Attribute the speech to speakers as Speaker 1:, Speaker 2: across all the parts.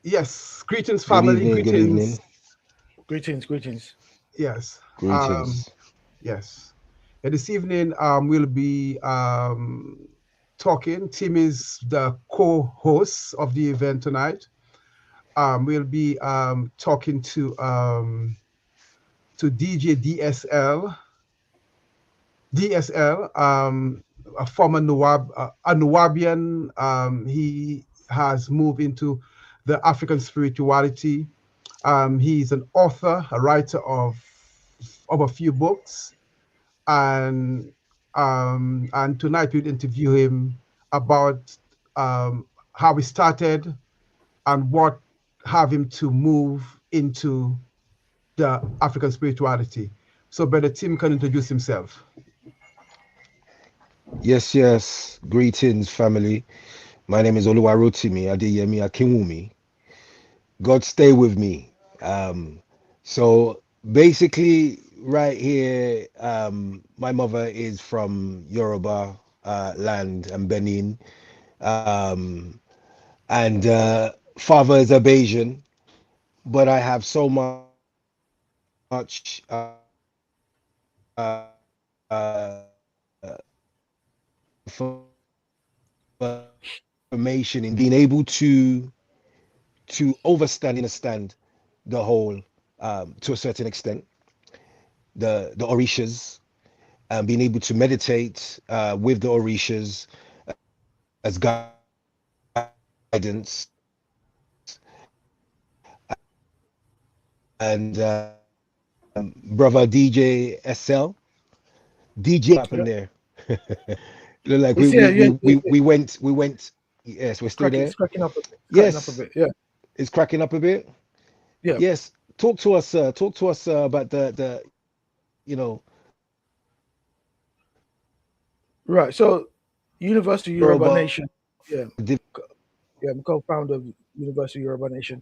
Speaker 1: Yes, greetings,
Speaker 2: Good
Speaker 1: family.
Speaker 2: evening. Good
Speaker 1: Greetings.
Speaker 2: evening.
Speaker 3: Greetings, greetings.
Speaker 1: Yes. Um,
Speaker 2: Greetings.
Speaker 1: yes. This evening, we'll be talking. Tim is the co-host of the event tonight. We'll be talking to DJ DSL. DSL, a former a Nuwabian. He has moved into the African spirituality. He's an author, a writer of a few books, and tonight we'll interview him about how he started and what have him to move into the African spirituality. So, Brother Tim can introduce himself.
Speaker 2: Yes, yes. Greetings, family. My name is Oluwarotimi Adeyemi Akinwumi. God stay with me. So basically, right here, my mother is from Yoruba land and Benin, um, and father is a Bayesian. But I have so much information in being able to overstand and understand the whole to a certain extent the orishas, being able to meditate with the orishas as guidance, and brother DJ SL, DJ
Speaker 3: Yeah,
Speaker 2: happened there. Look like
Speaker 3: it's yeah, yeah, yeah, yeah.
Speaker 2: we went. Yes, we're still
Speaker 3: Cracking,
Speaker 2: there.
Speaker 3: it's cracking up a bit. It's cutting up a
Speaker 2: Yes,
Speaker 3: bit. Yeah,
Speaker 2: it's cracking up a bit.
Speaker 3: yeah.
Speaker 2: Yes, talk to us, sir. Talk to us about the
Speaker 3: Right. So, University of Yoruba
Speaker 2: Yoruba
Speaker 3: Nation. Yeah, co- yeah. I'm co-founder of University of Yoruba Nation.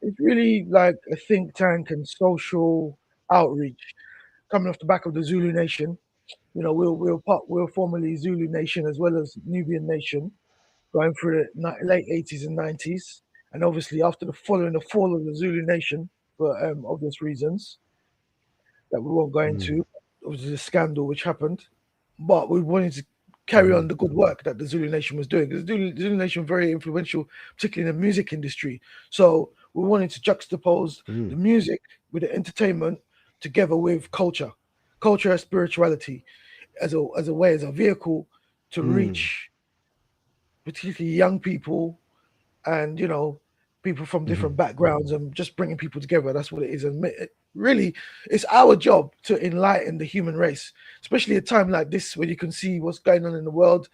Speaker 3: It's really like a think tank and social outreach coming off the back of the Zulu Nation. We're formerly Zulu Nation as well as Nubian Nation, going through the late 80s and 90s, and obviously after following the fall of the Zulu Nation for obvious reasons that we won't go
Speaker 2: Mm,
Speaker 3: into. Obviously, the scandal which happened, but we wanted to carry
Speaker 2: mhm,
Speaker 3: on the good work that the Zulu Nation was doing. Because the Zulu Nation was very influential, particularly in the music industry. So we wanted to juxtapose
Speaker 2: mm,
Speaker 3: the music with the entertainment together with culture and spirituality as a way, as a vehicle to
Speaker 2: mm,
Speaker 3: reach particularly young people and people from different
Speaker 2: mhm,
Speaker 3: backgrounds and just bringing people together. That's what it is. And really, it's our job to enlighten the human race, especially a time like this where you can see what's going on in the world.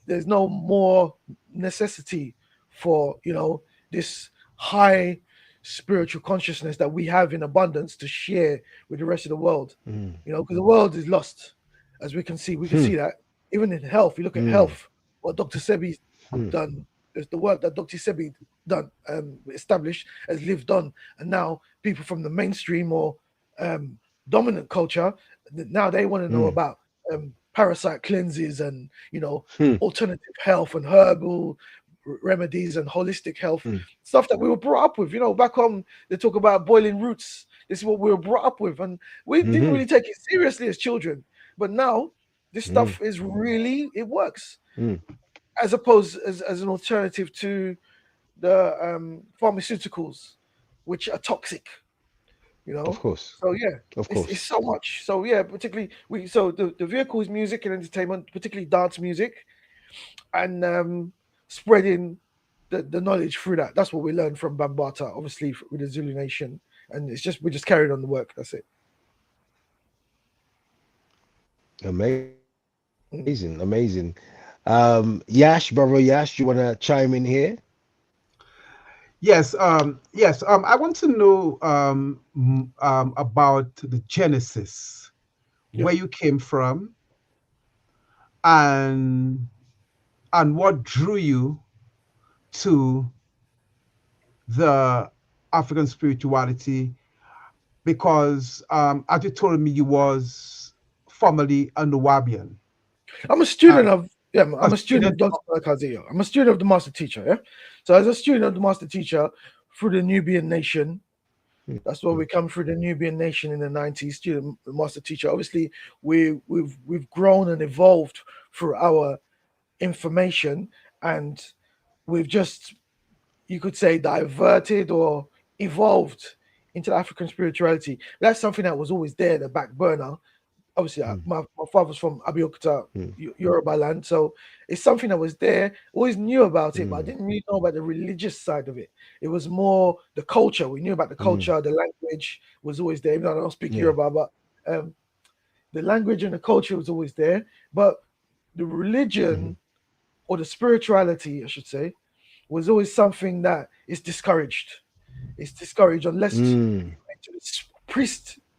Speaker 3: There's no more necessity for this high spiritual consciousness that we have in abundance to share with the rest of the world.
Speaker 2: mm,
Speaker 3: Because the world is lost, as we can
Speaker 2: hmm,
Speaker 3: see that even in health. You look at
Speaker 2: mm,
Speaker 3: health, what Dr. Sebi's
Speaker 2: mm,
Speaker 3: done, is the work that Dr. Sebi done, established, has lived on, and now people from the mainstream or um, dominant culture, now they want to know
Speaker 2: mm,
Speaker 3: about parasite cleanses and
Speaker 2: hmm,
Speaker 3: alternative health and herbal remedies and holistic health
Speaker 2: mm,
Speaker 3: stuff that we were brought up with. Back home they talk about boiling roots. This is what we were brought up with, and we didn't
Speaker 2: mhm,
Speaker 3: really take it seriously as children. But now this
Speaker 2: mm,
Speaker 3: stuff is really, it works
Speaker 2: mm.
Speaker 3: as opposed as an alternative to the pharmaceuticals, which are toxic. You
Speaker 2: Of
Speaker 3: know.
Speaker 2: course,
Speaker 3: So yeah,
Speaker 2: of
Speaker 3: it's
Speaker 2: course.
Speaker 3: so much. So yeah, particularly the vehicle is music and entertainment, particularly dance music, and spreading the knowledge through that. That's what we learned from Bambata, obviously with the Zulu Nation, and we're just carrying on the work. That's it.
Speaker 2: Amazing,
Speaker 3: Mm.
Speaker 2: amazing. Yash, brother Yash, you wanna chime in here?
Speaker 1: Yes. I want to know about the genesis,
Speaker 3: Yeah.
Speaker 1: where you came from, and what drew you to the African spirituality. Because as you told me, you was formerly a Nuwabian,
Speaker 3: I'm a
Speaker 1: uh,
Speaker 3: student of yeah,
Speaker 1: a
Speaker 3: I'm a student
Speaker 1: student
Speaker 3: of Dr. Kazio. I'm a student of the master teacher, yeah. So as a student of the master teacher, through the Nubian Nation. That's where we come through the Nubian Nation in the 90s, student master teacher. Obviously, we've grown and evolved through our information, and we've just, you could say, diverted or evolved into African spirituality. That's something that was always there, the back burner. Obviously, my father's from Abeokuta, Yoruba land, so it's something that was there. Always knew about it, but I didn't really know about the religious side of it. It was more the culture. We knew about the culture. The language was always there. Even though I don't speak Yoruba, but the language and the culture was always there. But the religion or the spirituality, I should say, was always something that is discouraged. It's discouraged unless you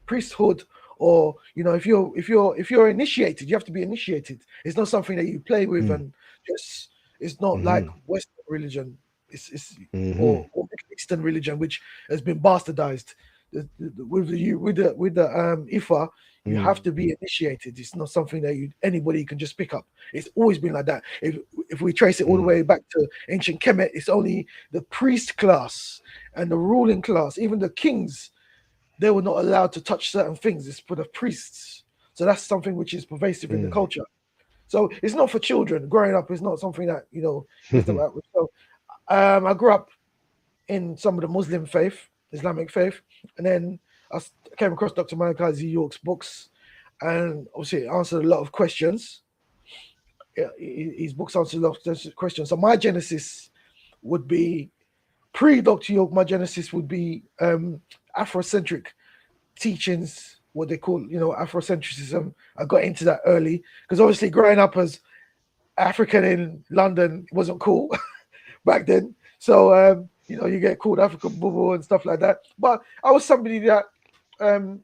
Speaker 3: priesthood, or if you're initiated, you have to be initiated. It's not something that you play with and just. It's not like Western religion. It's or Middle Eastern religion, which has been bastardized. With the Ifa, you have to be initiated. It's not something that anybody can just pick up. It's always been like that. If we trace it all the way back to ancient Kemet, it's only the priest class and the ruling class, even the kings, they were not allowed to touch certain things. It's for the priests. So that's something which is pervasive in the culture. So it's not for children. Growing up is not something that is about. So I grew up in some of the Muslim faith, Islamic faith, and then I came across Dr. Malachi York's books, and obviously it answered a lot of questions. His books answered a lot of questions. So my genesis would be pre-Dr. York. My genesis would be Afrocentric teachings, what they call Afrocentrism. I got into that early because obviously growing up as African in London wasn't cool back then. So you get called African bubble and stuff like that. But I was somebody that a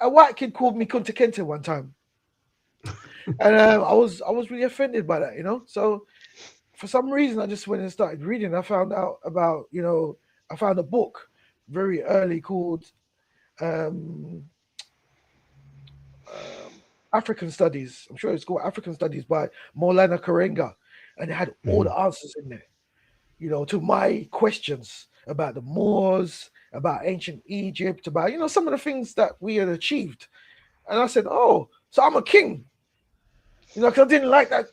Speaker 3: white kid called me Kunta Kinte one time, and I was really offended by that. So for some reason I just went and started reading. I found out about I found a book very early called African Studies. I'm sure it's called African Studies by Maulana Karenga, and it had all the answers in there, to my questions about the Moors, about ancient Egypt, about some of the things that we had achieved. And I said, oh, so I'm a king. Because I didn't like that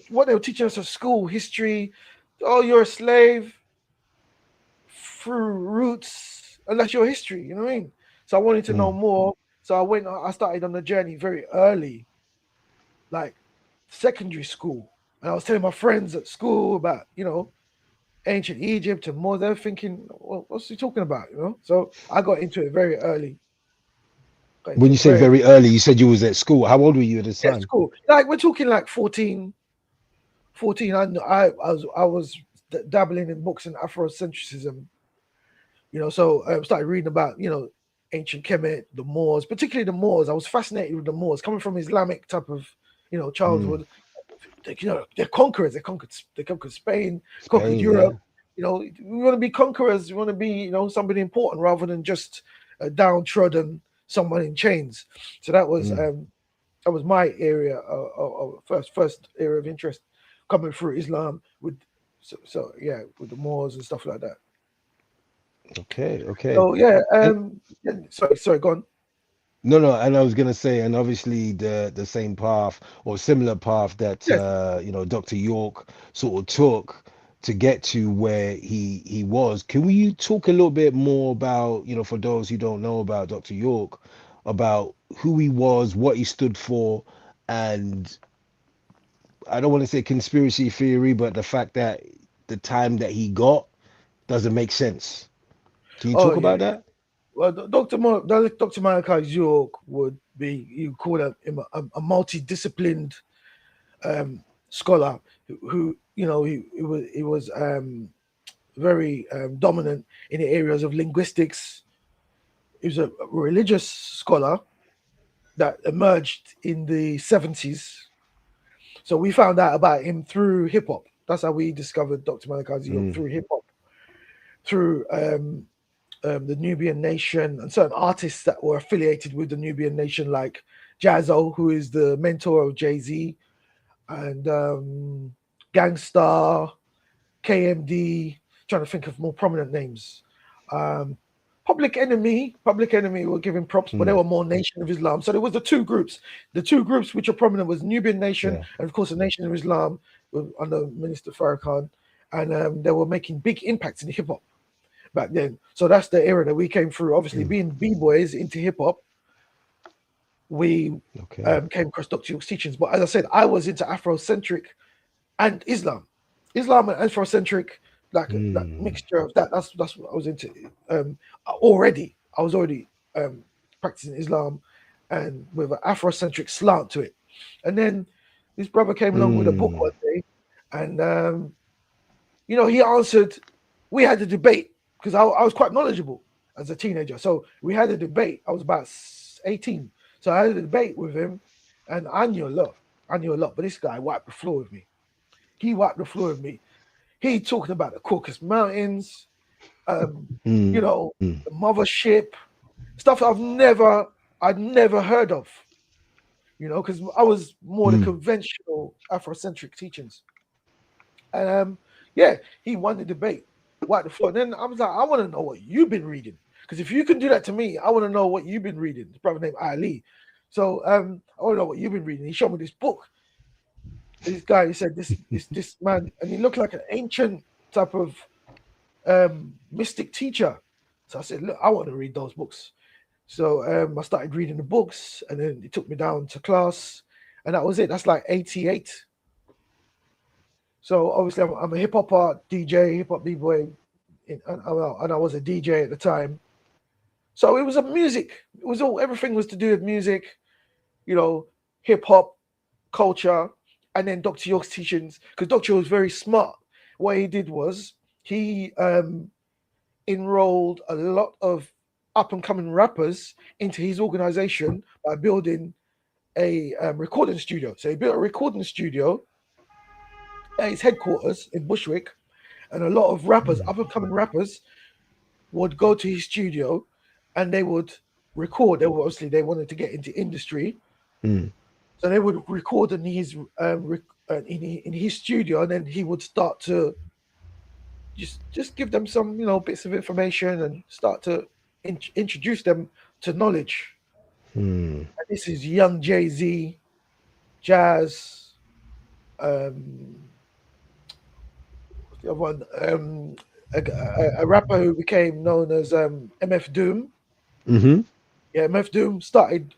Speaker 3: what they were teaching us at school, history. Oh, you're a slave through roots, and that's your history. You know what I mean? So I wanted to know more. So I started on the journey very early, like secondary school. And I was telling my friends at school about, ancient Egypt and more. They're thinking, well, what's he talking about? So I got into it very early.
Speaker 2: When you say very early, you said you was at school. How old were you at the time?
Speaker 3: School. Like we're talking like 14. I was dabbling in books in Afrocentrism. So I started reading about, ancient Kemet, the Moors, particularly the Moors. I was fascinated with the Moors, coming from Islamic type of, childhood. They're conquerors. They conquered Spain, conquered Europe. Yeah. We want to be conquerors. We want to be, somebody important rather than just a downtrodden someone in chains. So that was my area of first area of interest, coming through Islam with with the Moors and stuff like that.
Speaker 2: Okay.
Speaker 3: So sorry, go on.
Speaker 2: No, and I was gonna say, and obviously the same path or similar path that Dr. York sort of took to get to where he was. Can you talk a little bit more about, for those who don't know about Dr. York, about who he was, what he stood for, and I don't want to say conspiracy theory, but the fact that the time that he got doesn't make sense. Can you talk about that?
Speaker 3: Well, Dr. Malachi York would be, you call him a multidisciplined scholar who he was very dominant in the areas of linguistics. He was a religious scholar that emerged in the 70s. So we found out about him through hip hop. That's how we discovered Dr. Malachi York, through hip hop, through the Nubian Nation and certain artists that were affiliated with the Nubian Nation, like Jazzo, who is the mentor of Jay-Z, and Gangstar, KMD. trying to think of more prominent names. Public Enemy were giving props, but they were more Nation of Islam. So there was the two groups. The two groups which are prominent was Nubian Nation and of course the Nation of Islam under Minister Farrakhan, and they were making big impacts in hip hop back then. So that's the era that we came through. Obviously, being b-boys into hip hop, we came across Dr. York's teachings. But as I said, I was into Afrocentric and Islam and Afrocentric, like that mixture of that. That's what I was into. Already, I was already practicing Islam and with an Afrocentric slant to it. And then this brother came along with a book one day, and he answered. We had a debate because I was quite knowledgeable as a teenager. So we had a debate. I was about 18. So I had a debate with him, and I knew a lot. But this guy wiped the floor with me. He talking about the Caucasus Mountains, the mothership, stuff I'd never heard of, because I was more the conventional Afrocentric teachings. And he won the debate, wiped the floor. And then I was like, I want to know what you've been reading, because if you can do that to me, I want to know what you've been reading. This brother named Ali. So I want to know what you've been reading. He showed me this book. This guy, he said, this man, and he looked like an ancient type of mystic teacher. So I said, look, I want to read those books. So I started reading the books, and then he took me down to class, and that was it. That's like 88. So obviously I'm a hip hop DJ, hip hop b-boy, and I was a DJ at the time. So it was music. It was everything was to do with music, hip hop, culture. And then Dr. York's teachings, because Dr. York was very smart. What he did was he enrolled a lot of up-and-coming rappers into his organization by building a recording studio. So he built a recording studio at his headquarters in Bushwick, and a lot of rappers, up-and-coming rappers, would go to his studio, and they would record. They wanted to get into industry. So they would record in his studio, and then he would start to just give them some bits of information and start to introduce them to knowledge. And this is young Jay-Z, Jazz, what's the other one? A rapper who became known as MF Doom. Yeah, MF Doom started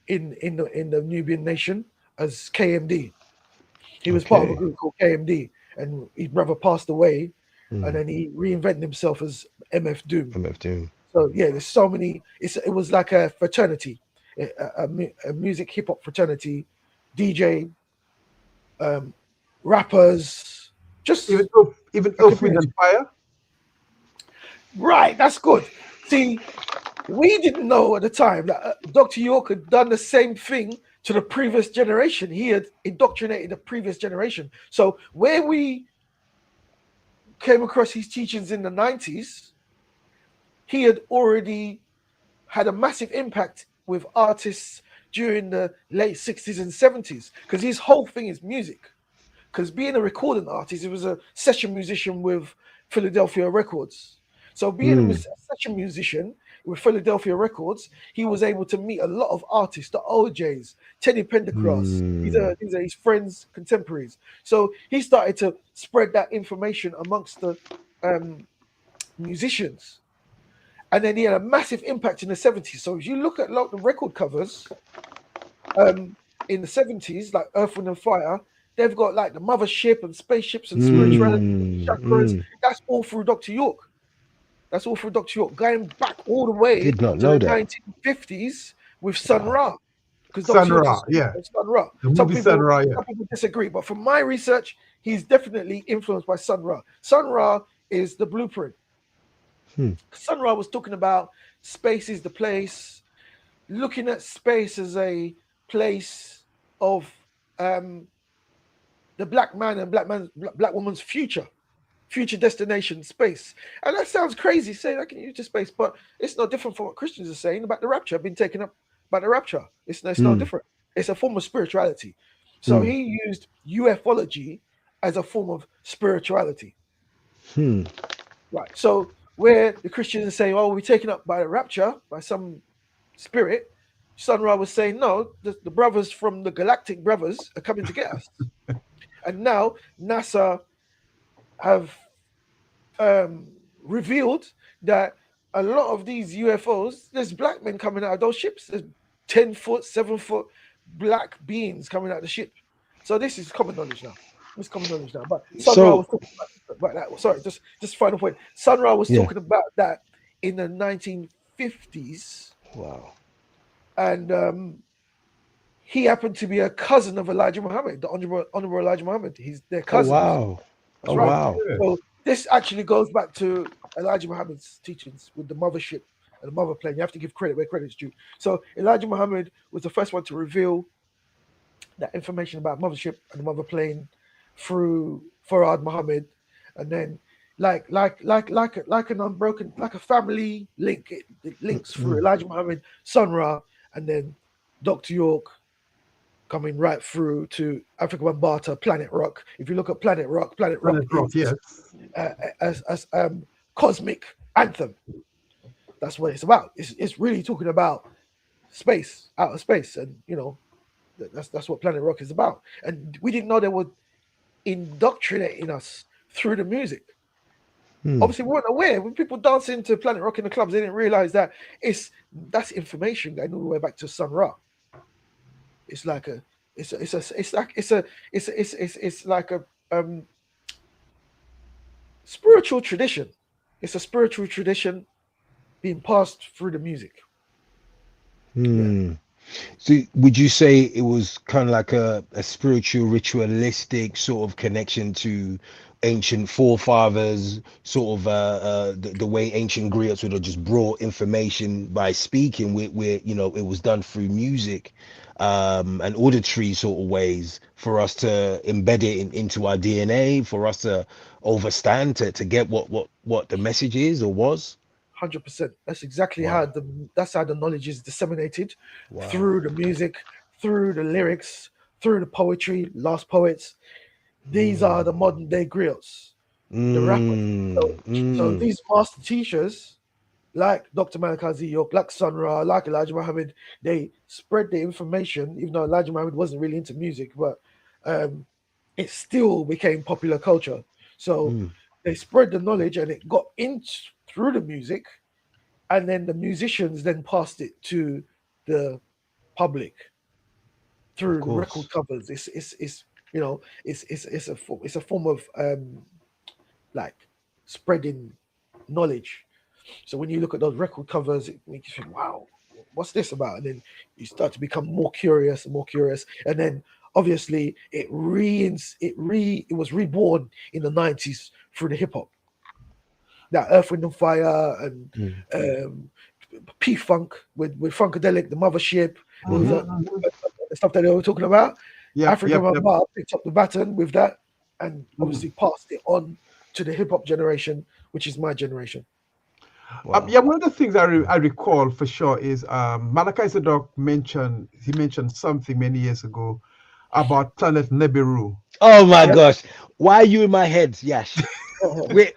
Speaker 3: in the Nubian Nation as KMD. He was part of a group called KMD, and his brother passed away, and then he reinvented himself as MF Doom. So yeah, there's so many. It was like a fraternity, a music hip hop fraternity, DJ, rappers, just
Speaker 1: even Earth, Wind and Fire.
Speaker 3: Right, that's good. See, we didn't know at the time that Dr. York had done the same thing to the previous generation. He had indoctrinated the previous generation. So where we came across his teachings in the 90s, he had already had a massive impact with artists during the late 60s and 70s, because his whole thing is music. Because being a recording artist, he was a session musician with Philadelphia Records. So being a session musician with Philadelphia Records, he was able to meet a lot of artists, the OJs, Teddy Pendergrass. These are his friends, contemporaries. So he started to spread that information amongst the musicians. And then he had a massive impact in the 70s. So if you look at the record covers in the 70s, like Earth, Wind and Fire, they've got like the mothership and spaceships and spirituality, chakras. That's all through Dr. York. Going back all the way to the 1950s with Sun Ra. Because
Speaker 1: Sun Ra,
Speaker 3: Sun Ra. Some people disagree, but from my research, he's definitely influenced by Sun Ra. Sun Ra is the blueprint. Sun Ra was talking about space is the place, looking at space as a place of the black man and black woman's future destination, space. And that sounds crazy, saying I can use to space, but it's no different from what Christians are saying about the rapture, being taken up by the rapture. It's no different. It's a form of spirituality. So he used ufology as a form of spirituality. Right. So where the Christians are saying, "Oh, we're taken up by the rapture by some spirit," Sun Ra was saying, "No, the brothers from the Galactic Brothers are coming to get us." And now NASA have revealed that a lot of these UFOs, there's black men coming out of those ships. There's 10 foot, 7 foot black beings coming out of the ship. So this is common knowledge now. It's common knowledge now. But Sun Ra
Speaker 2: So
Speaker 3: was talking about that. Sorry, just final point. Sun Ra was
Speaker 2: yeah.
Speaker 3: talking about that in the 1950s,
Speaker 2: Wow.
Speaker 3: and he happened to be a cousin of Elijah Muhammad, the Honorable Elijah Muhammad. He's their
Speaker 2: Oh
Speaker 3: cousins.
Speaker 2: wow.
Speaker 3: That's
Speaker 2: Oh
Speaker 3: right.
Speaker 2: wow.
Speaker 3: So this actually goes back to Elijah Muhammad's teachings with the mothership and the mother plane. You have to give credit where credit's due. So Elijah Muhammad was the first one to reveal that information about mothership and the mother plane through Farad Muhammad, and then like an unbroken, like a family link. It links through Elijah Muhammad, Sun Ra, and then Dr. York coming right through to Africa Bambata, Planet Rock. If you look at Planet Rock is
Speaker 1: Yes.
Speaker 3: as cosmic anthem. That's what it's about. It's really talking about space, outer space, and that's what Planet Rock is about. And we didn't know they were indoctrinating us through the music. Obviously, we weren't aware. When people dancing to Planet Rock in the clubs, they didn't realize that that's information going all the way back to Sun Ra. It's like a spiritual tradition. It's a spiritual tradition being passed through the music. Yeah.
Speaker 2: So would you say it was kind of like a spiritual, ritualistic sort of connection to ancient forefathers, sort of the way ancient Greeks would have just brought information by speaking, where it was done through music, and auditory sort of ways for us to embed it into our DNA, for us to understand, to get what the message is or was?
Speaker 3: 100%. That's exactly
Speaker 2: Wow.
Speaker 3: how the knowledge is disseminated
Speaker 2: Wow.
Speaker 3: through the music, through the lyrics, through the poetry, lost poets. These are the modern day griots, the rappers. So these master teachers, like Dr. Malakazi York, like Sun Ra, like Elijah Muhammad, they spread the information, even though Elijah Muhammad wasn't really into music, but it still became popular culture. So they spread the knowledge and it got in through the music, and then the musicians then passed it to the public through the record covers. It's a form of like spreading knowledge. So when you look at those record covers, it makes you think, wow, what's this about? And then you start to become more curious and more curious. And then obviously it was reborn in the 90s through the hip hop. That Earth, Wind and Fire and P-Funk with Funkadelic, the mothership, the stuff that they were talking about. Africa Bambaataa picked up the baton with that and obviously passed it on to the hip hop generation, which is my generation.
Speaker 1: Wow. One of the things I recall for sure is Malachi Zadok mentioned something many years ago about planet Nibiru.
Speaker 2: Oh my gosh, why are you in my head, Yash? Wait,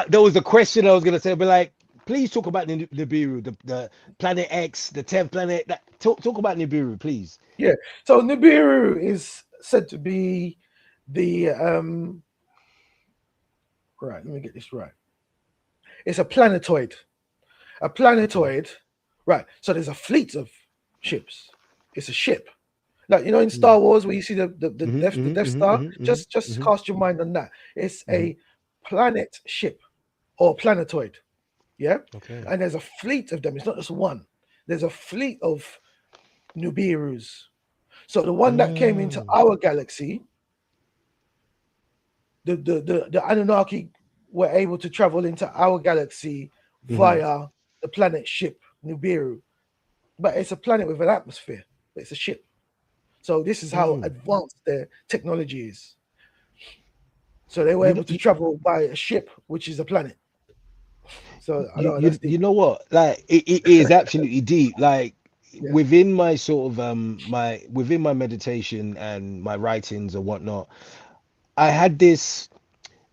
Speaker 2: there was a question I was gonna say, but like, please talk about Nibiru, the planet X, the 10th planet. Talk about Nibiru, please.
Speaker 3: Yeah, so Nibiru is said to be the right. Let me get this right. It's a planetoid. A planetoid, right? So there's a fleet of ships. It's a ship. Like in Star Wars, where you see the Death Star. Just cast your mind on that. It's a planet ship or planetoid. Yeah.
Speaker 2: Okay.
Speaker 3: And there's a fleet of them. It's not just one. There's a fleet of Nibirus. So the one that came into our galaxy, the Anunnaki were able to travel into our galaxy via the planet ship Nibiru. But it's a planet with an atmosphere. It's a ship. So this is how advanced their technology is. So they were able to travel by a ship, which is a planet. So
Speaker 2: you know what? Like it is absolutely deep. Like within my sort of within my meditation and my writings and whatnot, I had this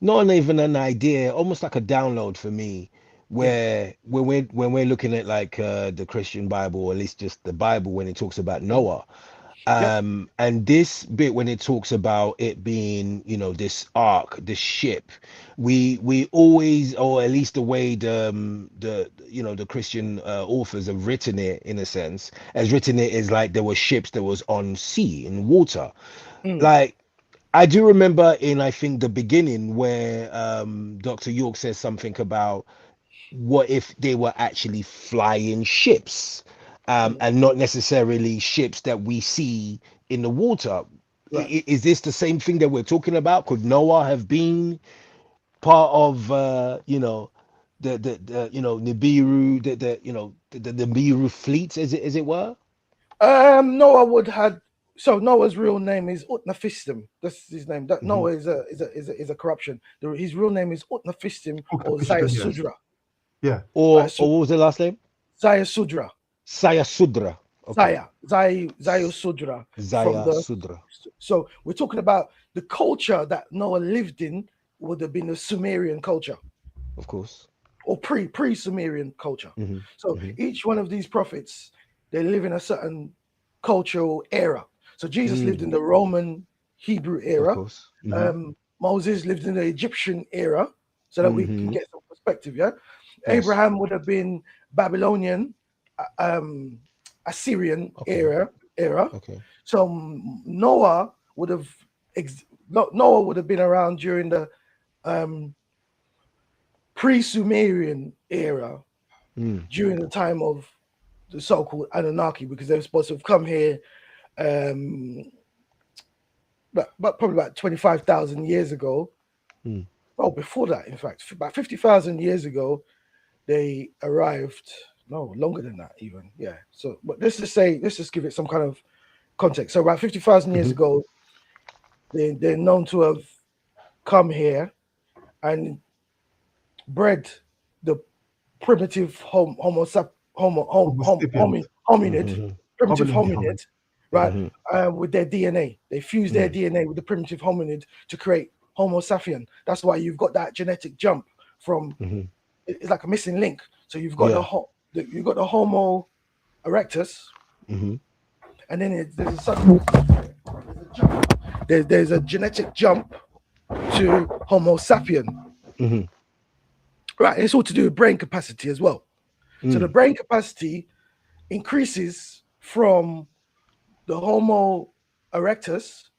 Speaker 2: not even an idea, almost like a download for me, where when we're looking at like the Christian Bible, or at least just the Bible, when it talks about Noah,
Speaker 3: Yep.
Speaker 2: and this bit when it talks about it being, this ark, this ship, we always, or at least the way the Christian authors have written it, in a sense, as written it is like there were ships that was on sea in water.
Speaker 3: Mm,
Speaker 2: Like, I do remember in, I think, the beginning where Dr. York says something about what if they were actually flying ships,
Speaker 3: mm,
Speaker 2: and not necessarily ships that we see in the water.
Speaker 3: right.
Speaker 2: Is this the same thing that we're talking about? Could Noah have been part of, the Nibiru, the Nibiru fleet, as it were?
Speaker 3: Noah would had so Noah's real name is Utnapishtim. That's his name. That
Speaker 2: Hmm.
Speaker 3: Noah is a corruption. His real name is Utnapishtim or
Speaker 1: Octopus, yes.
Speaker 3: Zayasudra.
Speaker 1: Yeah.
Speaker 3: Right,
Speaker 2: Or what was the last name?
Speaker 3: Zayasudra.
Speaker 2: Saya Sudra. Okay.
Speaker 3: Zayasudra from
Speaker 2: Zaya
Speaker 3: the.
Speaker 2: Sudra.
Speaker 3: So we're talking about the culture that Noah lived in would have been the Sumerian culture
Speaker 2: Of course.
Speaker 3: or pre-Sumerian culture.
Speaker 2: Hmm.
Speaker 3: So
Speaker 2: Hmm.
Speaker 3: each one of these prophets, they live in a certain cultural era. So Jesus lived in the Roman Hebrew
Speaker 2: Of
Speaker 3: era.
Speaker 2: course. Hmm.
Speaker 3: Moses lived in the Egyptian era, so that we can
Speaker 2: Hmm.
Speaker 3: get some perspective. Yeah,
Speaker 2: Yes.
Speaker 3: Abraham would have been Babylonian, um, Assyrian
Speaker 2: Okay.
Speaker 3: era.
Speaker 2: Okay.
Speaker 3: So Noah would have Noah would have been around during the pre-Sumerian era,
Speaker 2: Mm.
Speaker 3: during the time of the so-called Anunnaki, because they were supposed to have come here, um, but probably about 25,000 years ago.
Speaker 2: Mm.
Speaker 3: Oh, before that, in fact, about 50,000 years ago, they arrived. No, longer than that, even. Yeah. So, but let's just give it some kind of context. So, about 50,000 years
Speaker 2: Hmm.
Speaker 3: ago, they're known to have come here and bred the primitive
Speaker 1: Homo sapien.
Speaker 3: hominid,
Speaker 2: Hmm.
Speaker 3: primitive
Speaker 1: Hominid, yeah,
Speaker 3: hominid, right?
Speaker 2: Hmm.
Speaker 3: With their DNA, they fuse their
Speaker 2: Mm.
Speaker 3: DNA with the primitive hominid to create Homo sapien. That's why you've got that genetic jump from.
Speaker 2: Hmm.
Speaker 3: It's like a missing link. So you've got
Speaker 2: Yeah.
Speaker 3: you've got the Homo erectus,
Speaker 2: Hmm.
Speaker 3: and then there's a sudden jump. There's a genetic jump to Homo sapien.
Speaker 2: Hmm.
Speaker 3: Right, it's all to do with brain capacity as well. So the
Speaker 2: Mm.
Speaker 3: brain capacity increases from the Homo erectus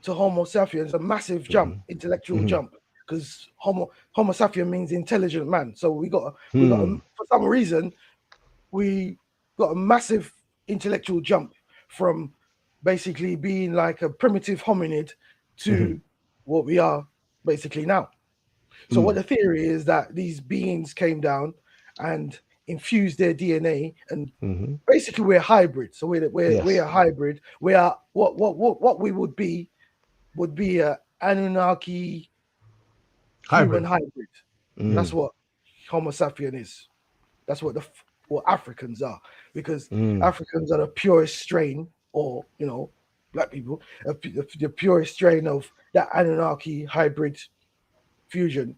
Speaker 3: to Homo sapiens, a massive jump,
Speaker 2: Hmm.
Speaker 3: intellectual
Speaker 2: Hmm.
Speaker 3: jump, because Homo sapien means intelligent man. So
Speaker 2: Mm.
Speaker 3: for some reason we got a massive intellectual jump from basically being like a primitive hominid
Speaker 2: Hmm.
Speaker 3: to what we are basically now. So what
Speaker 2: Mm.
Speaker 3: the theory is that these beings came down and infused their DNA, and
Speaker 2: Hmm.
Speaker 3: basically we're hybrid. So we're
Speaker 2: Yes.
Speaker 3: a hybrid. We are what we would be a Anunnaki human
Speaker 1: Hybrid.
Speaker 3: hybrid. That's
Speaker 2: Mm.
Speaker 3: what Homo sapien is. That's what Africans are, because
Speaker 2: Mm.
Speaker 3: Africans are the purest strain, or black people, the purest strain of that Anunnaki hybrid fusion.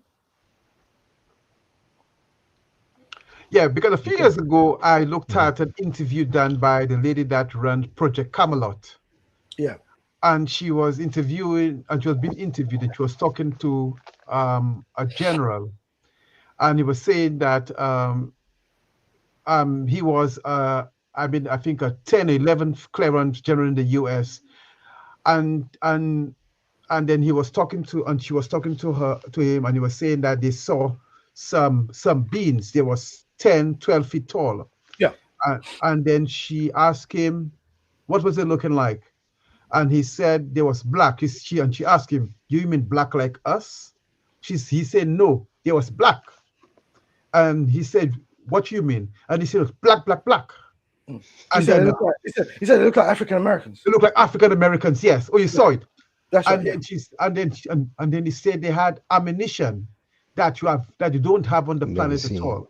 Speaker 1: Yeah, because a few
Speaker 2: Okay.
Speaker 1: years ago, I looked
Speaker 2: Hmm.
Speaker 1: at an interview done by the lady that runs Project Camelot.
Speaker 3: Yeah.
Speaker 1: And she was interviewing, and she was being interviewed, and she was talking to a general. And he was saying that he was, I think a 10 or 11th clearance general in the US. And and then he was talking to, and she was talking to him, and he was saying that they saw some beings. They was 10, 12 feet tall.
Speaker 3: Yeah.
Speaker 1: And then she asked him, what was it looking like? And he said there was black. She asked him, do you mean black like us? He said, no, there was black. And he said, what do you mean? And he said, black, black, black.
Speaker 3: Mm.
Speaker 1: And then
Speaker 3: He said they look like African Americans.
Speaker 1: they look like African Americans. Yes. Oh, you
Speaker 3: Yeah,
Speaker 1: saw it.
Speaker 3: that's right.
Speaker 1: And
Speaker 3: Yeah.
Speaker 1: then and then he said they had ammunition that you don't have on the
Speaker 2: Never
Speaker 1: planet at
Speaker 2: seen.
Speaker 1: all.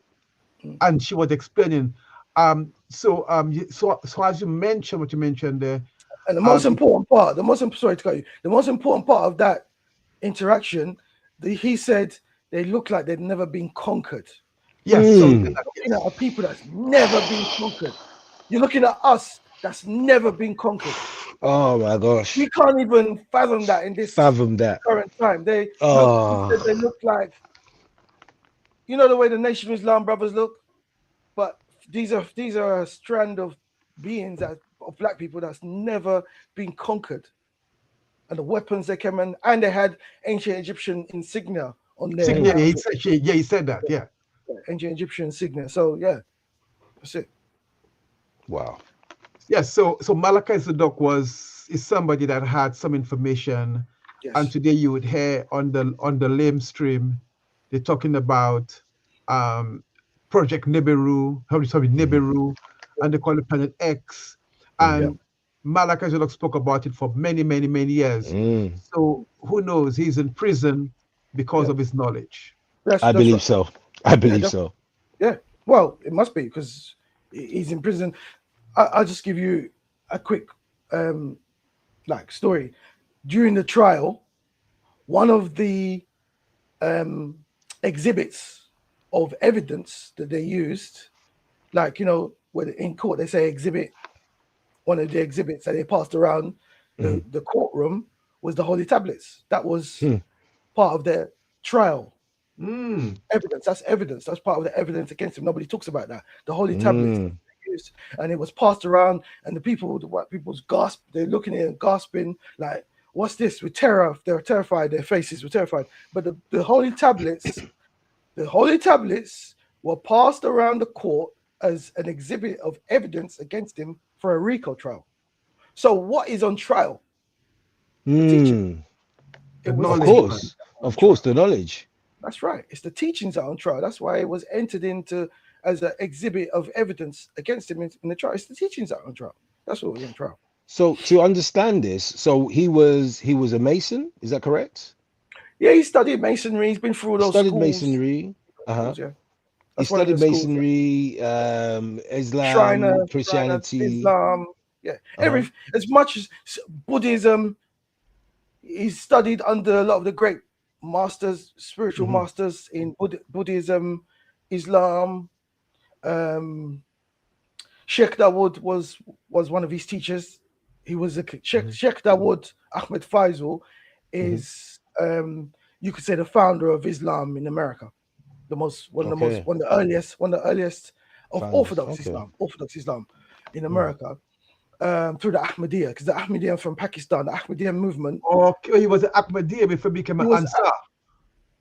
Speaker 1: And she was explaining. So as you mentioned what you mentioned there,
Speaker 3: And
Speaker 1: um,
Speaker 3: sorry to cut you. The most important part of that interaction, he said they look like they'd never been conquered.
Speaker 1: Yes. So
Speaker 3: you're looking at a people that's never been conquered. You're looking at us that's never been conquered.
Speaker 2: Oh my gosh.
Speaker 3: We can't even fathom that in this
Speaker 2: Fathom that.
Speaker 3: current time. They
Speaker 2: Oh.
Speaker 3: they look like, you know, the way the Nation of Islam brothers look, but these are a strand of beings of black people that's never been conquered. And the weapons they came in, and they had ancient Egyptian insignia on their
Speaker 1: he said that. Yeah.
Speaker 3: ancient Egyptian insignia. So yeah, that's it.
Speaker 2: Wow.
Speaker 1: Yes. So Malachi Zadok is somebody that had some information,
Speaker 3: Yes.
Speaker 1: and today you would hear on the lame stream, they're talking about Project Nibiru, Nibiru, and they call it Planet X, and Malachi Zadok spoke about it for many years. So who knows? He's in prison because of his knowledge.
Speaker 2: I believe so. I believe so.
Speaker 3: Yeah. Well, it must be because he's in prison. I'll just give you a quick story. During the trial, one of the exhibits of evidence that they used, like, you know, when in court they say exhibit, one of the exhibits that they passed around the courtroom was the holy tablets. That was part of their trial evidence. That's evidence. That's part of the evidence against him. Nobody talks about that. The holy tablets used, and it was passed around, and the white people's gasp. They're looking at it and gasping, like, "What's this?" With terror, they were terrified. Their faces were terrified. But the holy tablets, were passed around the court as an exhibit of evidence against him for a RICO trial. So what is on trial? The teaching.
Speaker 2: Of course, the knowledge.
Speaker 3: That's right. It's the teachings that are on trial. That's why it was entered into as an exhibit of evidence against him in the trial. It's the teachings that are on trial. That's what was on trial.
Speaker 2: So to understand this, so he was a Mason, is that correct?
Speaker 3: Yeah, he studied masonry. He's been through all those
Speaker 2: studied
Speaker 3: schools.
Speaker 2: Masonry.
Speaker 3: Yeah.
Speaker 2: He studied masonry, Islam,
Speaker 3: Shriner,
Speaker 2: Christianity,
Speaker 3: Islam. Yeah, as much as Buddhism. He studied under a lot of the great masters, spiritual masters in Buddhism, Islam. Sheikh Dawood was one of his teachers. He was a Sheikh Dawood Ahmed Faisal is you could say the founder of Islam in America. One of the earliest of Orthodox Islam in America. Through the Ahmadiyya, because the Ahmadiyya from Pakistan, the Ahmadiyya movement.
Speaker 1: Okay, he was an Ahmadiyya before he became an Ansar.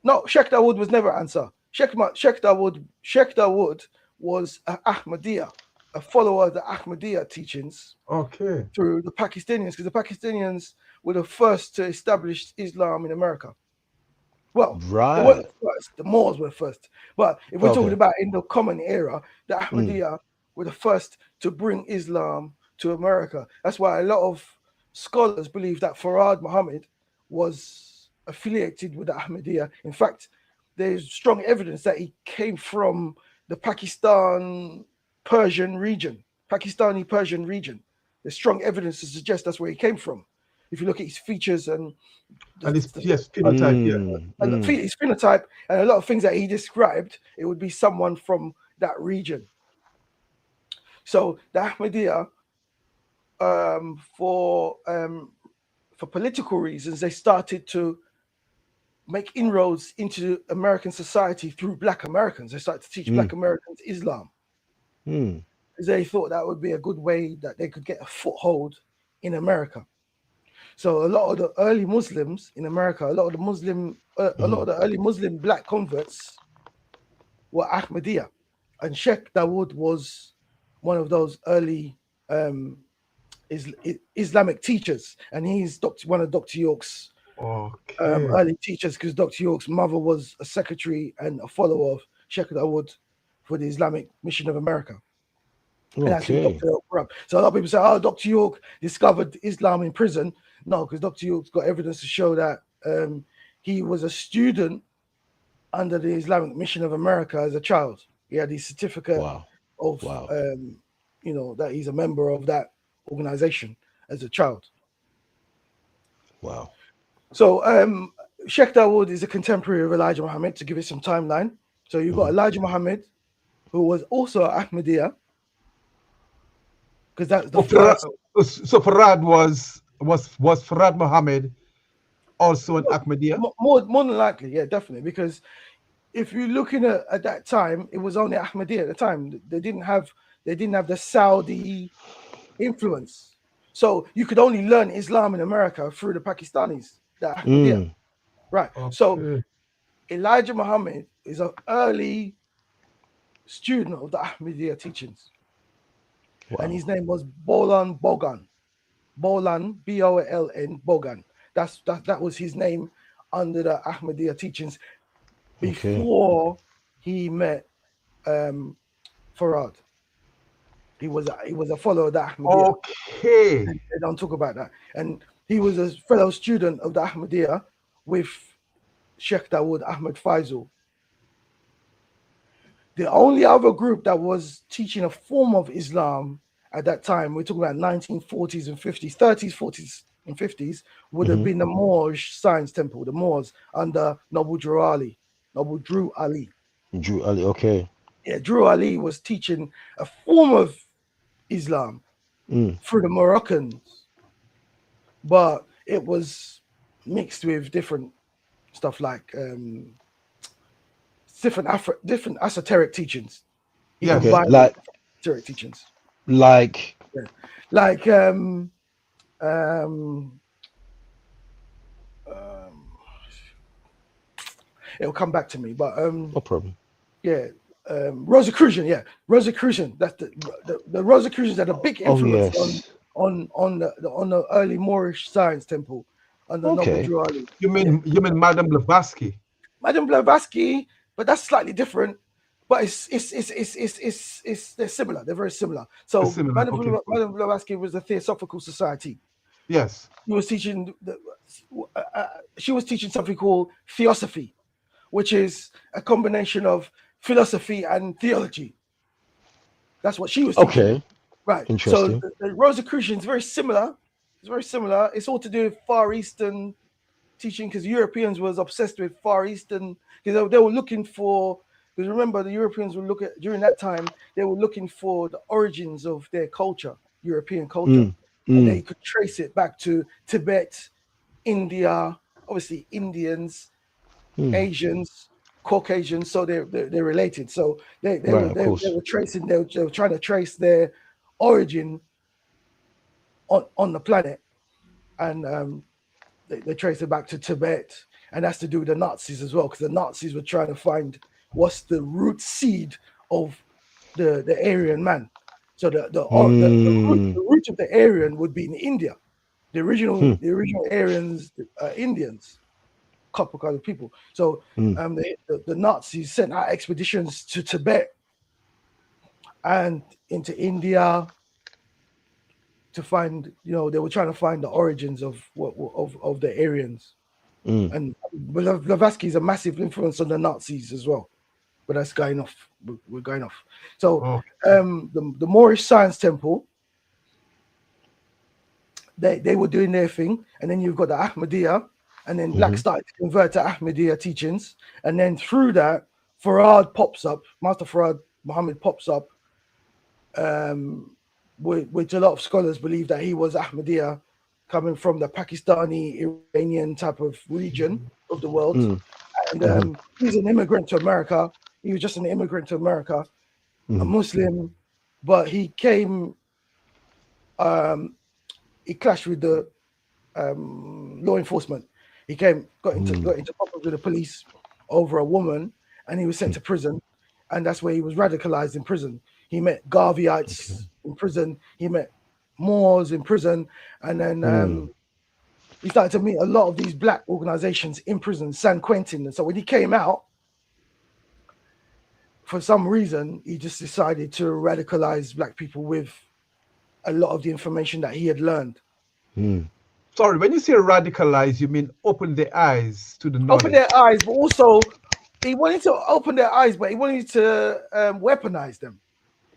Speaker 3: No, Sheikh Dawood was never Ansar. Sheikh Dawood was an Ahmadiyya, a follower of the Ahmadiyya teachings.
Speaker 1: Okay.
Speaker 3: Through the Pakistanis, because the Pakistanis were the first to establish Islam in America. Well, they weren't the first. The Moors were first. But if we're talking about in the common era, the Ahmadiyya were the first to bring Islam to America. That's why a lot of scholars believe that Farad Muhammad was affiliated with the Ahmadiyya. In fact, there's strong evidence that he came from the Pakistani Persian region. There's strong evidence to suggest that's where he came from. If you look at his features and
Speaker 1: his phenotype,
Speaker 3: his phenotype and a lot of things that he described, it would be someone from that region. So the Ahmadiyya, for political reasons, they started to make inroads into American society through Black Americans. They started to teach Black Americans Islam. Because they thought that would be a good way that they could get a foothold in America. So a lot of the early Muslims in America, a lot of the early Muslim Black converts were Ahmadiyya, and Sheikh Dawood was one of those early Islamic teachers, and he's one of Dr. York's early teachers, because Dr. York's mother was a secretary and a follower of Sheikh Dawood for the Islamic Mission of America. And that's who Dr. York grew up. So a lot of people say, "Oh, Dr. York discovered Islam in prison." No, because Dr. York's got evidence to show that he was a student under the Islamic Mission of America as a child. He had his certificate of, that he's a member of that organization as a child.
Speaker 2: Wow.
Speaker 3: So Sheikh Dawood is a contemporary of Elijah Muhammad, to give it some timeline. So you've got Elijah Muhammad, who was also Ahmadiyya, because that's the first.
Speaker 1: So Farad was Farad Muhammad also an Ahmadiyya?
Speaker 3: More than likely, yeah, definitely. Because if you're looking at that time, it was only Ahmadiyya at the time. They didn't have the Saudi influence. So you could only learn Islam in America through the Pakistanis, the Ahmadiyya. Right.
Speaker 1: Okay.
Speaker 3: So Elijah Muhammad is an early student of the Ahmadiyya teachings. Wow. And his name was Bolan Bogan. Bolan, Boln, Bogan. That was his name under the Ahmadiyya teachings before he met Farad. He was a follower of the Ahmadiyya.
Speaker 1: Okay.
Speaker 3: And they don't talk about that. And he was a fellow student of the Ahmadiyya with Sheikh Dawood Ahmad Faisal. The only other group that was teaching a form of Islam at that time, we're talking about 1940s and 50s, 30s, 40s, and 50s, would have been the Moorish Science Temple, the Moors under Noble Drew Ali. Drew Ali,
Speaker 2: okay.
Speaker 3: Yeah, Drew Ali was teaching a form of Islam through the Moroccans, but it was mixed with different stuff like different esoteric teachings.
Speaker 1: Yeah,
Speaker 2: like
Speaker 3: esoteric teachings. It'll come back to me, but
Speaker 2: no problem.
Speaker 3: Yeah, Rosicrucian. Rosicrucian. That's the Rosicrucians had a big influence on the early Moorish Science Temple under Noble Drew Ali.
Speaker 1: You mean Madame Blavatsky?
Speaker 3: Madame Blavatsky, but that's slightly different. But they're similar. They're very similar. So Madame Blavatsky was a Theosophical Society.
Speaker 1: Yes.
Speaker 3: She was teaching something called Theosophy, which is a combination of philosophy and theology. That's what she was teaching.
Speaker 2: Okay.
Speaker 3: Right.
Speaker 2: Interesting.
Speaker 3: So the Rosicrucian is very similar. It's very similar. It's all to do with Far Eastern teaching, because Europeans was obsessed with Far Eastern, because they were looking for, because remember the Europeans were during that time, they were looking for the origins of their culture, European culture. And they could trace it back to Tibet, India, obviously Indians, Asians, Caucasians, so they're related. So they were tracing, they were trying to trace their origin on the planet, and they trace it back to Tibet, and that's to do with the Nazis as well, because the Nazis were trying to find what's the root seed of the Aryan man. So the root of the Aryan would be in India. The original Aryans, Indians, couple kind of people. So the Nazis sent out expeditions to Tibet and into India to find, they were trying to find the origins of the Aryans. And Blavatsky is a massive influence on the Nazis as well. But that's going off. We're going off. So the Moorish Science Temple, they were doing their thing, and then you've got the Ahmadiyya, and then blacks started to convert to Ahmadiyya teachings, and then through that, Farad pops up, Master Farad Muhammad pops up, which a lot of scholars believe that he was Ahmadiyya, coming from the Pakistani, Iranian type of region of the world. And he's an immigrant to America. He was just an immigrant to America, a Muslim, but he came, he clashed with the law enforcement. He got into problems with the police over a woman, and he was sent to prison, and that's where he was radicalized in prison. He met Garveyites in prison. He met Moors in prison, and then he started to meet a lot of these black organizations in prison, San Quentin. And so when he came out, for some reason, he just decided to radicalize black people with a lot of the information that he had learned.
Speaker 1: Sorry, when you say radicalize, you mean open their eyes to the knowledge?
Speaker 3: Open their eyes, but also he wanted to open their eyes, but he wanted to weaponize them.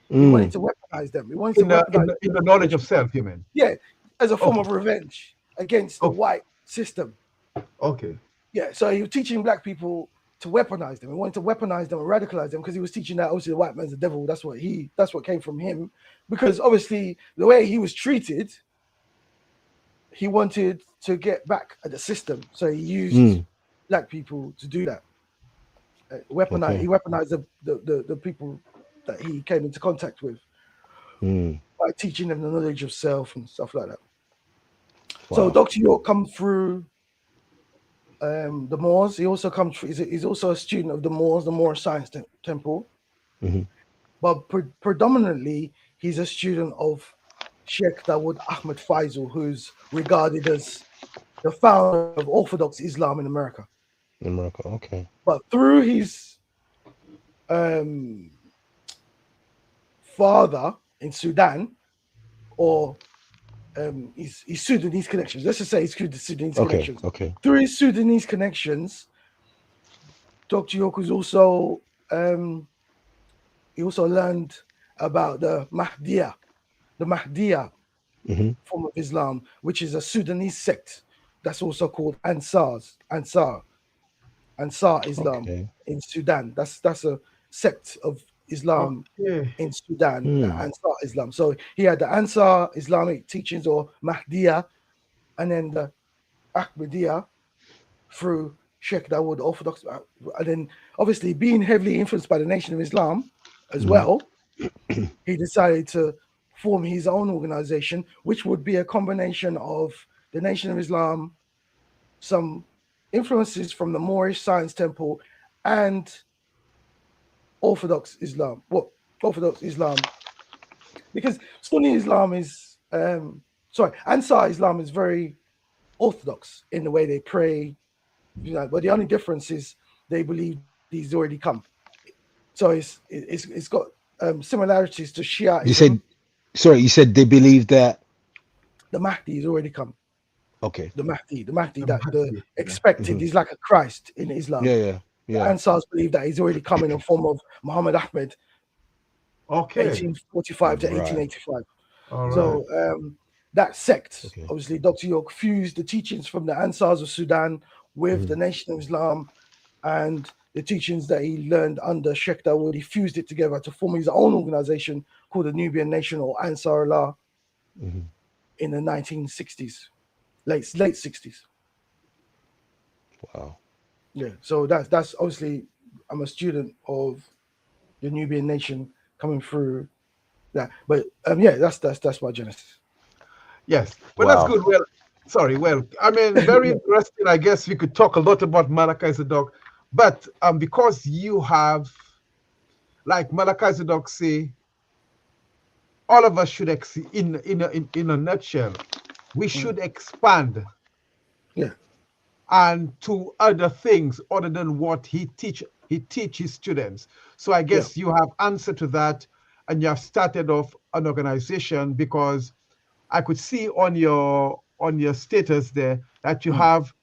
Speaker 3: He wanted to weaponize them. He wanted to
Speaker 1: in the knowledge of self, you mean?
Speaker 3: Yeah, as a form of revenge against the white system.
Speaker 1: Okay.
Speaker 3: Yeah, so he was teaching black people to weaponize them. He wanted to weaponize them and radicalize them because he was teaching that obviously the white man's the devil. That's what came from him. Because obviously the way he was treated, he wanted to get back at the system. So he used black people to do that. He weaponized the people that he came into contact with by teaching them the knowledge of self and stuff like that. Wow. So Dr. York come through the Moors. He also comes. He's also a student of the Moor Science Temple. But predominantly, he's a student of Sheikh Dawood Ahmed Faisal, who's regarded as the founder of Orthodox Islam in America.
Speaker 2: Okay.
Speaker 3: But through his father in Sudan, or his Sudanese connections. Let's just say his Sudanese connections.
Speaker 2: Okay.
Speaker 3: Through his Sudanese connections, Dr. York was also he also learned about the Mahdiya form of Islam, which is a Sudanese sect that's also called Ansar Islam in Sudan. That's a sect of Islam in Sudan, Ansar Islam. So he had the Ansar Islamic teachings, or Mahdiya, and then the Ahmadiyya through Sheikh Dawood Orthodox, and then obviously being heavily influenced by the Nation of Islam as well, he decided to form his own organization, which would be a combination of the Nation of Islam, some influences from the Moorish Science Temple, and Orthodox Islam. Orthodox Islam, because Sunni Islam is Ansar Islam is very orthodox in the way they pray, but the only difference is they believe he's already come. So it's got similarities to Shia.
Speaker 2: You said they believe that
Speaker 3: the Mahdi is already come.
Speaker 2: Okay.
Speaker 3: The Mahdi, the expected, he's like a Christ in Islam.
Speaker 2: Yeah.
Speaker 3: The Ansars believe that he's already come in the form of Muhammad Ahmed. 1845 to 1885. So that sect, obviously, Dr. York fused the teachings from the Ansars of Sudan with the Nation of Islam and the teachings that he learned under Sheikh Dawood. He fused it together to form his own organization called the Nubian Nation, or Ansar Allah, in the 1960s, late 60s.
Speaker 2: Wow.
Speaker 3: Yeah, so that's obviously, I'm a student of the Nubian Nation coming through that, but that's my genesis.
Speaker 1: Yes, well, that's good. Well, I mean, very interesting. I guess we could talk a lot about Malachi Zadok, but because you have, like Malachi Zadok say, all of us should in a nutshell, we should expand, and to other things other than what he teaches students. So I guess you have answered to that, and you have started off an organization, because I could see on your status there that you have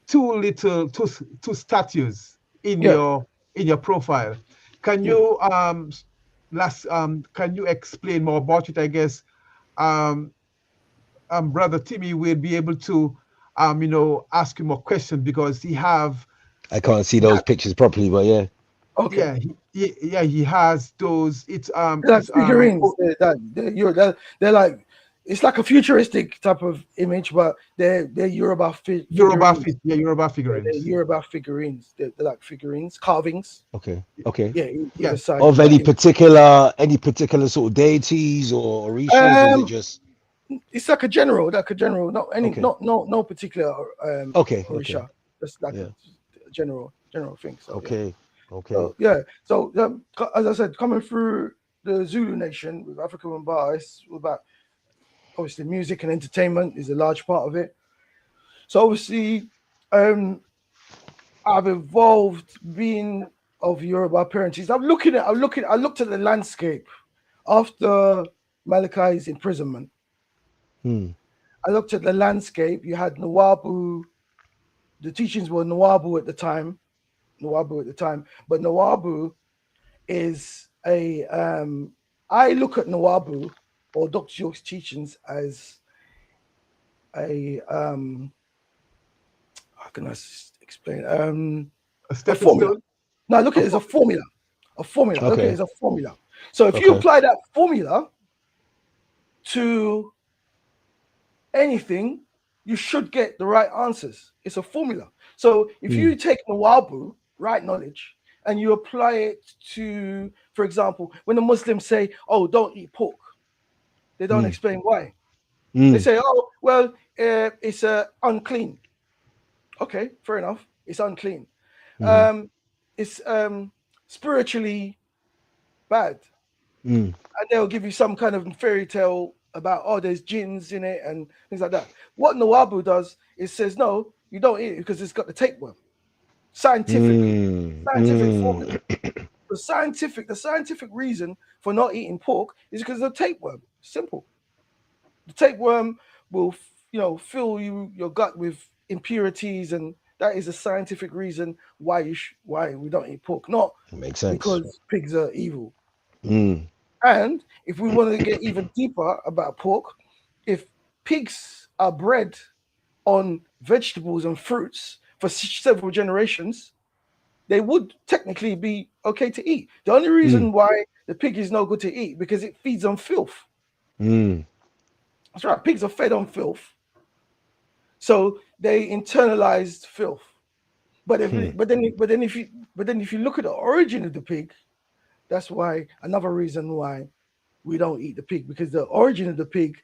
Speaker 1: two statues in your profile. Can you can you explain more about it? I guess Brother Timmy will be able to ask you more questions, because
Speaker 2: I can't see those pictures properly, but yeah.
Speaker 3: Okay.
Speaker 1: Yeah, he has those. It's
Speaker 3: figurines. They're like, it's like a futuristic type of image, but they're Yoruba figurines.
Speaker 1: Yoruba figurines.
Speaker 3: They're Yoruba figurines. They're like figurines, carvings.
Speaker 2: Okay.
Speaker 3: Yeah.
Speaker 2: Of any particular sort of deities or orishas, or is it just?
Speaker 3: It's like a general, not any, no particular orisha. Just like a general thing. So,
Speaker 2: Okay.
Speaker 3: So as I said, coming through the Zulu Nation with African Mba, it's about, obviously, music and entertainment is a large part of it. So obviously, I've evolved being of Yoruba parentage. I looked at the landscape after Malachi's imprisonment. I looked at the landscape. You had Nwabu. The teachings were Nwabu at the time, but Nwabu is a. I look at Nwabu or Dr. York's teachings as a. How can I explain.
Speaker 1: A
Speaker 3: A
Speaker 1: stepping
Speaker 3: formula.
Speaker 1: stone.
Speaker 3: Now look at it as a formula. A formula. Look at
Speaker 2: Okay.
Speaker 3: it as a formula. So if you apply that formula to anything, you should get the right answers. It's a formula. So if you take Nawabu, right knowledge, and you apply it to, for example, when the Muslims say, "Oh, don't eat pork," they don't explain why. They say, "Oh, well, it's unclean." Okay, fair enough. It's unclean. It's spiritually bad, and they'll give you some kind of fairy tale about, oh, there's jinns in it and things like that. What Nawabu does is says, no, you don't eat it because it's got the tapeworm. Scientific formula. The scientific reason for not eating pork is because of the tapeworm. Simple. The tapeworm will, fill your gut with impurities, and that is a scientific reason why why we don't eat pork. Not
Speaker 2: Makes sense.
Speaker 3: because pigs are evil. And if we want to get even deeper about pork, if pigs are bred on vegetables and fruits for several generations, they would technically be okay to eat. The only reason why the pig is no good to eat because it feeds on filth. That's right. Pigs are fed on filth, so they internalized filth. But if you look at the origin of the pig, that's why another reason why we don't eat the pig, because the origin of the pig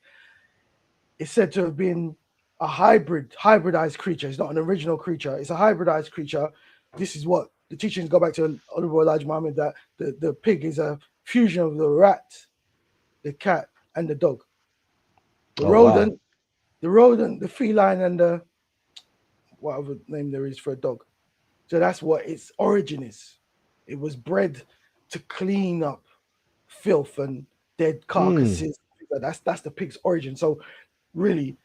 Speaker 3: is said to have been a hybridized creature. It's not an original creature. It's a hybridized creature. This is what the teachings go back to Honorable Elijah Muhammad, that the pig is a fusion of the rat, the cat, and the dog. The rodent, the feline, and the whatever name there is for a dog. So that's what its origin is. It was bred to clean up filth and dead carcasses. That's the pig's origin. So really,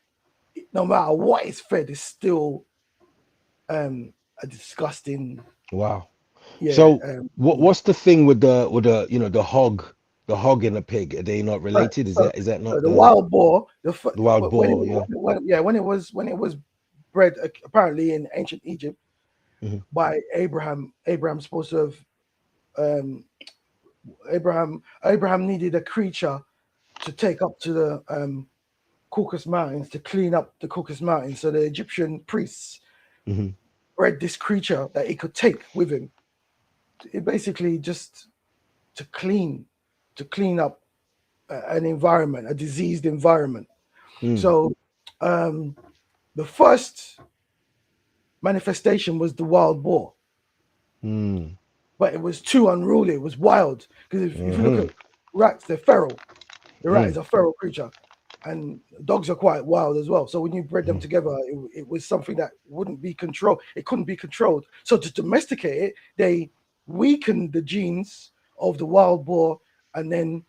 Speaker 3: no matter what it's fed, it's still a disgusting.
Speaker 2: Wow.
Speaker 3: Yeah.
Speaker 2: So what's the thing with the hog and the pig? Are they not related? Is that not
Speaker 3: the wild boar? The
Speaker 2: wild boar?
Speaker 3: When it was bred apparently in ancient Egypt by Abraham. Abraham's supposed to have Abraham needed a creature to take up to the Caucasus Mountains to clean up the Caucasus Mountains. So the Egyptian priests bred this creature that he could take with him. It basically just to clean up an environment, a diseased environment. So the first manifestation was the wild boar. But it was too unruly. It was wild. Because if you look at rats, they're feral. The rat is a feral creature. And dogs are quite wild as well. So when you bred them together, it was something that wouldn't be controlled. It couldn't be controlled. So to domesticate it, they weakened the genes of the wild boar and then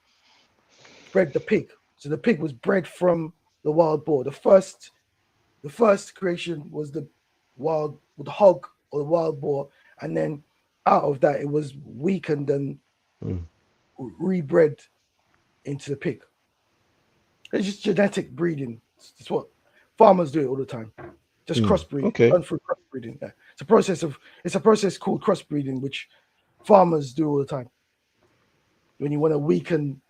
Speaker 3: bred the pig. So the pig was bred from the wild boar. The first creation was the hog or the wild boar, and then out of that it was weakened and rebred into the pig. It's just genetic breeding. It's what farmers do it all the time. Just crossbreeding, run through crossbreeding. Yeah. It's a process called crossbreeding, which farmers do all the time. When you want to weaken,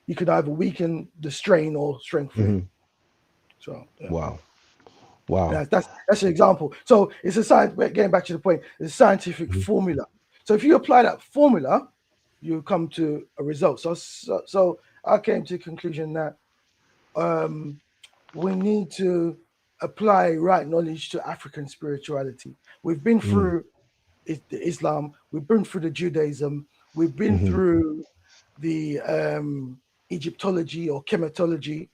Speaker 3: you could either weaken the strain or strengthen it. So
Speaker 2: wow.
Speaker 3: That's an example. So it's a science. Getting back to the point, it's a scientific formula. So if you apply that formula, you come to a result. So I came to the conclusion that we need to apply right knowledge to African spirituality. We've been through the Islam, we've been through the Judaism, we've been through the Egyptology or chematology.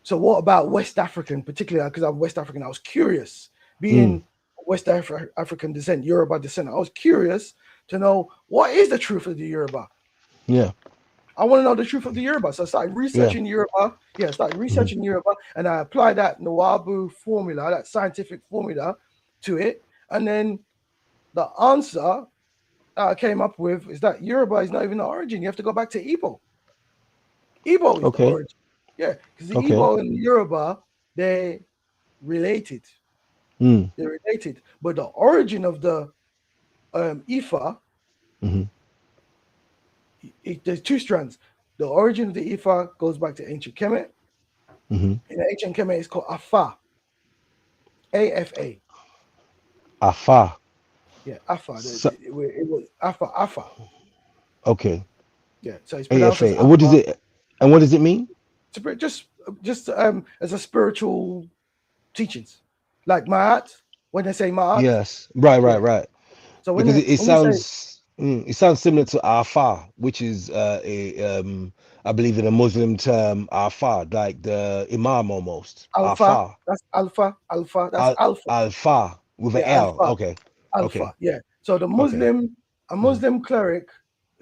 Speaker 3: So what about West African, particularly because I'm West African? I was curious, being West African descent, Yoruba descent. I was curious to know what is the truth of the Yoruba.
Speaker 2: Yeah.
Speaker 3: I want to know the truth of the Yoruba. So I started researching Yoruba. Yeah, I started researching Yoruba, and I applied that Nawabu formula, that scientific formula, to it. And then the answer I came up with is that Yoruba is not even the origin. You have to go back to Igbo. Igbo is the origin. Yeah, because the Igbo and the Yoruba, they're related.
Speaker 2: Mm.
Speaker 3: They're related, but the origin of the Ifa,
Speaker 2: Mm-hmm.
Speaker 3: there's two strands. The origin of the Ifa goes back to ancient Kemet.
Speaker 2: Mm-hmm.
Speaker 3: In ancient Kemet, it's called Afa, AFA.
Speaker 2: Afa.
Speaker 3: Yeah, Afa.
Speaker 2: So,
Speaker 3: It was Afa, Afa.
Speaker 2: okay.
Speaker 3: Yeah, so it's pronounced as
Speaker 2: AFA. And what does
Speaker 3: Afa.
Speaker 2: it? And what does it mean?
Speaker 3: Just as a spiritual teachings, like Ma'at. When they say Ma'at,
Speaker 2: Yes. Right.
Speaker 3: yeah.
Speaker 2: Right. Right.
Speaker 3: So
Speaker 2: Because it
Speaker 3: when we say
Speaker 2: sounds it sounds similar to Afa, which is I believe in a Muslim term Afa, like the Imam almost.
Speaker 3: Alpha,
Speaker 2: Afa.
Speaker 3: that's Alpha, Alpha, that's Alpha.
Speaker 2: Alpha with an
Speaker 3: Yeah,
Speaker 2: L.
Speaker 3: Alpha,
Speaker 2: Okay.
Speaker 3: Alpha.
Speaker 2: Okay.
Speaker 3: Yeah. So
Speaker 2: Okay.
Speaker 3: A
Speaker 2: Hmm.
Speaker 3: Muslim cleric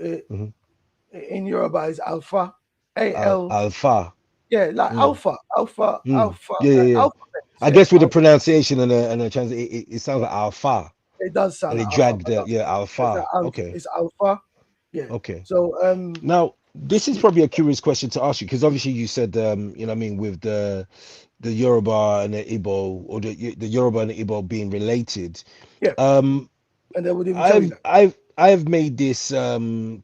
Speaker 3: uh,
Speaker 2: Hmm.
Speaker 3: in Yoruba is Alpha, A L.
Speaker 2: Alpha.
Speaker 3: Yeah, like
Speaker 2: Mm.
Speaker 3: Alpha, Alpha,
Speaker 2: Mm.
Speaker 3: Alpha,
Speaker 2: Yeah. Yeah.
Speaker 3: like
Speaker 2: Yeah.
Speaker 3: alphabets.
Speaker 2: I
Speaker 3: Yeah,
Speaker 2: guess with the
Speaker 3: Alpha.
Speaker 2: pronunciation and the translation, it sounds like Alpha,
Speaker 3: It does sound
Speaker 2: and
Speaker 3: like
Speaker 2: it
Speaker 3: Alpha,
Speaker 2: dragged
Speaker 3: but
Speaker 2: the
Speaker 3: no,
Speaker 2: yeah Alpha. Okay.
Speaker 3: it's Alpha. Yeah.
Speaker 2: Okay.
Speaker 3: So
Speaker 2: Now, this is
Speaker 3: y-
Speaker 2: probably a curious question to ask you because obviously you said, you know, what I mean, with the Yoruba and the Igbo, or the Yoruba and the Igbo being related.
Speaker 3: yeah,
Speaker 2: Um,
Speaker 3: and they would even tell you that.
Speaker 2: I've made this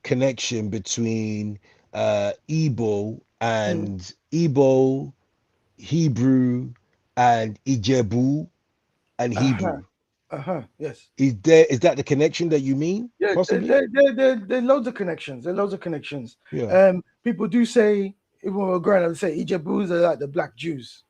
Speaker 2: connection between Igbo
Speaker 3: Mm.
Speaker 2: and Igbo, Hebrew, and Ijebu and
Speaker 3: Uh-huh.
Speaker 2: Hebrew.
Speaker 3: Uh-huh. Yes.
Speaker 2: Is that the connection that you mean?
Speaker 3: Yeah,
Speaker 2: Possibly?
Speaker 3: there are loads of connections. There are loads of connections.
Speaker 2: Yeah.
Speaker 3: People do say, even when we're growing up, they say Ijebus are like the black Jews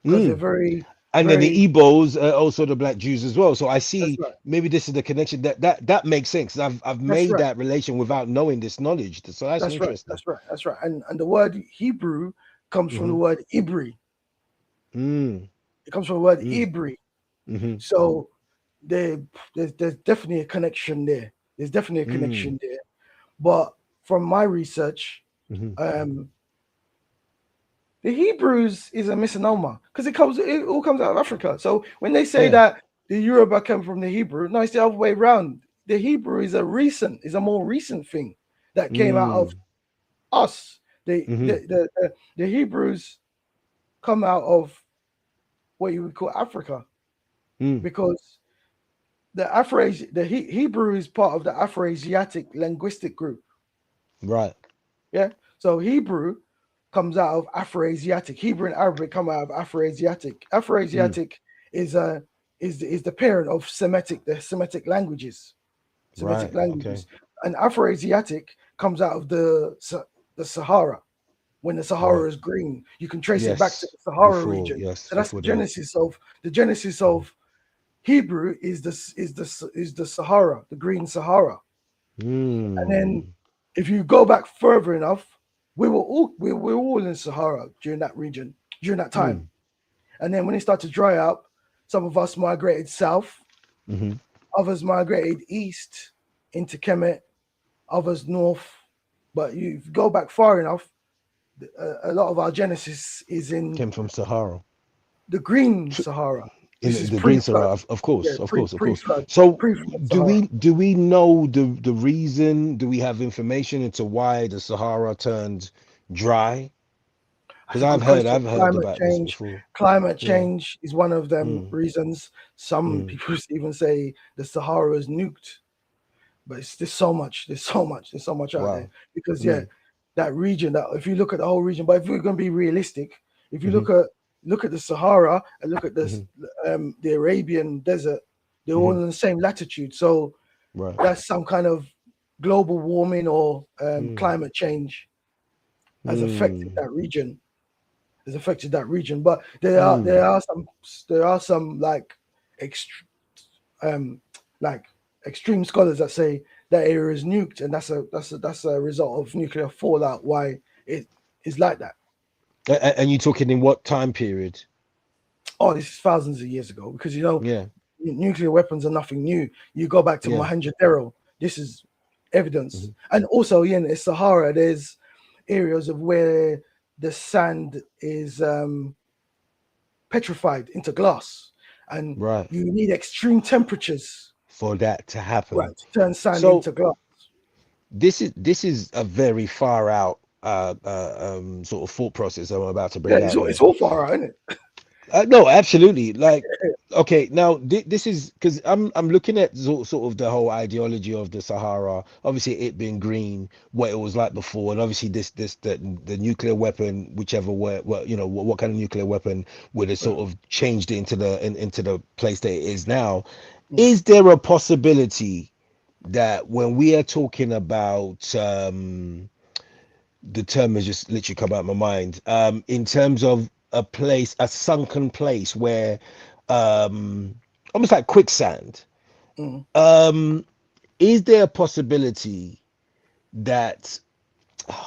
Speaker 3: because they're
Speaker 2: Mm.
Speaker 3: very,
Speaker 2: And then the
Speaker 3: very.
Speaker 2: Igbos are also the black Jews as well. So I
Speaker 3: That's
Speaker 2: see
Speaker 3: right.
Speaker 2: maybe this is the connection that makes sense. I've
Speaker 3: That's
Speaker 2: made
Speaker 3: right.
Speaker 2: that relation without knowing this knowledge. So that's
Speaker 3: That's right.
Speaker 2: interesting.
Speaker 3: That's right. That's right. And the word Hebrew comes from the
Speaker 2: Hmm.
Speaker 3: word Ibri.
Speaker 2: Mm.
Speaker 3: It comes from the word
Speaker 2: Mm.
Speaker 3: Ibri.
Speaker 2: Hmm.
Speaker 3: So there, there's definitely a connection there. There's definitely a
Speaker 2: Mm.
Speaker 3: connection there. But from my research,
Speaker 2: Hmm.
Speaker 3: um, the Hebrews is a misnomer because it all comes out of Africa. So when they say
Speaker 2: Yeah.
Speaker 3: that the Yoruba came from the Hebrew, no, it's the other way around. The Hebrew is a more recent thing that came out of
Speaker 2: Mm.
Speaker 3: us.
Speaker 2: Hmm.
Speaker 3: The Hebrews come out of what you would call Africa
Speaker 2: Mm.
Speaker 3: because Hebrew is part of the Afro-Asiatic linguistic group.
Speaker 2: Right.
Speaker 3: Yeah. So Hebrew comes out of Afro-Asiatic. Hebrew and Arabic come out of Afro-Asiatic.
Speaker 2: Mm.
Speaker 3: Afro-Asiatic is the parent of the Semitic languages. Semitic
Speaker 2: Right. Okay.
Speaker 3: languages. And Afro-Asiatic comes out of the Sahara. When the Sahara
Speaker 2: Right.
Speaker 3: is green, you can trace it back to
Speaker 2: Yes.
Speaker 3: the Sahara
Speaker 2: Before.
Speaker 3: region.
Speaker 2: Yes.
Speaker 3: So that's
Speaker 2: Before the.
Speaker 3: the genesis of Hebrew is the Sahara, the green Sahara. And then
Speaker 2: Mm.
Speaker 3: if you go back further enough, we were all in Sahara during that region, during that time.
Speaker 2: Mm.
Speaker 3: And then when it started to dry up, some of us migrated south,
Speaker 2: Hmm.
Speaker 3: others migrated east into Kemet, others north. But you go back far enough, a lot of our genesis is in
Speaker 2: Came from Sahara.
Speaker 3: the green Sahara.
Speaker 2: In
Speaker 3: This is
Speaker 2: the Green
Speaker 3: pre-flood.
Speaker 2: Sarah, of
Speaker 3: Yeah,
Speaker 2: course, of course, of course.
Speaker 3: pre-flood,
Speaker 2: So,
Speaker 3: pre-flood
Speaker 2: do
Speaker 3: Sahara.
Speaker 2: we know the reason? Do we have information into why the Sahara turned dry? Because
Speaker 3: That's a good question.
Speaker 2: I've heard about this before.
Speaker 3: Climate
Speaker 2: Yeah.
Speaker 3: change is one of them
Speaker 2: Mm,
Speaker 3: reasons. Some
Speaker 2: mm,
Speaker 3: people even say the Sahara is nuked, but there's so much, there's so much out there.
Speaker 2: wow.
Speaker 3: Because yeah,
Speaker 2: Mm,
Speaker 3: that region, that if you look at the whole region, but if we're going to be realistic, if you
Speaker 2: mm-hmm,
Speaker 3: look at the Sahara and look at
Speaker 2: mm-hmm,
Speaker 3: the Arabian desert, they're all
Speaker 2: mm-hmm,
Speaker 3: in the same latitude. So
Speaker 2: right.
Speaker 3: that's some kind of global warming or
Speaker 2: Mm,
Speaker 3: climate change has affected
Speaker 2: mm,
Speaker 3: that region. Has affected that region. But
Speaker 2: mm.
Speaker 3: there are some um like extreme scholars that say that area is nuked, and that's a result of nuclear fallout. Why it is like that?
Speaker 2: And you talking in what time period?
Speaker 3: Oh, this is thousands of years ago because
Speaker 2: Yeah.
Speaker 3: nuclear weapons are nothing new. You go back to
Speaker 2: Yeah.
Speaker 3: Mohenjo-daro. This is evidence,
Speaker 2: Hmm.
Speaker 3: and also in the Sahara, there's areas of where the sand is petrified into glass, and
Speaker 2: Right.
Speaker 3: you need extreme temperatures,
Speaker 2: For that to happen.
Speaker 3: right, to turn sand
Speaker 2: So
Speaker 3: into glass.
Speaker 2: this is a very far out sort of thought process I'm about to
Speaker 3: Yeah,
Speaker 2: bring out
Speaker 3: it's
Speaker 2: here.
Speaker 3: all far out, isn't it?
Speaker 2: No, absolutely. Like, okay, now this is because I'm looking at sort of the whole ideology of the Sahara. Obviously, it being green, what it was like before, and obviously the nuclear weapon, whichever way, what what kind of nuclear weapon would have sort of changed it into into the place that it is now. Is there a possibility that when we are talking about the term has just literally come out of my mind. In terms of a place, a sunken place where, almost like quicksand.
Speaker 3: Mm.
Speaker 2: Um, is there a possibility that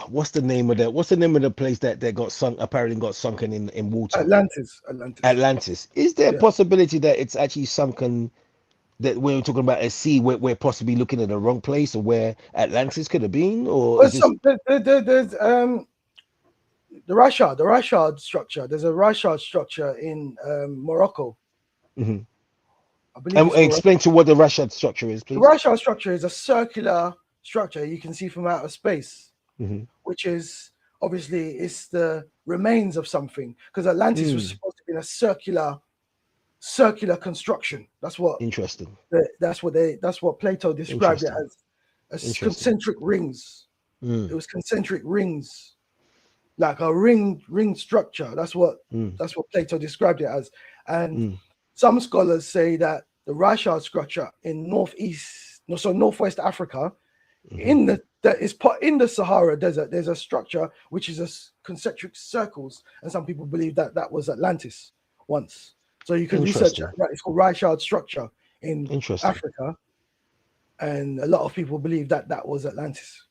Speaker 2: what's the name of the place that got sunk apparently got sunken in water?
Speaker 3: Atlantis.
Speaker 2: Atlantis. Is there a
Speaker 3: Yeah.
Speaker 2: possibility that it's actually sunken? That when we're talking about a sea, we're possibly looking at the wrong place, or where Atlantis could have been, or
Speaker 3: Well,
Speaker 2: is this?
Speaker 3: there's the Rashad structure. There's a Rashad structure in Morocco.
Speaker 2: Mhm.
Speaker 3: I believe it's
Speaker 2: And
Speaker 3: called.
Speaker 2: explain to what the Rashad structure is,
Speaker 3: The
Speaker 2: please.
Speaker 3: Rashad structure is a circular structure you can see from outer space,
Speaker 2: Hmm.
Speaker 3: which is obviously it's the remains of something because Atlantis was
Speaker 2: Mm,
Speaker 3: supposed to be a circular construction.
Speaker 2: interesting.
Speaker 3: That's what Plato described it
Speaker 2: Interesting.
Speaker 3: as
Speaker 2: Interesting.
Speaker 3: concentric rings. It
Speaker 2: Mm,
Speaker 3: was concentric rings, like a ring structure.
Speaker 2: mm,
Speaker 3: That's what Plato described it as. And
Speaker 2: mm,
Speaker 3: some scholars say that the Rashad structure in northwest Africa,
Speaker 2: hmm.
Speaker 3: that is part in the Sahara Desert, there's a structure which is concentric circles, and some people believe that that was Atlantis once. So you can research that.
Speaker 2: Interesting.
Speaker 3: Right? It's called Rashad structure in
Speaker 2: Interesting.
Speaker 3: Africa, and a lot of people believe that that was Atlantis.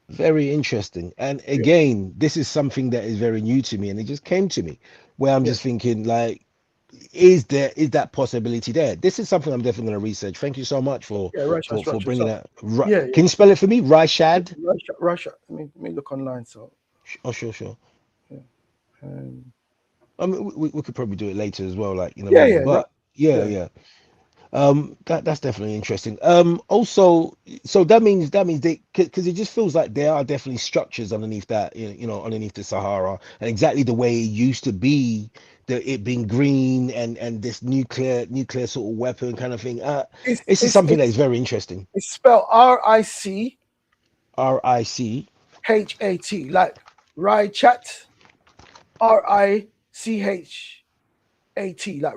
Speaker 2: Very interesting. And
Speaker 3: Yeah,
Speaker 2: again, this is something that is very new to me, and it just came to me where I'm
Speaker 3: yeah,
Speaker 2: just thinking, like, is that possibility there? This is something I'm definitely going to research. Thank you so much
Speaker 3: yeah. Rashad
Speaker 2: for
Speaker 3: structure.
Speaker 2: bringing
Speaker 3: So
Speaker 2: that.
Speaker 3: yeah,
Speaker 2: Can you spell it for me?
Speaker 3: yeah.
Speaker 2: Rashad.
Speaker 3: Russia. Let me look online. So
Speaker 2: Oh, sure, sure.
Speaker 3: yeah, um,
Speaker 2: I mean, we could probably do it later as well, like in a
Speaker 3: yeah,
Speaker 2: minute.
Speaker 3: yeah, no,
Speaker 2: But yeah,
Speaker 3: yeah.
Speaker 2: yeah. That's definitely interesting. Also, so that means they because it just feels like there are definitely structures underneath that, underneath the Sahara, and exactly the way it used to be, it being green and this nuclear sort of weapon kind of thing.
Speaker 3: It's
Speaker 2: This is
Speaker 3: it's
Speaker 2: something that is
Speaker 3: it's
Speaker 2: very interesting.
Speaker 3: it's spelled RICHAT,
Speaker 2: RIC.
Speaker 3: like Rychat, RICHAT, like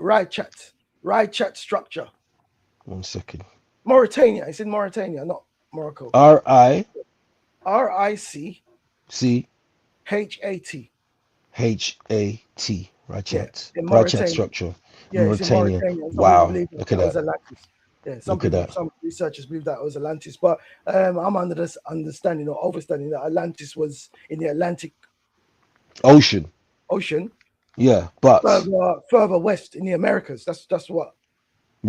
Speaker 3: Rychat structure.
Speaker 2: One second.
Speaker 3: Mauritania. It's in Mauritania, not Morocco.
Speaker 2: RIC
Speaker 3: RICHAT.
Speaker 2: HAT.
Speaker 3: Yeah,
Speaker 2: Ratchet.
Speaker 3: in
Speaker 2: Ratchet
Speaker 3: Mauritania.
Speaker 2: structure.
Speaker 3: Yeah, it's in
Speaker 2: Mauritania.
Speaker 3: Mauritania. And some people
Speaker 2: Wow.
Speaker 3: believe that
Speaker 2: Look at
Speaker 3: that was
Speaker 2: that.
Speaker 3: Atlantis. Yeah,
Speaker 2: Look at that.
Speaker 3: some researchers believe that was Atlantis. But I'm under this understanding or overstanding that Atlantis was in the Atlantic
Speaker 2: Ocean.
Speaker 3: Ocean,
Speaker 2: Yeah, but
Speaker 3: further west in the Americas. That's what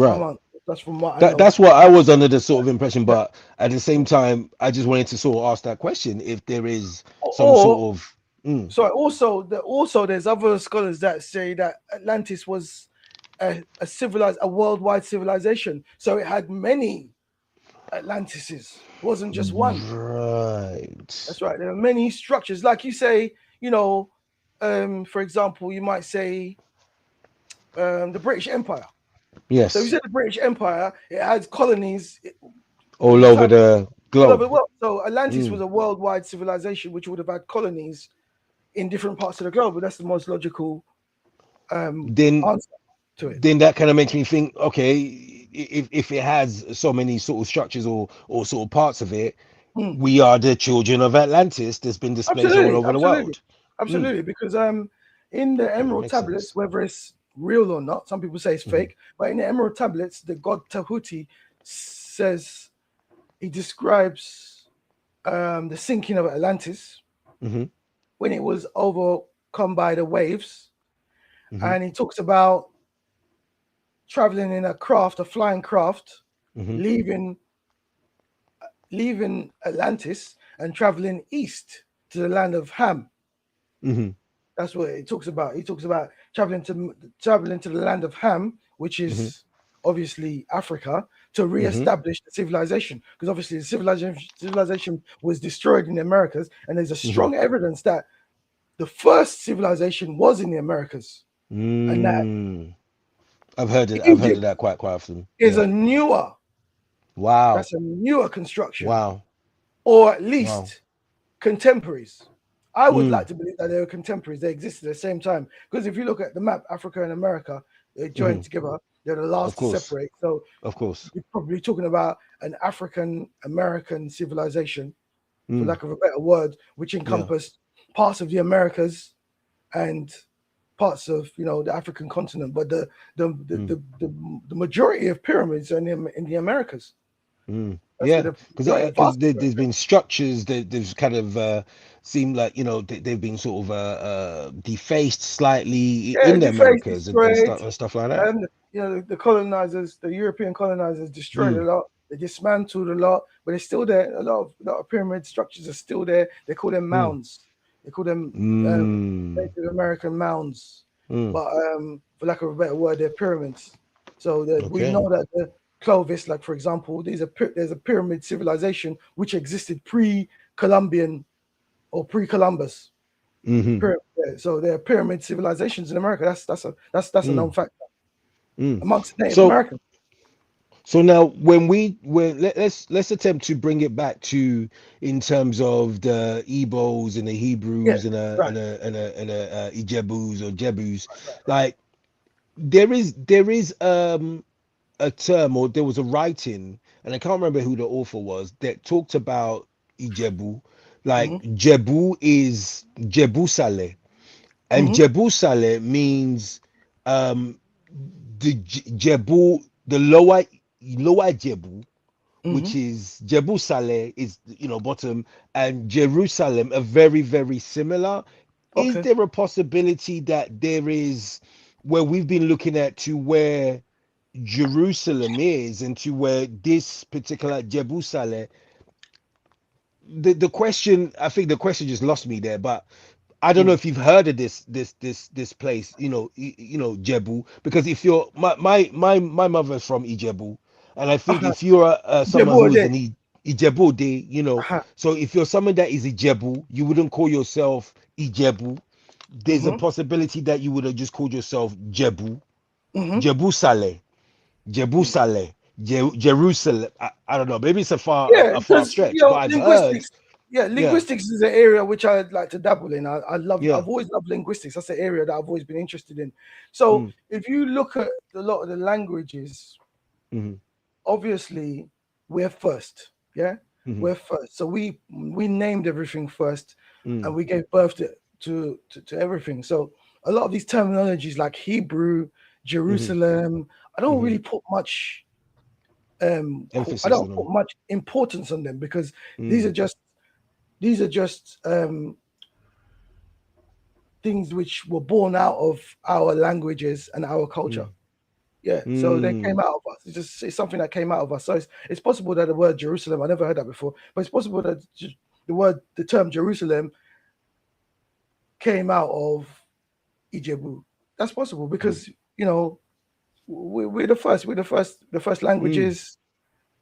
Speaker 3: I'm
Speaker 2: right.
Speaker 3: on. That's from what I know.
Speaker 2: That's what I was under the sort of impression,
Speaker 3: Yeah.
Speaker 2: but at the same time, I just wanted to sort of ask that question if there is some
Speaker 3: Or
Speaker 2: sort of
Speaker 3: so also there's other scholars that say that Atlantis was a worldwide civilization. So it had many Atlantises. It wasn't just one.
Speaker 2: right.
Speaker 3: That's right. There are many structures. Like you say, for example, you might say the British Empire. So if you
Speaker 2: Yes,
Speaker 3: say the British Empire, it had colonies in
Speaker 2: all
Speaker 3: the
Speaker 2: over
Speaker 3: time
Speaker 2: the
Speaker 3: all over
Speaker 2: globe.
Speaker 3: the world. So Atlantis was
Speaker 2: Mm.
Speaker 3: a worldwide civilization which would have had colonies in different parts of the globe. But that's the most logical
Speaker 2: Then
Speaker 3: answer to it.
Speaker 2: then that kind of makes me think, okay, if it has so many sort of structures or sort of parts of it,
Speaker 3: Hmm.
Speaker 2: we are the children of Atlantis that's been displaced all
Speaker 3: Absolutely,
Speaker 2: over the
Speaker 3: absolutely,
Speaker 2: world. Mm.
Speaker 3: absolutely. Because in the
Speaker 2: Okay,
Speaker 3: Emerald
Speaker 2: makes
Speaker 3: tablets,
Speaker 2: sense.
Speaker 3: whether it's real or not, some people say it's
Speaker 2: Hmm.
Speaker 3: fake, but in the Emerald tablets, the god Tahuti says he describes the sinking of Atlantis
Speaker 2: Hmm.
Speaker 3: when it was overcome by the waves,
Speaker 2: Hmm.
Speaker 3: and he talks about traveling in a flying craft,
Speaker 2: Hmm.
Speaker 3: leaving Atlantis and traveling east to the land of Ham.
Speaker 2: Hmm.
Speaker 3: That's what he talks about. He talks about traveling to the land of Ham, which
Speaker 2: Hmm.
Speaker 3: is obviously Africa, to
Speaker 2: Hmm.
Speaker 3: re-establish the civilization. Because obviously the civilization was destroyed in the Americas, and there's a
Speaker 2: Hmm.
Speaker 3: strong evidence that the first civilization was in the Americas. and that
Speaker 2: I've heard it. I've heard of
Speaker 3: Egypt
Speaker 2: that quite often.
Speaker 3: is
Speaker 2: Yeah.
Speaker 3: a newer.
Speaker 2: Wow.
Speaker 3: That's a newer construction,
Speaker 2: Wow.
Speaker 3: or at
Speaker 2: Wow.
Speaker 3: least contemporaries. I would
Speaker 2: Mm.
Speaker 3: like to believe that they were contemporaries. They existed at the same time. Because if you look at the map, Africa and America, they joined together. They're the last
Speaker 2: Of
Speaker 3: to
Speaker 2: course.
Speaker 3: separate. So
Speaker 2: Of course.
Speaker 3: you're probably talking about an African American civilization, for
Speaker 2: Mm.
Speaker 3: lack of a better word, which encompassed parts of the Americas and parts of the African continent. But the majority of pyramids are in the Americas.
Speaker 2: Mm.
Speaker 3: That's
Speaker 2: Yeah,
Speaker 3: where the
Speaker 2: because
Speaker 3: majority of vast
Speaker 2: there's been structures that there's kind of seemed like they've been sort of defaced slightly in the
Speaker 3: defaced,
Speaker 2: Americas and
Speaker 3: destroyed.
Speaker 2: stuff like that.
Speaker 3: And the colonizers, the European colonizers, destroyed a lot. They dismantled a lot, but it's still there. A lot of pyramid structures are still there. They call them mounds. They call them Native American mounds. But for lack of a better word, they're pyramids. So we know that the Clovis, like for example, there's a pyramid civilization which existed pre-Columbian or pre-Columbus. So there are pyramid civilizations in America. That's a known fact amongst Native Americans.
Speaker 2: So now, let's attempt to bring it back to in terms of the Igbos and the Hebrews and the Ijebus or Jebus. Like there is a term, or there was a writing, and I can't remember who the author was, that talked about Ijebu. Like Jebu is Jebusale, and Jebusale means the Jebu, the lower Jebu, which is Jebusale is bottom, and Jerusalem are very, very similar. Is there a possibility that there is, where we've been looking at, to where Jerusalem is and to where this particular Jerusalem, the question, I think the question just lost me there, but I don't know if you've heard of this place, Jebu, because if you're my mother's from Ijebu, and I think if you're someone who is an Ijebu Day, so if you're someone that is Ijebu, you wouldn't call yourself Ijebu. There's a possibility that you would have just called yourself Jebu, Jebusale, Jebusale, Jerusalem. I don't know. Maybe it's a far stretch, but I've heard.
Speaker 3: Linguistics is an area which I'd like to dabble in. I've always loved linguistics. That's an area that I've always been interested in. So if you look at a lot of the languages, obviously we're first. We're first. So we named everything first, and we gave birth to everything. So a lot of these terminologies like Hebrew, Jerusalem, I don't really put much
Speaker 2: emphasis.
Speaker 3: I don't put much importance on them, because these are just things which were born out of our languages and our culture. So they came out of us. It's something that came out of us. So it's possible that the word Jerusalem, I never heard that before, but it's possible that the term Jerusalem came out of Ijebu. That's possible, because we're the first languages,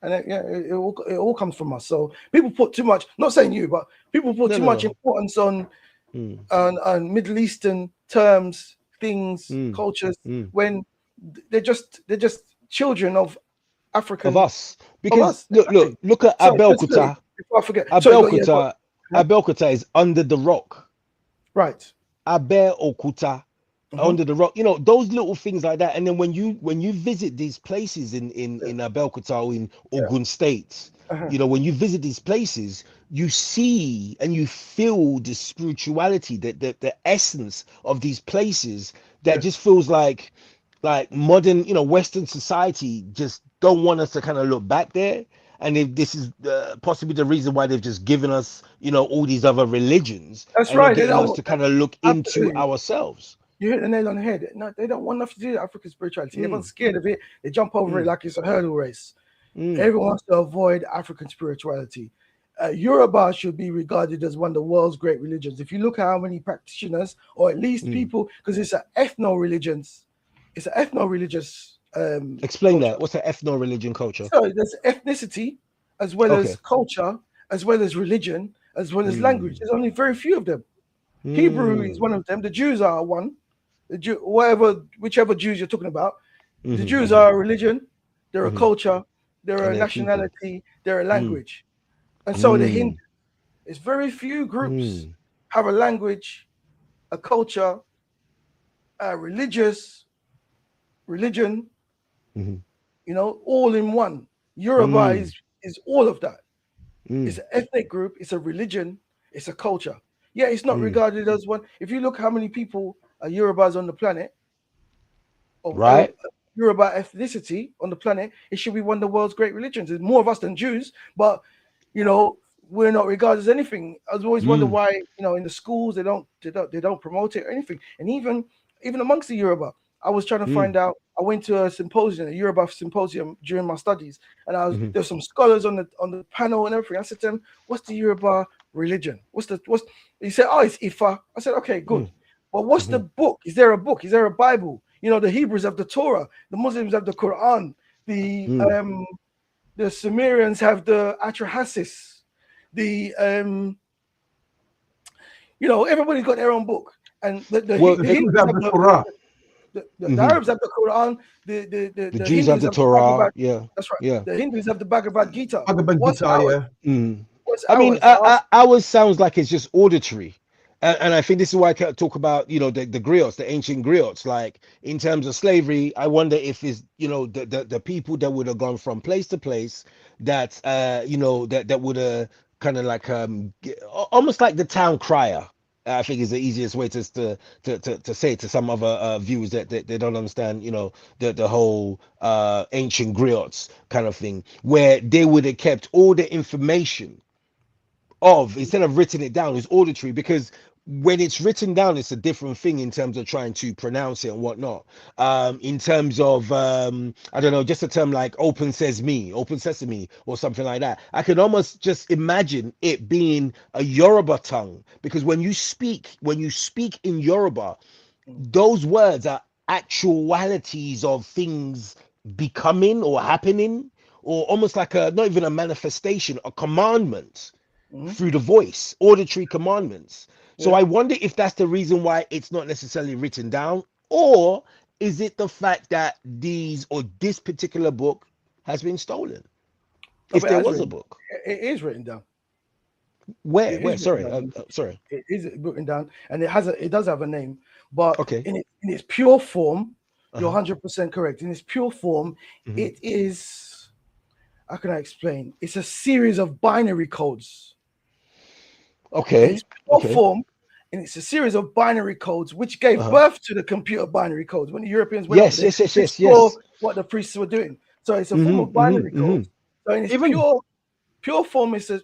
Speaker 3: and it all comes from us. So people put too much, not saying you, but people put too much importance on Middle Eastern terms, things, cultures, when they're just children of African,
Speaker 2: of us. Because look at Abelkuta.
Speaker 3: Before I forget,
Speaker 2: Abelkuta is under the rock.
Speaker 3: Right.
Speaker 2: Abeokuta, under the rock. Those little things like that. And then when you visit these places in Abelkuta or in Ogun State, when you visit these places, you see and you feel the spirituality, the essence of these places that just feels like modern, Western society just don't want us to kind of look back there. And if this is possibly the reason why they've just given us, all these other religions,
Speaker 3: that's
Speaker 2: and
Speaker 3: right,
Speaker 2: getting us to kind of look into ourselves.
Speaker 3: You hit the nail on the head. No, they don't want nothing to do with African spirituality. Everyone's scared of it. They jump over it like it's a hurdle race. Everyone wants to avoid African spirituality. Yoruba should be regarded as one of the world's great religions. If you look at how many practitioners, or at least people, because it's an ethno-religious. It's an ethno-religious.
Speaker 2: Explain
Speaker 3: culture.
Speaker 2: that. What's an ethno-religion culture?
Speaker 3: So there's ethnicity, as well as culture, as well as religion, as well as language. There's only very few of them. Hebrew is one of them. The Jews are one. whichever Jews you're talking about. The
Speaker 2: Mhm,
Speaker 3: Jews
Speaker 2: mhm,
Speaker 3: are a religion, they're a
Speaker 2: mhm.
Speaker 3: culture, they're
Speaker 2: And
Speaker 3: a
Speaker 2: they're people.
Speaker 3: nationality, they're a
Speaker 2: Mm,
Speaker 3: language. And so the Hindu,
Speaker 2: mm,
Speaker 3: it's very few groups
Speaker 2: mm,
Speaker 3: have a language, a culture, a religion,
Speaker 2: mhm,
Speaker 3: all in one. Yoruba
Speaker 2: mm,
Speaker 3: is all of that. It's
Speaker 2: mm,
Speaker 3: an ethnic group, it's a religion, it's a culture. Yeah, it's not
Speaker 2: mm.
Speaker 3: regarded as one. If you look how many people are Yorubas on the planet, of
Speaker 2: Right?
Speaker 3: Yoruba ethnicity on the planet, it should be one of the world's great religions. There's more of us than Jews, but you know, we're not regarded as anything. I was always wonder
Speaker 2: Mm,
Speaker 3: why, in the schools they don't promote it or anything. And even amongst the Yoruba, I was trying to
Speaker 2: mm,
Speaker 3: find out. I went to a symposium, a Yoruba symposium during my studies, and
Speaker 2: mhm,
Speaker 3: there were some scholars on the panel and everything. I said to them, "What's the Yoruba religion? What's?" He said, "Oh, it's Ifa." I said, "Okay, good."
Speaker 2: mm,
Speaker 3: But what's the
Speaker 2: mhm,
Speaker 3: book? Is there a book? Is there a Bible? The Hebrews have the Torah, the Muslims have the Quran, the
Speaker 2: mm.
Speaker 3: um, the Sumerians have the Atrahasis, the everybody's got their own book, and
Speaker 2: Well,
Speaker 3: the
Speaker 1: The Jews
Speaker 3: Hindus
Speaker 1: have
Speaker 3: have
Speaker 1: the
Speaker 3: the
Speaker 1: Torah.
Speaker 3: the
Speaker 2: mhm.
Speaker 3: Arabs have the Quran,
Speaker 2: The
Speaker 3: the
Speaker 2: Jews have
Speaker 3: Hindus
Speaker 2: the
Speaker 3: have the
Speaker 2: Torah.
Speaker 3: Bhagavad.
Speaker 2: Yeah,
Speaker 3: That's right.
Speaker 2: yeah.
Speaker 3: The Hindus have the Bhagavad Gita.
Speaker 1: Bhagavad
Speaker 3: What's
Speaker 1: Gita,
Speaker 3: ours?
Speaker 1: yeah.
Speaker 2: Mm.
Speaker 3: What's
Speaker 2: I mean,
Speaker 3: ours? Ours.
Speaker 2: ours sounds like it's just auditory. And I think this is why I can't talk about, the griots, the ancient griots. Like in terms of slavery, I wonder if it's, the people that would have gone from place to place that, that would have kind of like, almost like the town crier. I think is the easiest way to say it to some other viewers that they don't understand, the whole ancient griots kind of thing, where they would have kept all the information of instead of written it down is auditory, because when it's written down it's a different thing in terms of trying to pronounce it and whatnot. In terms of I don't know, just a term like open sesame or something like that, I can almost just imagine it being a Yoruba tongue, because when you speak in Yoruba,
Speaker 3: Mm,
Speaker 2: those words are actualities of things becoming or happening, or almost like a not even a manifestation, a commandment
Speaker 3: mm,
Speaker 2: through the voice, auditory commandments. So
Speaker 3: yeah.
Speaker 2: I wonder if that's the reason why it's not necessarily written down, or is it the fact that this particular book has been stolen?
Speaker 3: No,
Speaker 2: If
Speaker 3: but it
Speaker 2: there
Speaker 3: has
Speaker 2: was a
Speaker 3: written.
Speaker 2: book,
Speaker 3: It is written down.
Speaker 2: where,
Speaker 3: It is written
Speaker 2: Sorry,
Speaker 3: down in the books.
Speaker 2: sorry.
Speaker 3: It is written down, and it does have a name, but
Speaker 2: Okay.
Speaker 3: in its pure form, you're
Speaker 2: Uh-huh.
Speaker 3: 100% correct. In its pure form,
Speaker 2: Hmm.
Speaker 3: it is. How can I explain? It's a series of binary codes in
Speaker 2: Okay.
Speaker 3: its pure
Speaker 2: Okay.
Speaker 3: form, and it's a series of binary codes which gave
Speaker 2: Uh-huh.
Speaker 3: birth to the computer binary codes when the Europeans went over
Speaker 2: Yes.
Speaker 3: there
Speaker 2: Yes. Yes.
Speaker 3: to
Speaker 2: Yes.
Speaker 3: explore
Speaker 2: Yes.
Speaker 3: what the priests were doing. So it's a form
Speaker 2: Mm-hmm.
Speaker 3: of
Speaker 2: Mm-hmm.
Speaker 3: binary
Speaker 2: Mm-hmm.
Speaker 3: codes. So in its
Speaker 1: Even
Speaker 3: pure form, it's a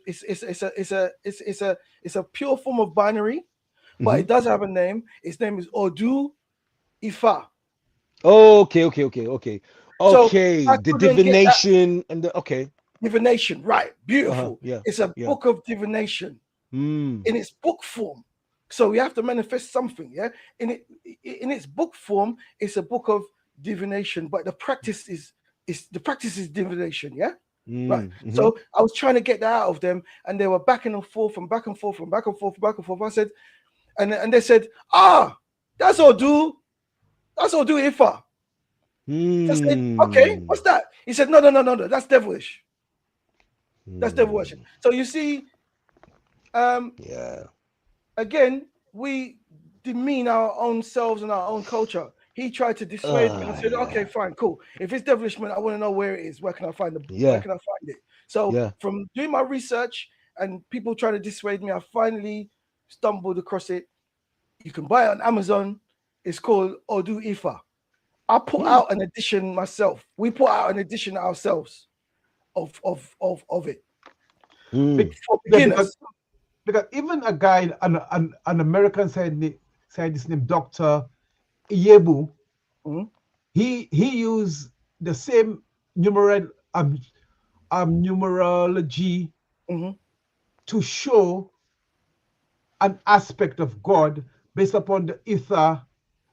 Speaker 3: pure form of binary, but
Speaker 2: Mm-hmm.
Speaker 3: it does have a name. Its name is Odu Ifa.
Speaker 2: Okay. Okay. Okay. Okay.
Speaker 3: So
Speaker 2: Okay.
Speaker 3: I
Speaker 2: The
Speaker 3: couldn't get that
Speaker 2: divination and the okay.
Speaker 3: divination right.
Speaker 2: Uh-huh.
Speaker 3: Beautiful.
Speaker 2: Yeah.
Speaker 3: It's a
Speaker 2: Yeah.
Speaker 3: book of divination
Speaker 2: Mm.
Speaker 3: in its book form. So we have to manifest something, yeah. In its book form, it's a book of divination, but the practice is divination, yeah. Right.
Speaker 2: Mm. Mm-hmm.
Speaker 3: So I was trying to get that out of them, and they were back and forth and back and forth and back and forth, back and forth. I said, and they said, that's all do, Ifa. I said, okay,
Speaker 2: Mm.
Speaker 3: what's that? He said, no, no, no, no, no, that's devilish. That's devil worship.
Speaker 2: Mm.
Speaker 3: So you see, um,
Speaker 2: Yeah.
Speaker 3: again, we demean our own selves and our own culture. He tried to dissuade me. I said, okay,
Speaker 2: Yeah.
Speaker 3: fine, cool. If it's devilishment, I want to know where it is. Where
Speaker 2: Yeah.
Speaker 3: can I find it? So
Speaker 2: Yeah.
Speaker 3: from doing my research and people trying to dissuade me, I finally stumbled across it. You can buy it on Amazon. It's called Odu Ifa. I put
Speaker 2: Mm.
Speaker 3: out an edition myself. We put out an edition ourselves of it
Speaker 1: be-
Speaker 2: Mm.
Speaker 3: for
Speaker 1: yeah, because
Speaker 3: beginners.
Speaker 1: because even a guy, an American scientist named Dr. Iyebu,
Speaker 3: Mhm,
Speaker 1: he used the same numeral numerology
Speaker 3: mhm,
Speaker 1: to show an aspect of God based upon the ether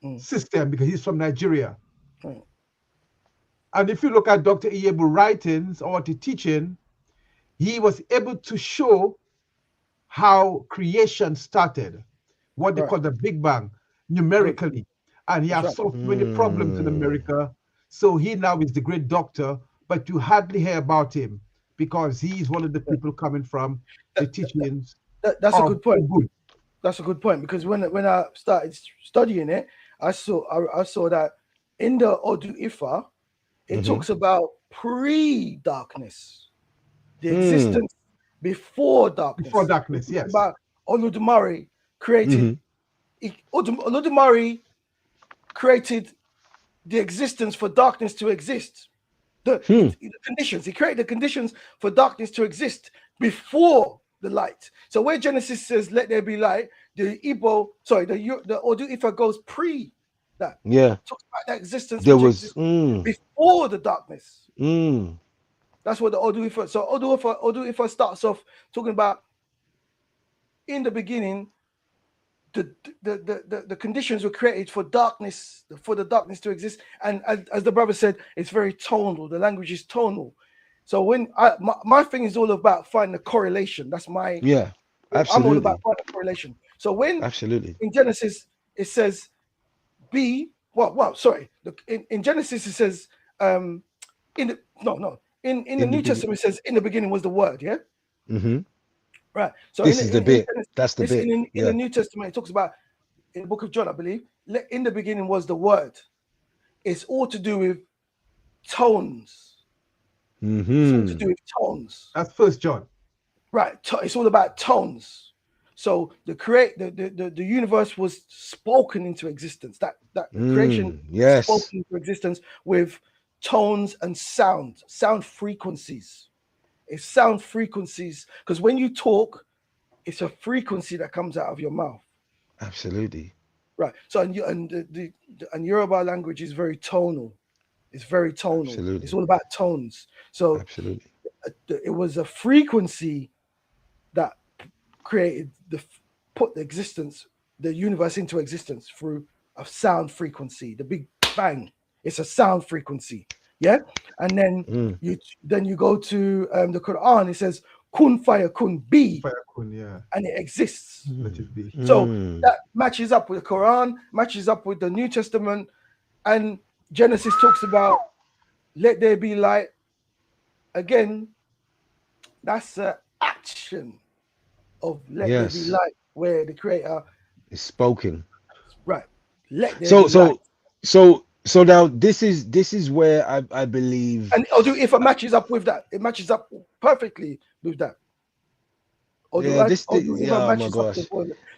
Speaker 3: mhm,
Speaker 1: system because he's from Nigeria.
Speaker 3: mhm.
Speaker 1: And if you look at Dr. Iyebu writings or what he's teaching, he was able to show how creation started, what they
Speaker 3: Right.
Speaker 1: call the Big Bang,
Speaker 3: Good.
Speaker 1: numerically. and he
Speaker 3: That's
Speaker 1: has
Speaker 3: right.
Speaker 1: solved many problems in America. So he now is the great doctor, but you hardly hear about him because he is one of the
Speaker 3: Yeah.
Speaker 1: people coming from the
Speaker 3: That,
Speaker 1: teachings
Speaker 3: that's a
Speaker 1: of
Speaker 3: good point.
Speaker 1: Ubud.
Speaker 3: That's a good point because when I started studying it, I saw that in the Odu Ifa, it talks about pre-darkness, the existence before
Speaker 1: Before
Speaker 3: darkness. It
Speaker 1: darkness,
Speaker 3: talks
Speaker 1: yes.
Speaker 3: about Oludumare created. Oludumare created the existence for darkness to exist. The conditions. He created the conditions for darkness to exist before the light. So where Genesis says, "Let there be light," the Odu Ifa goes pre that.
Speaker 2: Yeah.
Speaker 3: Talks about that existence
Speaker 2: There
Speaker 3: which
Speaker 2: was.
Speaker 3: exists before the darkness.
Speaker 2: Mm.
Speaker 3: That's what the Odu Ifa. So Odu Ifa starts off talking about in the beginning. The conditions were created for darkness, for the darkness to exist, and as the brother said, it's very tonal. The language is tonal. So when my thing is all about finding a correlation. That's my
Speaker 2: Yeah.
Speaker 3: I'm all about
Speaker 2: Absolutely.
Speaker 3: finding a correlation. So when
Speaker 2: Absolutely.
Speaker 3: in Genesis it says be sorry, in Genesis it says in the no in the New Testament it says in the beginning was the Word. Yeah.
Speaker 2: Mm-hmm.
Speaker 3: Right. So
Speaker 2: This is the bit. That's the
Speaker 3: this
Speaker 2: bit.
Speaker 3: in
Speaker 2: Yeah.
Speaker 3: the New Testament, it talks about in the book of John, I believe. In the beginning was the Word. It's all to do with tones. It's all to do with tones.
Speaker 1: That's First John.
Speaker 3: Right. It's all about tones. So the universe was spoken into existence. That creation
Speaker 2: Yes.
Speaker 3: spoken into existence with tones and sound frequencies. It's sound frequencies because when you talk, it's a frequency that comes out of your mouth.
Speaker 2: Absolutely.
Speaker 3: Right. So and Yoruba language is very tonal. It's very tonal.
Speaker 2: Absolutely.
Speaker 3: It's all about tones. So
Speaker 2: Absolutely.
Speaker 3: it was a frequency that created put the universe into existence through a sound frequency. The Big Bang. It's a sound frequency. Yeah. And then you go to the Quran. It says kun fire kun be,
Speaker 1: Yeah.
Speaker 3: and it exists.
Speaker 1: Let it be.
Speaker 3: So that matches up with the Quran, matches up with the New Testament, and Genesis talks about let there be light. Again, that's an action of let there be light, where the Creator
Speaker 2: is spoken.
Speaker 3: Right. Let there be light.
Speaker 2: So now this is where I believe,
Speaker 3: and although if it matches up with that, it matches up perfectly with that.
Speaker 2: oh my gosh.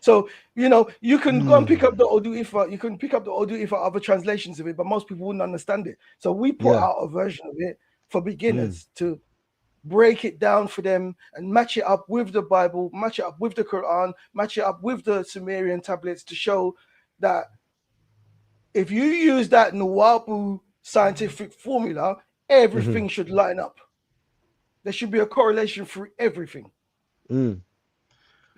Speaker 3: So you can go and pick up the Odu Ifa. You can pick up the Odu Ifa other translations of it, but most people wouldn't understand it. So we put out a version of it for beginners to break it down for them and match it up with the Bible, match it up with the Quran, match it up with the Sumerian tablets to show that if you use that Nuwapu scientific formula, everything should line up. There should be a correlation through everything. There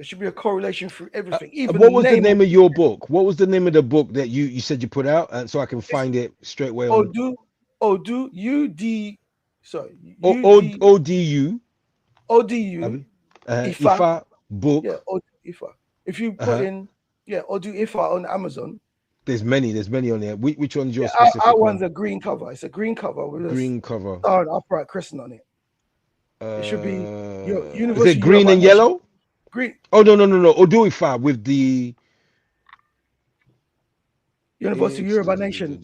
Speaker 3: should be a correlation through everything. Even
Speaker 2: what was the name of your book? What was the name of the book that you said you put out, and so I can find it straight away?
Speaker 3: Odu UD. Sorry.
Speaker 2: ODU.
Speaker 3: Ifa
Speaker 2: book.
Speaker 3: Yeah, Odu Ifa. If you put in Odu Ifa on Amazon.
Speaker 2: There's many on there. Which one's your
Speaker 3: specific our one's a green cover. It's a green cover with
Speaker 2: a cover.
Speaker 3: Star and upright crescent on it. It should be
Speaker 2: is it green and yellow?
Speaker 3: Green.
Speaker 2: Oh no. Odu Ifa with the
Speaker 3: Universal Yoruba Nation.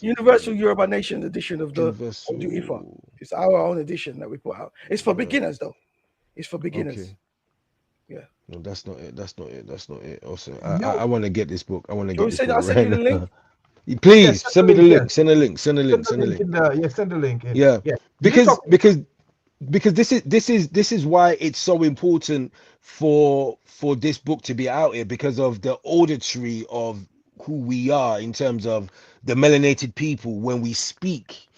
Speaker 3: Universal Yoruba Nation edition of the Odu Ifa. It's our own edition that we put out. It's for beginners though. It's for beginners.
Speaker 2: Okay.
Speaker 3: Yeah.
Speaker 2: No, that's not it. Also, I want to get this book. I want to get this book.
Speaker 3: I'll send you the link.
Speaker 2: Please send me the link. Send a link. Send the
Speaker 1: link.
Speaker 2: Yeah. Because this is why it's so important for this book to be out here, because of the auditory of who we are in terms of the melanated people. When we speak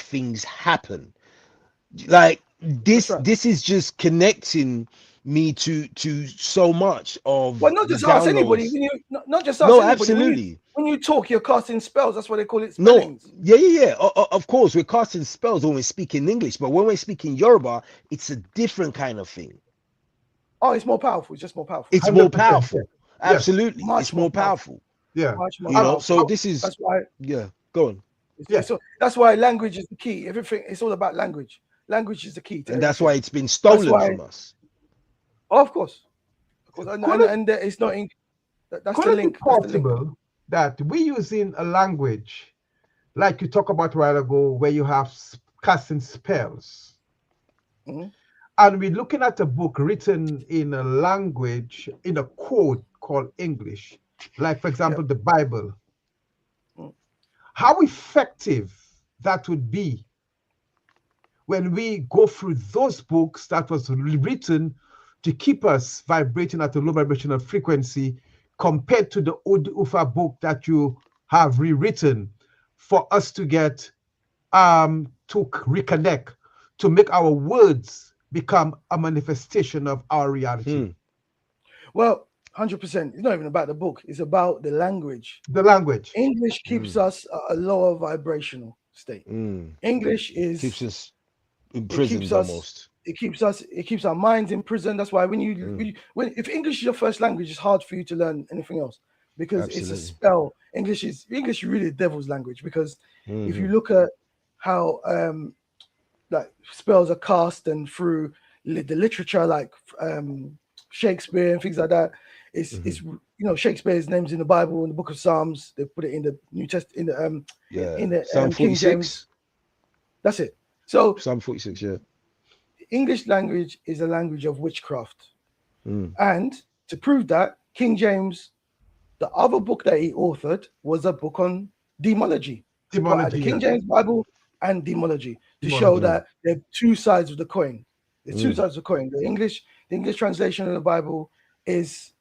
Speaker 2: things happen. Like this is just connecting me to so much of
Speaker 3: not just us, anybody. Not just us.
Speaker 2: No,
Speaker 3: anybody.
Speaker 2: absolutely.
Speaker 3: When you talk, you're casting spells. That's what they call it. Spellings.
Speaker 2: No, yeah. Of course, we're casting spells when we speak in English, but when we're speaking Yoruba, it's a different kind of thing.
Speaker 3: Oh, it's more powerful. It's just more powerful.
Speaker 2: It's more powerful. Absolutely, it's more powerful.
Speaker 1: Yeah.
Speaker 2: So this is
Speaker 3: that's why.
Speaker 2: Yeah, go on.
Speaker 3: So that's why language is the key. Everything, it's all about language. Language is the key to
Speaker 2: And that's
Speaker 3: everything.
Speaker 2: why it's been stolen from us.
Speaker 3: Oh, of course. And it's not in. That's the link.
Speaker 1: Could it be possible that we using a language like you talked about a while ago, where you have casting spells, and we're looking at a book written in a language, in a code called English, like for example the Bible? How effective that would be when we go through those books that was written to keep us vibrating at a low vibrational frequency, compared to the Old Ufa book that you have rewritten for us to get to reconnect, to make our words become a manifestation of our reality.
Speaker 3: Well, 100%. It's not even about the book. It's about the language.
Speaker 1: The language.
Speaker 3: English keeps us at a lower vibrational state. English
Speaker 2: keeps us imprisoned almost.
Speaker 3: It keeps our minds in prison. That's why when if English is your first language, it's hard for you to learn anything else, because it's a spell. English is really the devil's language, because if you look at how like spells are cast and through the literature, like Shakespeare and things like that, it's Shakespeare's name's in the Bible, in the Book of Psalms. They put it in the New Testament, in the
Speaker 2: Psalm 46.
Speaker 3: King James. That's it. So
Speaker 2: Psalm 46, yeah.
Speaker 3: English language is a language of witchcraft. And to prove that, King James, the other book that he authored was a book on demology. The King James Bible and demology, to show that there are two sides of the coin. There's two sides of the coin. The English translation of the Bible is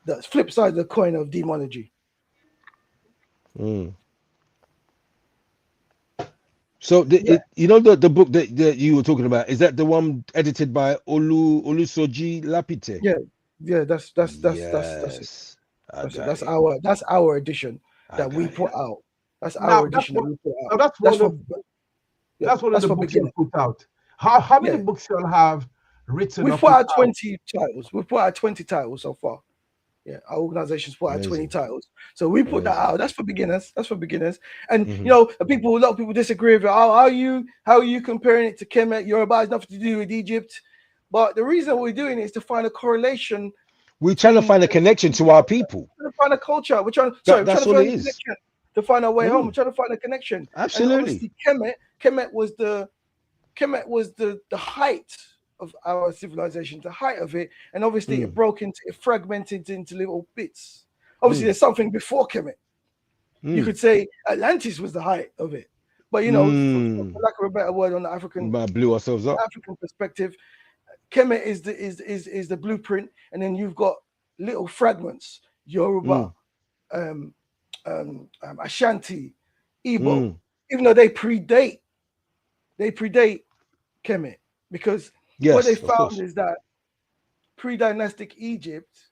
Speaker 3: the flip side of the coin of demology.
Speaker 2: So the book that you were talking about, is that the one edited by Olusoji Lapite?
Speaker 3: Yeah, that's it. That's our edition that we put out. That's our edition that we put out.
Speaker 1: That's one of the books you put out. How many books you'll have written?
Speaker 3: We've put out 20 titles. We've put out 20 titles so far. Yeah, our organization's put out 20 titles. So we put that out. That's for beginners. And a lot of people disagree with it. How are you comparing it to Kemet? Yoruba has nothing to do with Egypt. But the reason we're doing it is to find a correlation.
Speaker 2: We're trying to find a connection to our people.
Speaker 3: We're trying to find a culture. We're trying to find a connection, to find our way home. We're trying to find a connection.
Speaker 2: Absolutely.
Speaker 3: And Kemet was the height of our civilization, the height of it, and obviously it fragmented into little bits. Obviously, there's something before Kemet. You could say Atlantis was the height of it, but for lack of a better word, on the African,
Speaker 2: blew ourselves up.
Speaker 3: African perspective, Kemet is the blueprint, and then you've got little fragments: Yoruba, Ashanti, Igbo. Even though they predate Kemet, because what they found is that pre-dynastic Egypt,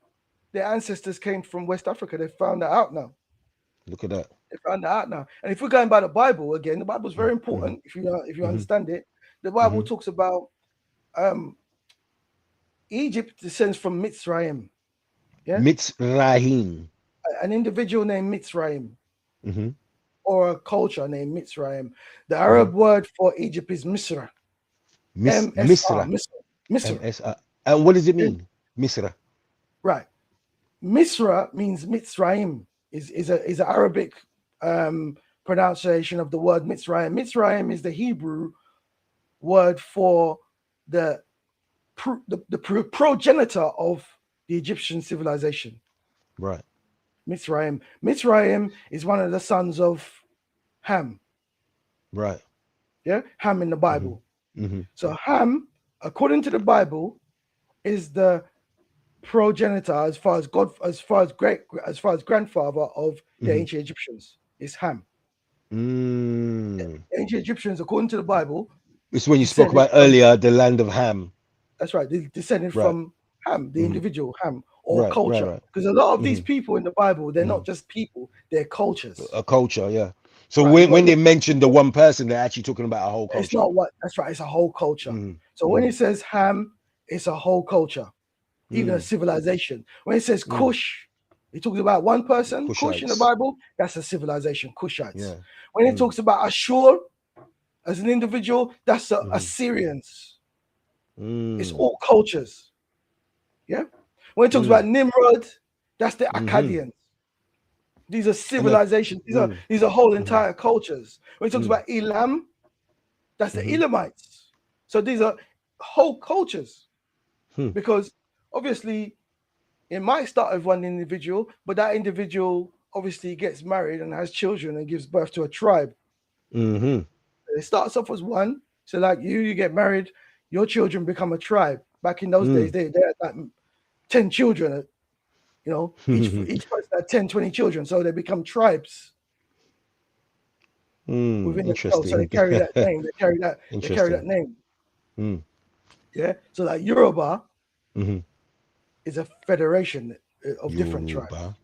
Speaker 3: their ancestors came from West Africa. They found that out now.
Speaker 2: Look at that.
Speaker 3: They found that out now. And if we're going by the Bible again, the Bible is very important. If you understand it, the Bible talks about Egypt descends from Mitzrayim. Yeah,
Speaker 2: Mitzrayim.
Speaker 3: An individual named Mitzrayim, or a culture named Mitzrayim. The Arab word for Egypt is Misra.
Speaker 2: Misra. And what does it mean? Misra.
Speaker 3: Right. Misra means Mitzrayim. Is an Arabic pronunciation of the word Mitzrayim. Mitzrayim is the Hebrew word for the progenitor of the Egyptian civilization.
Speaker 2: Right.
Speaker 3: Mitzrayim. Mitzrayim is one of the sons of Ham.
Speaker 2: Right.
Speaker 3: Yeah, Ham in the Bible. So Ham, according to the Bible, is the progenitor as far as grandfather of the ancient Egyptians. Is Ham. The ancient Egyptians, according to the Bible,
Speaker 2: it's when you spoke about earlier, the land of Ham.
Speaker 3: That's right. They descended from Ham, the individual Ham, or culture. Because a lot of these people in the Bible, they're not just people; they're cultures.
Speaker 2: A culture, yeah. So when they mention the one person, they're actually talking about a whole culture.
Speaker 3: It's not that's right. It's a whole culture. So when it says Ham, it's a whole culture, even a civilization. When it says Kush, It talks about one person, Cush in the
Speaker 2: Kushites.
Speaker 3: Bible, that's a civilization, Cushites.
Speaker 2: Yeah.
Speaker 3: When it talks about Ashur as an individual, that's the
Speaker 2: Mhm.
Speaker 3: Assyrians. It's
Speaker 2: Mm.
Speaker 3: all cultures. Yeah. When it talks about Nimrod, that's the Akkadians. These are civilizations. These are whole entire cultures. When it talks about Elam, that's the Elamites. So these are whole cultures. Because obviously it might start with one individual, but that individual obviously gets married and has children and gives birth to a tribe. It starts off as one. So like you get married, your children become a tribe. Back in those days, they had like 10 children. You know, each person had 10, 20 children. So they become tribes within themselves. So they
Speaker 2: Interesting.
Speaker 3: carry that name. They carry that name. Yeah. So like Yoruba is a federation of different tribes.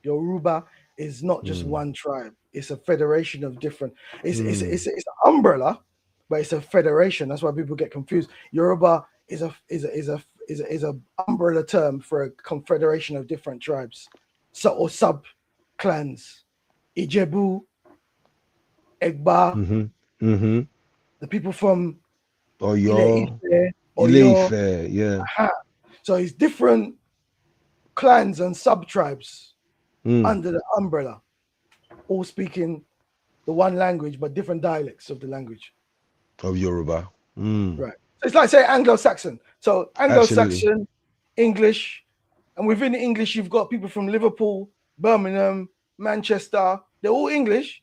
Speaker 3: Yoruba is not just one tribe. It's a federation of different. It's an umbrella, but it's a federation. That's why people get confused. Yoruba is a umbrella term for a confederation of different tribes, or sub clans. Ijebu, Egba, the people from
Speaker 2: Oyo.
Speaker 3: Oyo,
Speaker 2: yeah.
Speaker 3: So it's different clans and sub tribes under the umbrella, all speaking the one language but different dialects of the language
Speaker 2: of Yoruba.
Speaker 3: Right. So it's like say Anglo-Saxon. So Anglo-Saxon, English, and within the English you've got people from Liverpool, Birmingham, Manchester. They're all English,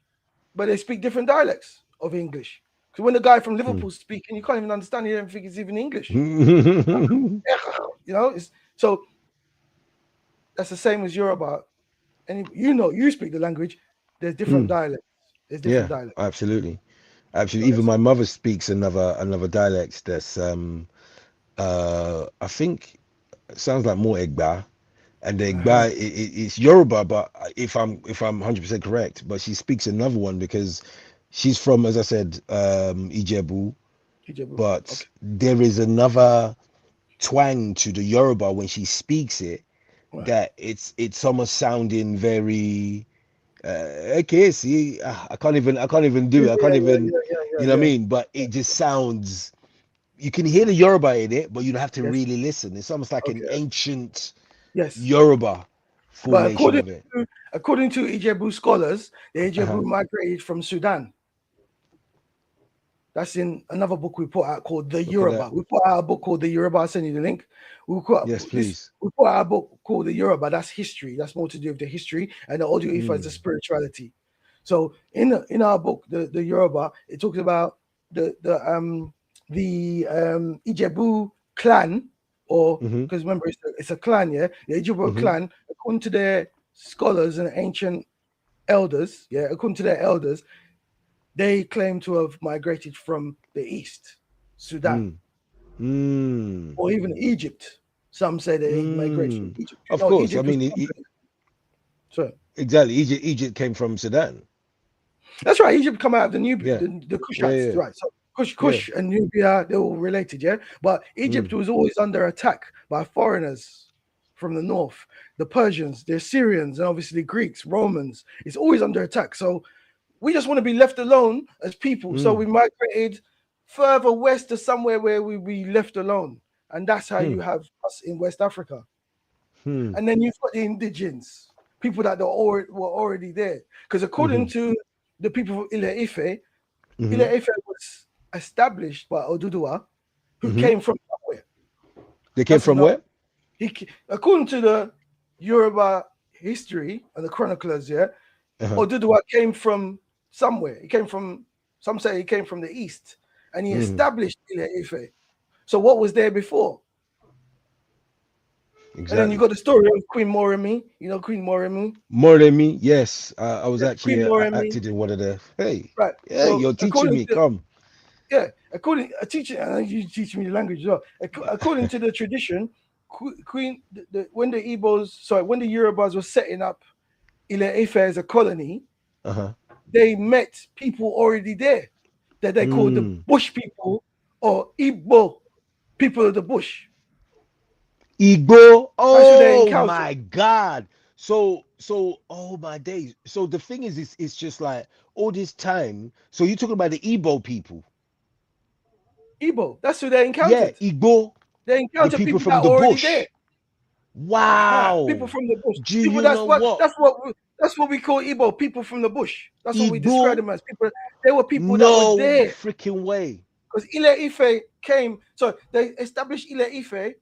Speaker 3: but they speak different dialects of English. So when the guy from Liverpool speaking, you can't even understand. You don't think it's even English. You know, so that's the same as Yoruba. And you speak the language. There's different dialects. There's different dialects.
Speaker 2: Absolutely. Even my mother speaks another dialect that's I think it sounds like more Egba, and the Egba it's Yoruba, but if I'm 100% correct, but she speaks another one because she's from, as I said, Ijebu, but there is another twang to the Yoruba when she speaks it that it's almost sounding very okay, see, I can't even do it. I can't even, you know what I mean? But it just sounds, you can hear the Yoruba in it, but you don't have to really listen. It's almost like an ancient Yoruba
Speaker 3: But
Speaker 2: formation of it.
Speaker 3: according to Ijebu scholars, the Ijebu migrated from Sudan. That's in another book we put out called The Yoruba. We put out a book called The Yoruba. I'll send you the link.
Speaker 2: Yes, please.
Speaker 3: We put out a book called The Yoruba. That's history. That's more to do with the history, and the audio Ifa is the spirituality. So in our book, the Yoruba, it talks about the Ijebu clan, or because remember it's a clan, the Ijebu clan, according to their scholars and ancient elders, according to their elders, they claim to have migrated from the east, Sudan, or even Egypt. Some say they migrated from Egypt.
Speaker 2: Of course,
Speaker 3: Egypt,
Speaker 2: I mean, exactly. Egypt came from Sudan.
Speaker 3: That's right. Egypt come out of the Nubia, the Kushites, right? So Kush and Nubia, they're all related, But Egypt was always under attack by foreigners from the north, the Persians, the Assyrians, and obviously Greeks, Romans. It's always under attack. So we just want to be left alone as people. So we migrated further west to somewhere where we be left alone. And that's how you have us in West Africa. And then you've got the indigens, people that were already there. Because according to the people of Ile-Ife, Ile-Ife was established by Oduduwa, who came from somewhere.
Speaker 2: They came from where?
Speaker 3: According to the Yoruba history and the chroniclers, Oduduwa came from somewhere. He came from, some say he came from the east, and he established Ile-Ife. So what was there before? Exactly. And then you got the story of Queen Moremi. You know Queen Moremi?
Speaker 2: Moremi, yes. I was actually acted in one of the. Hey, right? Yeah, so you're teaching me. Come.
Speaker 3: Yeah, according you teach me the language as well. According to the tradition, when the Yorubas were setting up Ile-Ife as a colony, they met people already there that they called the bush people or Igbo people of the bush.
Speaker 2: Igbo, oh my God! So, oh my days. So the thing is, it's just like all this time. So you're talking about the Igbo people.
Speaker 3: Igbo, that's who they
Speaker 2: Yeah,
Speaker 3: encountered.
Speaker 2: Igbo,
Speaker 3: They
Speaker 2: the
Speaker 3: encountered
Speaker 2: people
Speaker 3: people that
Speaker 2: from
Speaker 3: are
Speaker 2: the
Speaker 3: already there.
Speaker 2: bush.
Speaker 3: People
Speaker 2: Wow.
Speaker 3: from the bush.
Speaker 2: Do
Speaker 3: People
Speaker 2: you know what?
Speaker 3: that's what we call Igbo. People from the bush. That's what we describe
Speaker 2: Igbo?
Speaker 3: them as. People. They were people that were
Speaker 2: No
Speaker 3: there
Speaker 2: freaking way.
Speaker 3: because Ile Ife came. So they established Ile Ife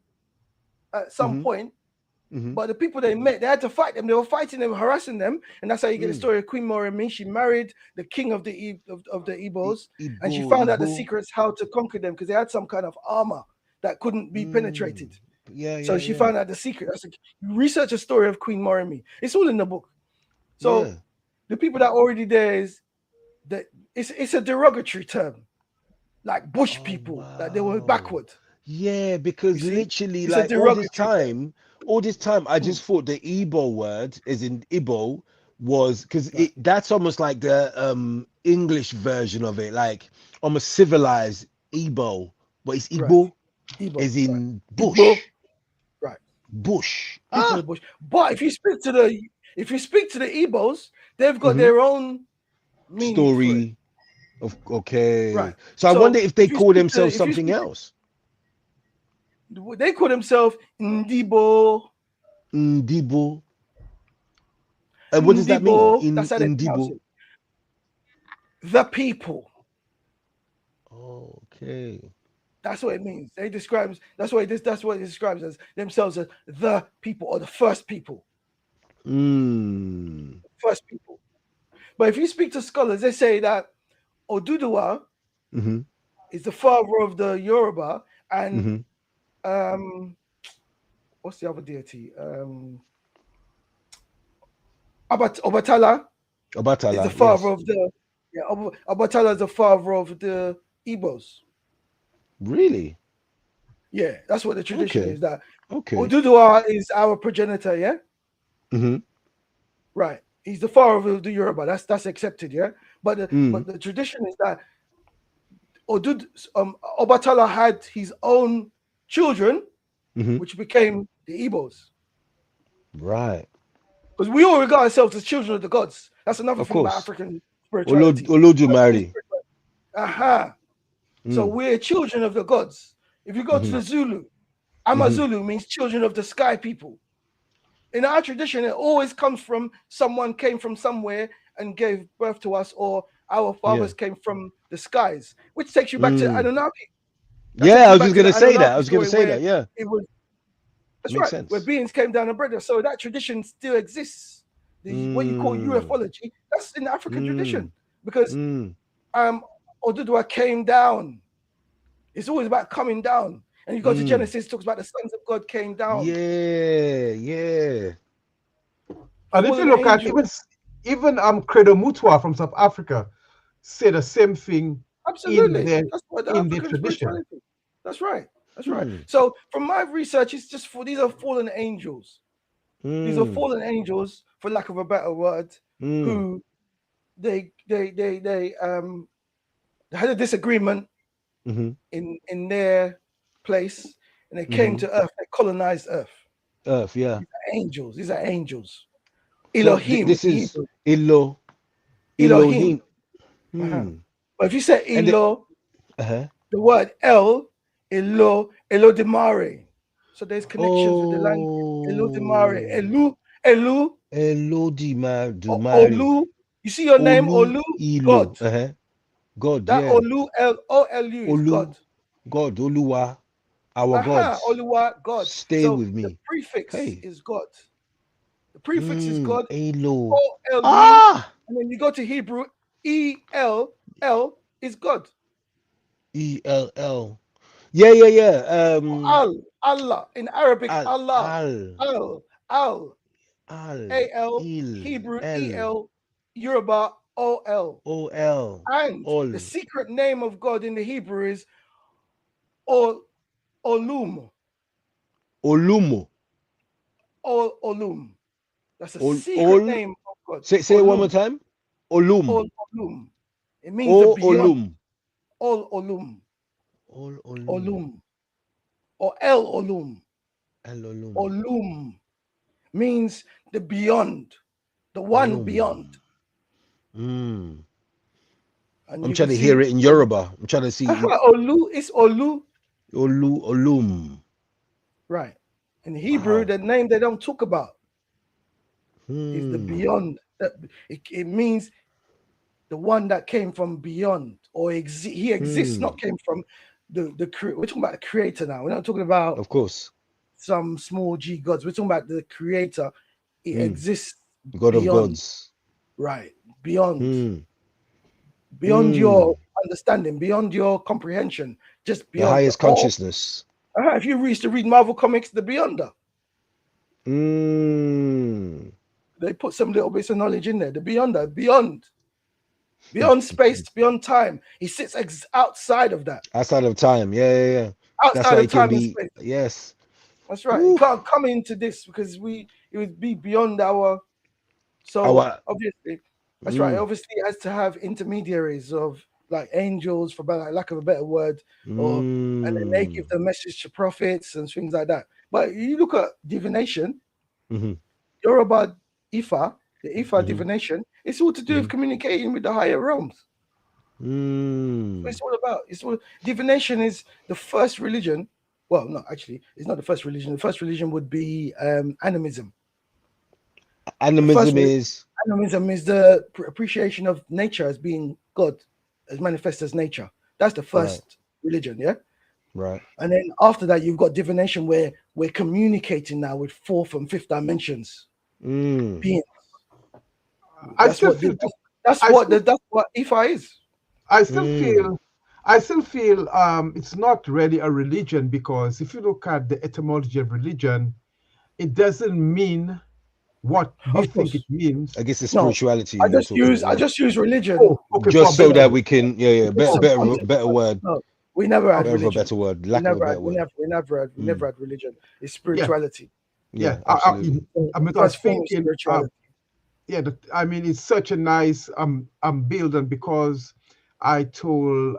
Speaker 3: at some
Speaker 2: Mm-hmm.
Speaker 3: point.
Speaker 2: Mm-hmm.
Speaker 3: But the people they met, they had to fight them. They were fighting them, harassing them, and that's how you get the
Speaker 2: Mm.
Speaker 3: story of Queen Moremi. She married the king of of the Igbos, and she
Speaker 2: Igbo,
Speaker 3: found out the
Speaker 2: Igbo.
Speaker 3: secrets how to conquer them because they had some kind of armor that couldn't be
Speaker 2: Mm.
Speaker 3: penetrated.
Speaker 2: Yeah,
Speaker 3: So
Speaker 2: yeah,
Speaker 3: she
Speaker 2: yeah.
Speaker 3: found out the secret. That's research a story of Queen Moremi. It's all in the book.
Speaker 2: Yeah.
Speaker 3: So the people that are already there is that it's a derogatory term, like bush
Speaker 2: Oh
Speaker 3: people, that they were
Speaker 2: wow.
Speaker 3: backward.
Speaker 2: Yeah,
Speaker 3: You
Speaker 2: because
Speaker 3: see,
Speaker 2: literally,
Speaker 3: it's a
Speaker 2: like
Speaker 3: derogatory term.
Speaker 2: all this time, I
Speaker 3: Mm,
Speaker 2: just thought the Igbo word, as in Igbo, was because
Speaker 3: right,
Speaker 2: that's almost like the English version of it, like almost civilized Igbo, but it's
Speaker 3: right.
Speaker 2: Igbo,
Speaker 3: Igbo,
Speaker 2: as
Speaker 3: right.
Speaker 2: in
Speaker 3: Igbo,
Speaker 2: bush,
Speaker 3: right.
Speaker 2: bush.
Speaker 3: People in
Speaker 2: Ah.
Speaker 3: the bush. But if you speak to the Igbos, they've got
Speaker 2: Hmm.
Speaker 3: their own meaning for it.
Speaker 2: Story of okay.
Speaker 3: Right.
Speaker 2: So I wonder
Speaker 3: So
Speaker 2: if they
Speaker 3: if you
Speaker 2: call
Speaker 3: speak to
Speaker 2: themselves something else.
Speaker 3: they call themselves Ndibo,
Speaker 2: Ndibo. And what does that mean?
Speaker 3: Ndibo. That's how they pronounce
Speaker 2: Indibo.
Speaker 3: it. The people.
Speaker 2: Okay.
Speaker 3: That's what it means. They describes that's what it describes as themselves as the people or the first people.
Speaker 2: Mm.
Speaker 3: First people. But if you speak to scholars, they say that Oduduwa
Speaker 2: Mm-hmm.
Speaker 3: is the father of the Yoruba and
Speaker 2: Mm-hmm.
Speaker 3: um what's the other deity? Obatala is the
Speaker 2: Obatala,
Speaker 3: father
Speaker 2: yes.
Speaker 3: of the Obatala is the father of the Igbos.
Speaker 2: Really?
Speaker 3: Yeah, that's what the tradition
Speaker 2: Okay.
Speaker 3: is. That
Speaker 2: Okay.
Speaker 3: Oduduwa is our progenitor. Yeah,
Speaker 2: Mm-hmm.
Speaker 3: right. He's the father of the Yoruba. That's accepted. Yeah,
Speaker 2: Mm.
Speaker 3: but the tradition is that Obatala had his own children,
Speaker 2: Mm-hmm.
Speaker 3: which became the Igbos.
Speaker 2: Right.
Speaker 3: Because we all regard ourselves as children of the gods. That's another
Speaker 2: Of
Speaker 3: thing about
Speaker 2: course.
Speaker 3: African spirituality.
Speaker 2: Olodumare.
Speaker 3: Aha. So
Speaker 2: Mm.
Speaker 3: we're children of the gods. If you go to
Speaker 2: Mm-hmm.
Speaker 3: the Zulu,
Speaker 2: Mm-hmm.
Speaker 3: Amazulu means children of the sky people. In our tradition, it always comes from someone came from somewhere and gave birth to us, or our
Speaker 2: Yeah.
Speaker 3: fathers came from the skies, which takes you back to
Speaker 2: Mm.
Speaker 3: Anunnaki. That
Speaker 2: Yeah,
Speaker 3: takes
Speaker 2: I
Speaker 3: you
Speaker 2: was
Speaker 3: back
Speaker 2: just
Speaker 3: to the
Speaker 2: gonna say that. I
Speaker 3: Anunnaki
Speaker 2: was gonna
Speaker 3: story
Speaker 2: say
Speaker 3: where
Speaker 2: that. Yeah.
Speaker 3: it was that's
Speaker 2: Makes
Speaker 3: right, where
Speaker 2: sense.
Speaker 3: beings came down and bred us. So that tradition still exists. What you call
Speaker 2: Mm.
Speaker 3: ufology, that's in the African
Speaker 2: Mm.
Speaker 3: tradition because
Speaker 2: Mm.
Speaker 3: um Oduduwa came down. It's always about coming down. And you go to
Speaker 2: Mm.
Speaker 3: Genesis, it talks about the sons of God came down,
Speaker 2: Yeah. Yeah.
Speaker 1: And if you
Speaker 3: fallen
Speaker 1: look at
Speaker 3: angels.
Speaker 1: even Credo Mutwa from South Africa say the same thing in
Speaker 3: Absolutely.
Speaker 1: their
Speaker 3: That's what the
Speaker 1: in their
Speaker 3: African
Speaker 1: tradition.
Speaker 3: spirituality. That's right. That's right.
Speaker 2: Mm.
Speaker 3: So from my research, it's just for these are fallen angels. These are
Speaker 2: Mm.
Speaker 3: fallen angels, for lack of a better word,
Speaker 2: Mm.
Speaker 3: who they had a disagreement
Speaker 2: Mm-hmm.
Speaker 3: in their place and they came
Speaker 2: Mm-hmm.
Speaker 3: to Earth, they colonized Earth.
Speaker 2: Earth, yeah.
Speaker 3: Angels, these are angels.
Speaker 2: So
Speaker 3: Elohim
Speaker 2: this
Speaker 3: in
Speaker 2: is
Speaker 3: Hebrew. Elohim.
Speaker 2: Elohim.
Speaker 3: Uh-huh.
Speaker 2: Hmm.
Speaker 3: But if you say
Speaker 2: And the,
Speaker 3: Elo,
Speaker 2: uh-huh.
Speaker 3: the word Elodimare. So there's connections with the language. Elodimare.
Speaker 2: Oh,
Speaker 3: Elu,
Speaker 2: Elodimari.
Speaker 3: Olu. You see your name,
Speaker 2: Olu
Speaker 3: Olu, God.
Speaker 2: Ilo. Uh-huh. God,
Speaker 3: That
Speaker 2: yeah.
Speaker 3: Olu is
Speaker 2: Olu,
Speaker 3: God.
Speaker 2: God, Oluwa, our
Speaker 3: Aha,
Speaker 2: gods.
Speaker 3: Oluwa, God.
Speaker 2: Stay
Speaker 3: So
Speaker 2: with
Speaker 3: the
Speaker 2: me.
Speaker 3: prefix
Speaker 2: Hey.
Speaker 3: is God. The prefix is God.
Speaker 2: Elo.
Speaker 3: O-L-U.
Speaker 2: Ah!
Speaker 3: And when you go to Hebrew, E-L-L is God.
Speaker 2: E-L-L. Yeah, yeah, yeah.
Speaker 3: Allah. In Arabic,
Speaker 2: Al,
Speaker 3: Allah.
Speaker 2: al,
Speaker 3: Al.
Speaker 2: al,
Speaker 3: A-L,
Speaker 2: il,
Speaker 3: Hebrew,
Speaker 2: el,
Speaker 3: E-L, Yoruba, O-L.
Speaker 2: O-L,
Speaker 3: And the
Speaker 2: ol,
Speaker 3: secret name of God in the Hebrew is Olum.
Speaker 2: olumo.
Speaker 3: Olum. That's a
Speaker 2: Ol,
Speaker 3: secret
Speaker 2: ol,
Speaker 3: name of God.
Speaker 2: say it one more
Speaker 3: Olum.
Speaker 2: time. Olum.
Speaker 3: Olum. It means the
Speaker 2: O
Speaker 3: beyond.
Speaker 2: olum.
Speaker 3: Olum.
Speaker 2: Ol olum.
Speaker 3: Olum. Or El Olum.
Speaker 2: El olum.
Speaker 3: Olum means the beyond, the one beyond.
Speaker 2: Mm.
Speaker 3: And
Speaker 2: I'm
Speaker 3: you
Speaker 2: trying
Speaker 3: can
Speaker 2: to
Speaker 3: see
Speaker 2: hear it in Yoruba. I'm trying to see
Speaker 3: Olu is Olu.
Speaker 2: Olum.
Speaker 3: Right. In Hebrew, the name they don't talk about is the
Speaker 2: Hmm.
Speaker 3: beyond. It means the one that came from beyond, or he exists, not came from the we're talking about the creator now. We're not talking about,
Speaker 2: Of course,
Speaker 3: some small g gods. We're talking about the creator. It exists
Speaker 2: God of
Speaker 3: beyond,
Speaker 2: gods.
Speaker 3: right? Beyond,
Speaker 2: Hmm.
Speaker 3: beyond your understanding, beyond your comprehension, just
Speaker 2: The
Speaker 3: beyond.
Speaker 2: highest consciousness.
Speaker 3: If you used to read Marvel comics, the Beyonder,
Speaker 2: Hmm.
Speaker 3: they put some little bits of knowledge in there. The Beyonder, beyond space, beyond time. He sits outside of that.
Speaker 2: Outside of time. Yeah. That's
Speaker 3: Outside
Speaker 2: why
Speaker 3: of
Speaker 2: it can
Speaker 3: time and
Speaker 2: be.
Speaker 3: space.
Speaker 2: Yes.
Speaker 3: That's right.
Speaker 2: Woo.
Speaker 3: You can't come into this because it would be beyond our. So
Speaker 2: Our.
Speaker 3: obviously, that's right. Obviously, it has to have intermediaries of like angels, for lack of a better word, and then they give the message to prophets and things like that. But you look at divination, Yoruba Ifa, the Ifa divination, it's all to do with communicating with the higher realms. It's all about. Divination is the first religion. Well, no, actually, it's not the first religion. The first religion would be animism.
Speaker 2: Animism is.
Speaker 3: Animism is the appreciation of nature as being God, as manifest as nature. That's the first religion, yeah?
Speaker 2: Right.
Speaker 3: And then after that, you've got divination, where we're communicating now with fourth and fifth dimensions. Beings. That's what Ifa is.
Speaker 1: I still feel it's not really a religion, because if you look at the etymology of religion, it doesn't mean what we
Speaker 3: Of
Speaker 1: think it
Speaker 3: course.
Speaker 1: means.
Speaker 2: I guess the
Speaker 3: No,
Speaker 2: spirituality
Speaker 3: I
Speaker 2: you're
Speaker 3: just
Speaker 2: talking
Speaker 3: use religion.
Speaker 1: Okay,
Speaker 2: just so that
Speaker 1: better.
Speaker 2: we can better word.
Speaker 3: No, we never had
Speaker 2: Better for a
Speaker 3: religion.
Speaker 2: better word.
Speaker 3: We
Speaker 2: Lack of a
Speaker 3: never
Speaker 2: better
Speaker 3: had. We
Speaker 2: word.
Speaker 3: never had religion. It's spirituality.
Speaker 2: Yeah, absolutely.
Speaker 3: The
Speaker 1: I was
Speaker 3: first form of
Speaker 1: thinking,
Speaker 3: spirituality.
Speaker 1: it's such a nice building, because I told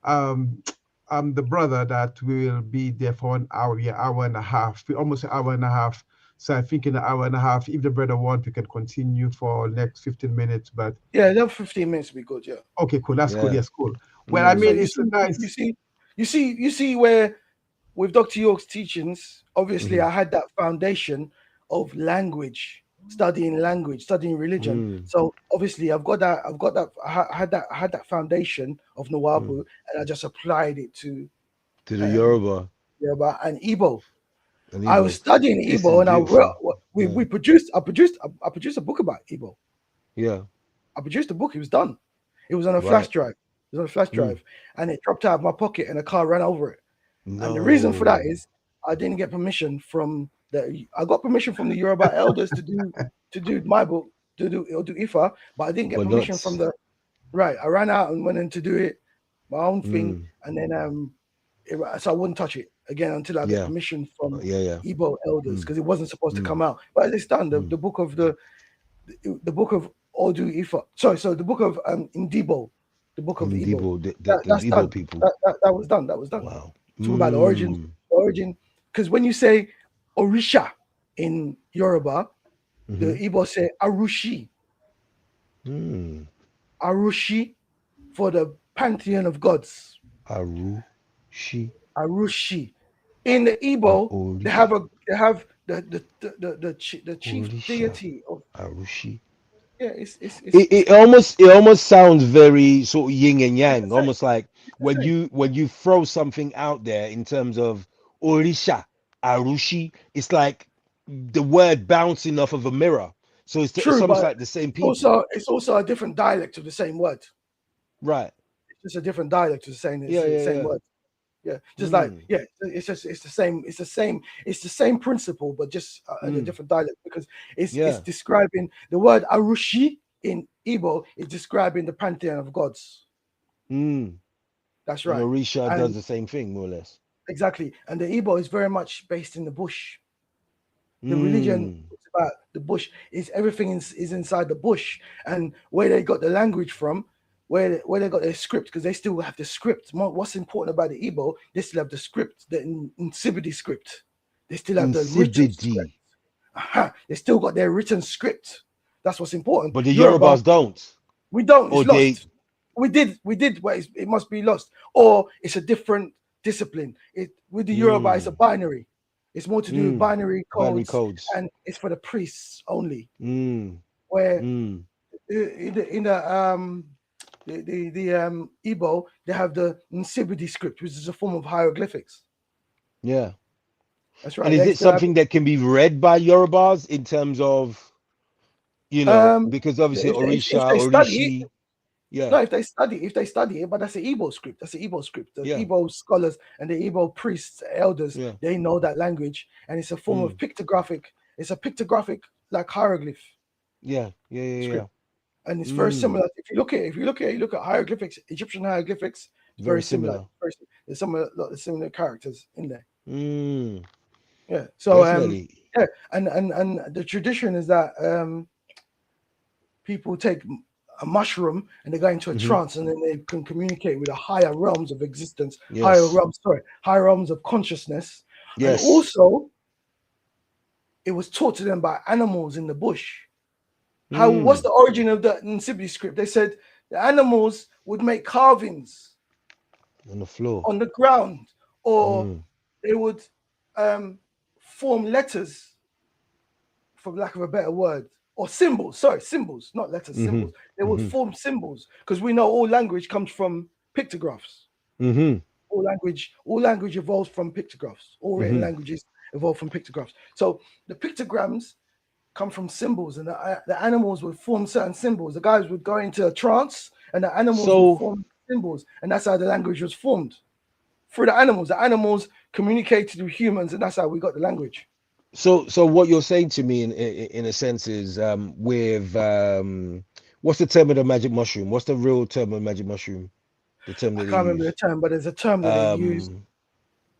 Speaker 1: the brother that we will be there for an hour, hour and a half, almost an hour and a half. So I think in an hour and a half, if the brother wants, we can continue for next 15 minutes. But
Speaker 3: yeah, that 15 minutes would be good. Yeah.
Speaker 1: Okay, cool. That's cool.
Speaker 2: Yeah.
Speaker 1: Yes, cool. Well, I
Speaker 3: So
Speaker 1: mean, it's a nice.
Speaker 3: you see where with Dr. York's teachings, obviously I had that foundation of language, studying religion. So obviously I had that foundation of Nawabu, and I just applied it to
Speaker 2: the Yoruba
Speaker 3: Yoruba and Igbo.
Speaker 2: and
Speaker 3: I was
Speaker 2: Igbo.
Speaker 3: studying
Speaker 2: This
Speaker 3: Igbo,
Speaker 2: is
Speaker 3: and I
Speaker 2: beautiful.
Speaker 3: produced a book about Igbo.
Speaker 2: Yeah.
Speaker 3: I produced a book. It was done. It was on a
Speaker 2: Right.
Speaker 3: flash drive. It was on a flash drive, and it dropped out of my pocket, and a car ran over it.
Speaker 2: No.
Speaker 3: And the reason for that is I didn't get permission from I got permission from the Yoruba elders to do my book, to do Ifa, but I didn't get permission from the right. I ran out and went in to do it, my own thing, and then so I wouldn't touch it again until I get permission from Igbo elders, because it wasn't supposed to come out. But it's done. The book of the book of Odu Ifa. Sorry, so the book of Ndibo, the book of Igbo.
Speaker 2: The
Speaker 3: That's
Speaker 2: Igbo
Speaker 3: done.
Speaker 2: people.
Speaker 3: That was done. That was done.
Speaker 2: Wow.
Speaker 3: Talk about the origin. Because when you say Orisha in Yoruba, the Igbo say Arushi. Arushi for the pantheon of gods.
Speaker 2: Arushi.
Speaker 3: In the Igbo, they have the chief deity of
Speaker 2: Arushi.
Speaker 3: Yeah,
Speaker 2: it almost sounds very sort of yin and yang, almost like when you throw something out there in terms of Orisha, Arushi, it's like the word bouncing off of a mirror. So it's almost like the same people.
Speaker 3: It's also a different dialect of the same word.
Speaker 2: Right.
Speaker 3: It's just a different dialect of the same word. Yeah, just it's the same principle, but just a different dialect, because it's describing the word Arushi in Igbo is describing the pantheon of gods. That's right.
Speaker 2: And Orisha does the same thing, more or less.
Speaker 3: Exactly, and the Igbo is very much based in the bush. The religion is about the bush. Everything is inside the bush, and where they got the language from. Where they got their script, because they still have the script. What's important about the Igbo, they still have the script, the Nsibidi script. They still have the written script. They still got their written script. That's what's important.
Speaker 2: But the Yorubas don't.
Speaker 3: We don't. It's
Speaker 2: Or
Speaker 3: lost. We did, but it must be lost. Or it's a different discipline. With the Yoruba, it's a binary. It's more to do with binary codes, and it's for the priests only. Where in the Igbo, they have the Nsibidi script, which is a form of hieroglyphics.
Speaker 2: Yeah,
Speaker 3: that's right.
Speaker 2: And is it something that can be read by Yorubas in terms of, because obviously Orisha, Orishi. Yeah.
Speaker 3: No, if they study it, but that's an Igbo script. That's an Igbo script. The Igbo scholars and the Igbo priests, elders, they know that language, and it's a form of pictographic. It's a pictographic like hieroglyph.
Speaker 2: Yeah.
Speaker 3: And it's very similar. If you look at hieroglyphics, Egyptian hieroglyphics, it's very similar. There's some similar characters in there. Yeah. So and the tradition is that people take a mushroom and they go into a trance, and then they can communicate with the higher realms of existence, higher realms of consciousness. Yes. And also, it was taught to them by animals in the bush. What's the origin of the Nsibidi script? They said the animals would make carvings
Speaker 2: on the floor,
Speaker 3: on the ground, or they would form letters, for lack of a better word, or symbols. Sorry, symbols, not letters, symbols. They would form symbols, because we know all language comes from pictographs. All language evolves from pictographs. All written languages evolve from pictographs. So the pictograms come from symbols, and the animals would form certain symbols. The guys would go into a trance, and the animals would form symbols, and that's how the language was formed. Through the animals. The animals communicated with humans, and that's how we got the language.
Speaker 2: So what you're saying to me in a sense is with what's the term of the magic mushroom? What's the real term of magic mushroom? The term that
Speaker 3: I can't remember the term, but there's a term that they use.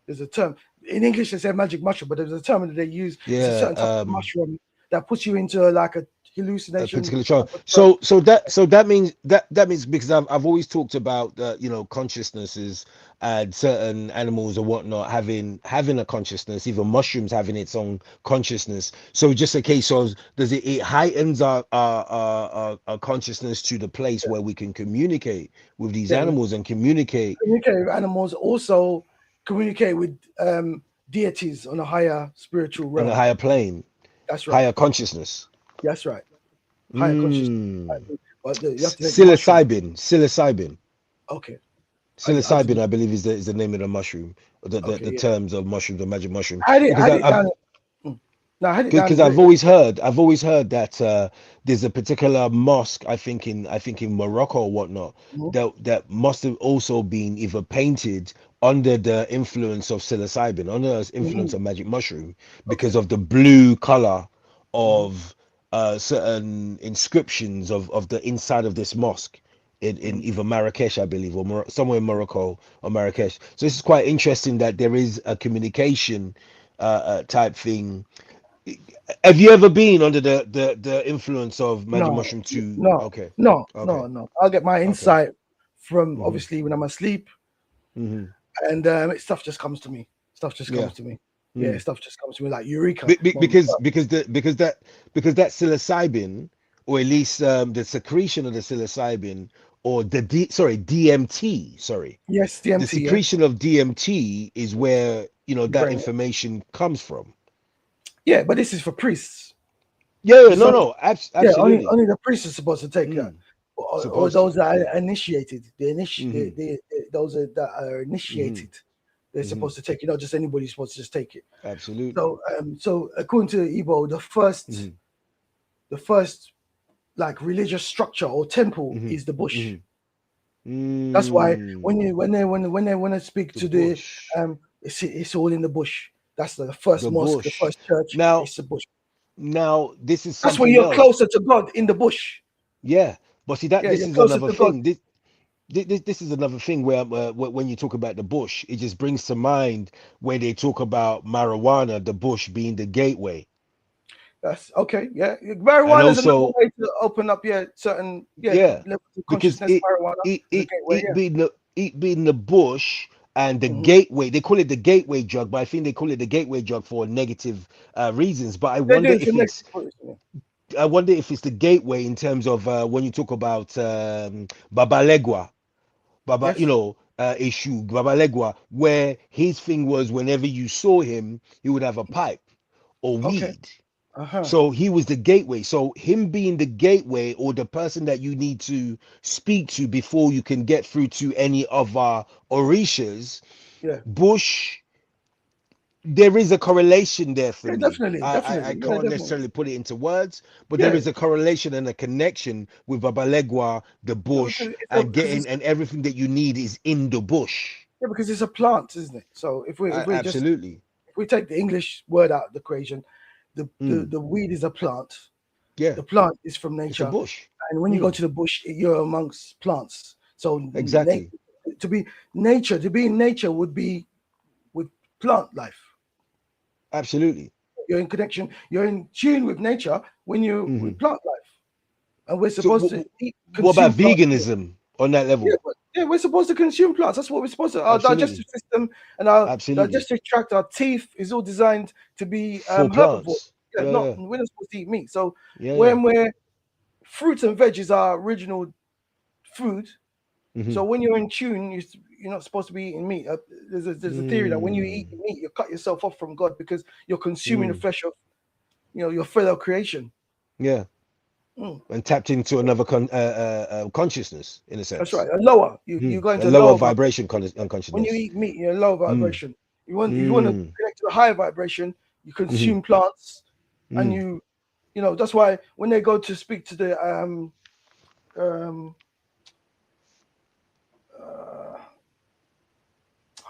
Speaker 3: There's a term in English they say magic mushroom, but there's a term that they use. It's a certain type of mushroom that puts you into like a hallucination.
Speaker 2: A particular trance. So that means because I've always talked about consciousnesses and certain animals or whatnot having a consciousness, even mushrooms having its own consciousness. So just a case of it heightens our consciousness to the place where we can communicate with these animals and communicate with
Speaker 3: animals, also communicate with deities on a higher spiritual realm,
Speaker 2: on a higher plane.
Speaker 3: That's right.
Speaker 2: Higher consciousness.
Speaker 3: That's right. Higher consciousness.
Speaker 2: Psilocybin.
Speaker 3: Okay.
Speaker 2: Psilocybin, I believe, is the name of the mushroom. The terms of mushroom, the magic mushroom. Because I've always heard that there's a particular mosque, I think in Morocco or whatnot, that must have also been either painted under the influence of psilocybin, under the influence of magic mushroom, because of the blue color of certain inscriptions of the inside of this mosque in either Marrakesh, I believe, or somewhere in Morocco or Marrakesh. So this is quite interesting that there is a communication type thing. Have you ever been under the influence of magic mushroom too?
Speaker 3: No. I'll get my insight from obviously when I'm asleep, and stuff just comes to me. Stuff just comes to me like eureka.
Speaker 2: Because that psilocybin, or at least the secretion of the psilocybin, or DMT.
Speaker 3: Yes, DMT.
Speaker 2: The secretion of DMT is where that information comes from.
Speaker 3: Yeah, but this is for priests.
Speaker 2: Absolutely.
Speaker 3: Yeah, only the priests are supposed to take that, or those that are initiated. Those that are initiated, they're supposed to take it. Not just anybody's supposed to just take it.
Speaker 2: Absolutely.
Speaker 3: So according to Igbo, the first like religious structure or temple is the bush. That's why when they want to speak to the it's all in the bush. That's the first mosque, the first church.
Speaker 2: Now
Speaker 3: it's the bush.
Speaker 2: Now this is
Speaker 3: that's when you're closer to God, in the bush.
Speaker 2: Yeah, but see that this is another thing. This is another thing where when you talk about the bush, it just brings to mind where they talk about marijuana, the bush being the gateway.
Speaker 3: That's okay. Yeah, marijuana is another way to open up certain levels of consciousness.
Speaker 2: Because it being the bush And the gateway, they call it the gateway drug, but I think they call it the gateway drug for negative reasons. But
Speaker 3: They do it for next.
Speaker 2: I wonder if it's the gateway in terms of when you talk about Babalegua, Baba,
Speaker 3: Yes.
Speaker 2: issue Babalegua, where his thing was whenever you saw him, he would have a pipe or
Speaker 3: Okay.
Speaker 2: weed.
Speaker 3: Uh-huh.
Speaker 2: So he was the gateway. So him being the gateway or the person that you need to speak to before you can get through to any of our orishas,
Speaker 3: Yeah.
Speaker 2: Bush, there is a correlation there for
Speaker 3: Yeah,
Speaker 2: me.
Speaker 3: definitely,
Speaker 2: I
Speaker 3: definitely. Yeah,
Speaker 2: can't
Speaker 3: definitely.
Speaker 2: necessarily put it into words, but there
Speaker 3: Yeah.
Speaker 2: is a correlation and a connection with Babalegua, the bush, and
Speaker 3: Because
Speaker 2: getting and everything that you need is in the bush.
Speaker 3: yeah, because it's a plant, isn't it? So if we
Speaker 2: Absolutely.
Speaker 3: if we take the English word out of the equation, the
Speaker 2: Mm.
Speaker 3: weed is a plant.
Speaker 2: Yeah,
Speaker 3: The plant is from
Speaker 2: it's a
Speaker 3: nature,
Speaker 2: bush.
Speaker 3: and when you go to the bush, you're amongst plants. So
Speaker 2: Exactly.
Speaker 3: to be in nature would be with plant life.
Speaker 2: Absolutely.
Speaker 3: You're in connection. You're in tune with nature when you with plant life, and we're
Speaker 2: So
Speaker 3: supposed to eat,
Speaker 2: what about
Speaker 3: consume plants.
Speaker 2: veganism on that level?
Speaker 3: Yeah, we're supposed to consume plants. That's what we're supposed to. Our digestive
Speaker 2: Absolutely.
Speaker 3: system and our
Speaker 2: Absolutely.
Speaker 3: digestive tract, our teeth is all designed to be
Speaker 2: For
Speaker 3: herbivore.
Speaker 2: plants.
Speaker 3: Yeah,
Speaker 2: Yeah.
Speaker 3: we're not supposed to eat meat. So
Speaker 2: Yeah.
Speaker 3: when we're fruits and veg is our original food. So when you're in tune, you're not supposed to be eating meat. There's a theory that when you eat meat, you cut yourself off from God because you're consuming the flesh of your fellow creation.
Speaker 2: Yeah. And tapped into another consciousness in a sense.
Speaker 3: That's right. A lower. You go into
Speaker 2: a lower vibration consciousness.
Speaker 3: When you eat meat, you're a lower vibration. You want to connect to a higher vibration. You consume plants, and you that's why when they go to speak to the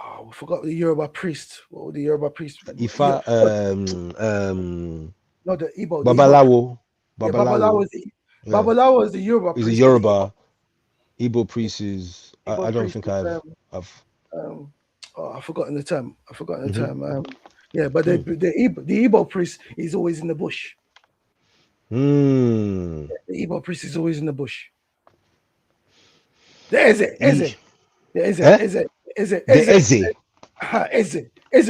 Speaker 3: I forgot the Yoruba priest. What was the Yoruba priest?
Speaker 2: Ifa,
Speaker 3: no, the Igbo.
Speaker 2: Babalawo.
Speaker 3: Yeah, Babalawo is the Yoruba priest.
Speaker 2: He's a Yoruba. Igbo priest is.
Speaker 3: Igbo
Speaker 2: I don't
Speaker 3: priest
Speaker 2: think
Speaker 3: is,
Speaker 2: I've.
Speaker 3: I've forgotten the term. Yeah, but the Igbo priest is always in the bush. The Igbo priest is always in the bush. Eze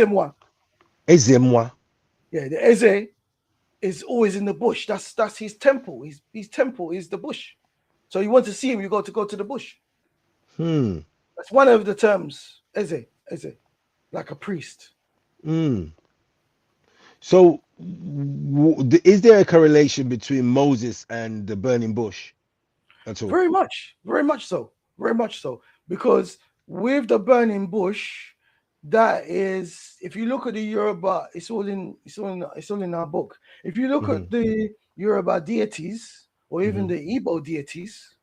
Speaker 3: moi. Yeah, the Eze is always in the bush. That's his temple. His temple is the bush. So you want to see him, you got to go to the bush. That's one of the terms. Eze, like a priest.
Speaker 2: So, is there a correlation between Moses and the burning bush at all?
Speaker 3: Very much so. Because with the burning bush, that is, if you look at the Yoruba, it's all in our book. If you look at the Yoruba deities or even the Igbo deities,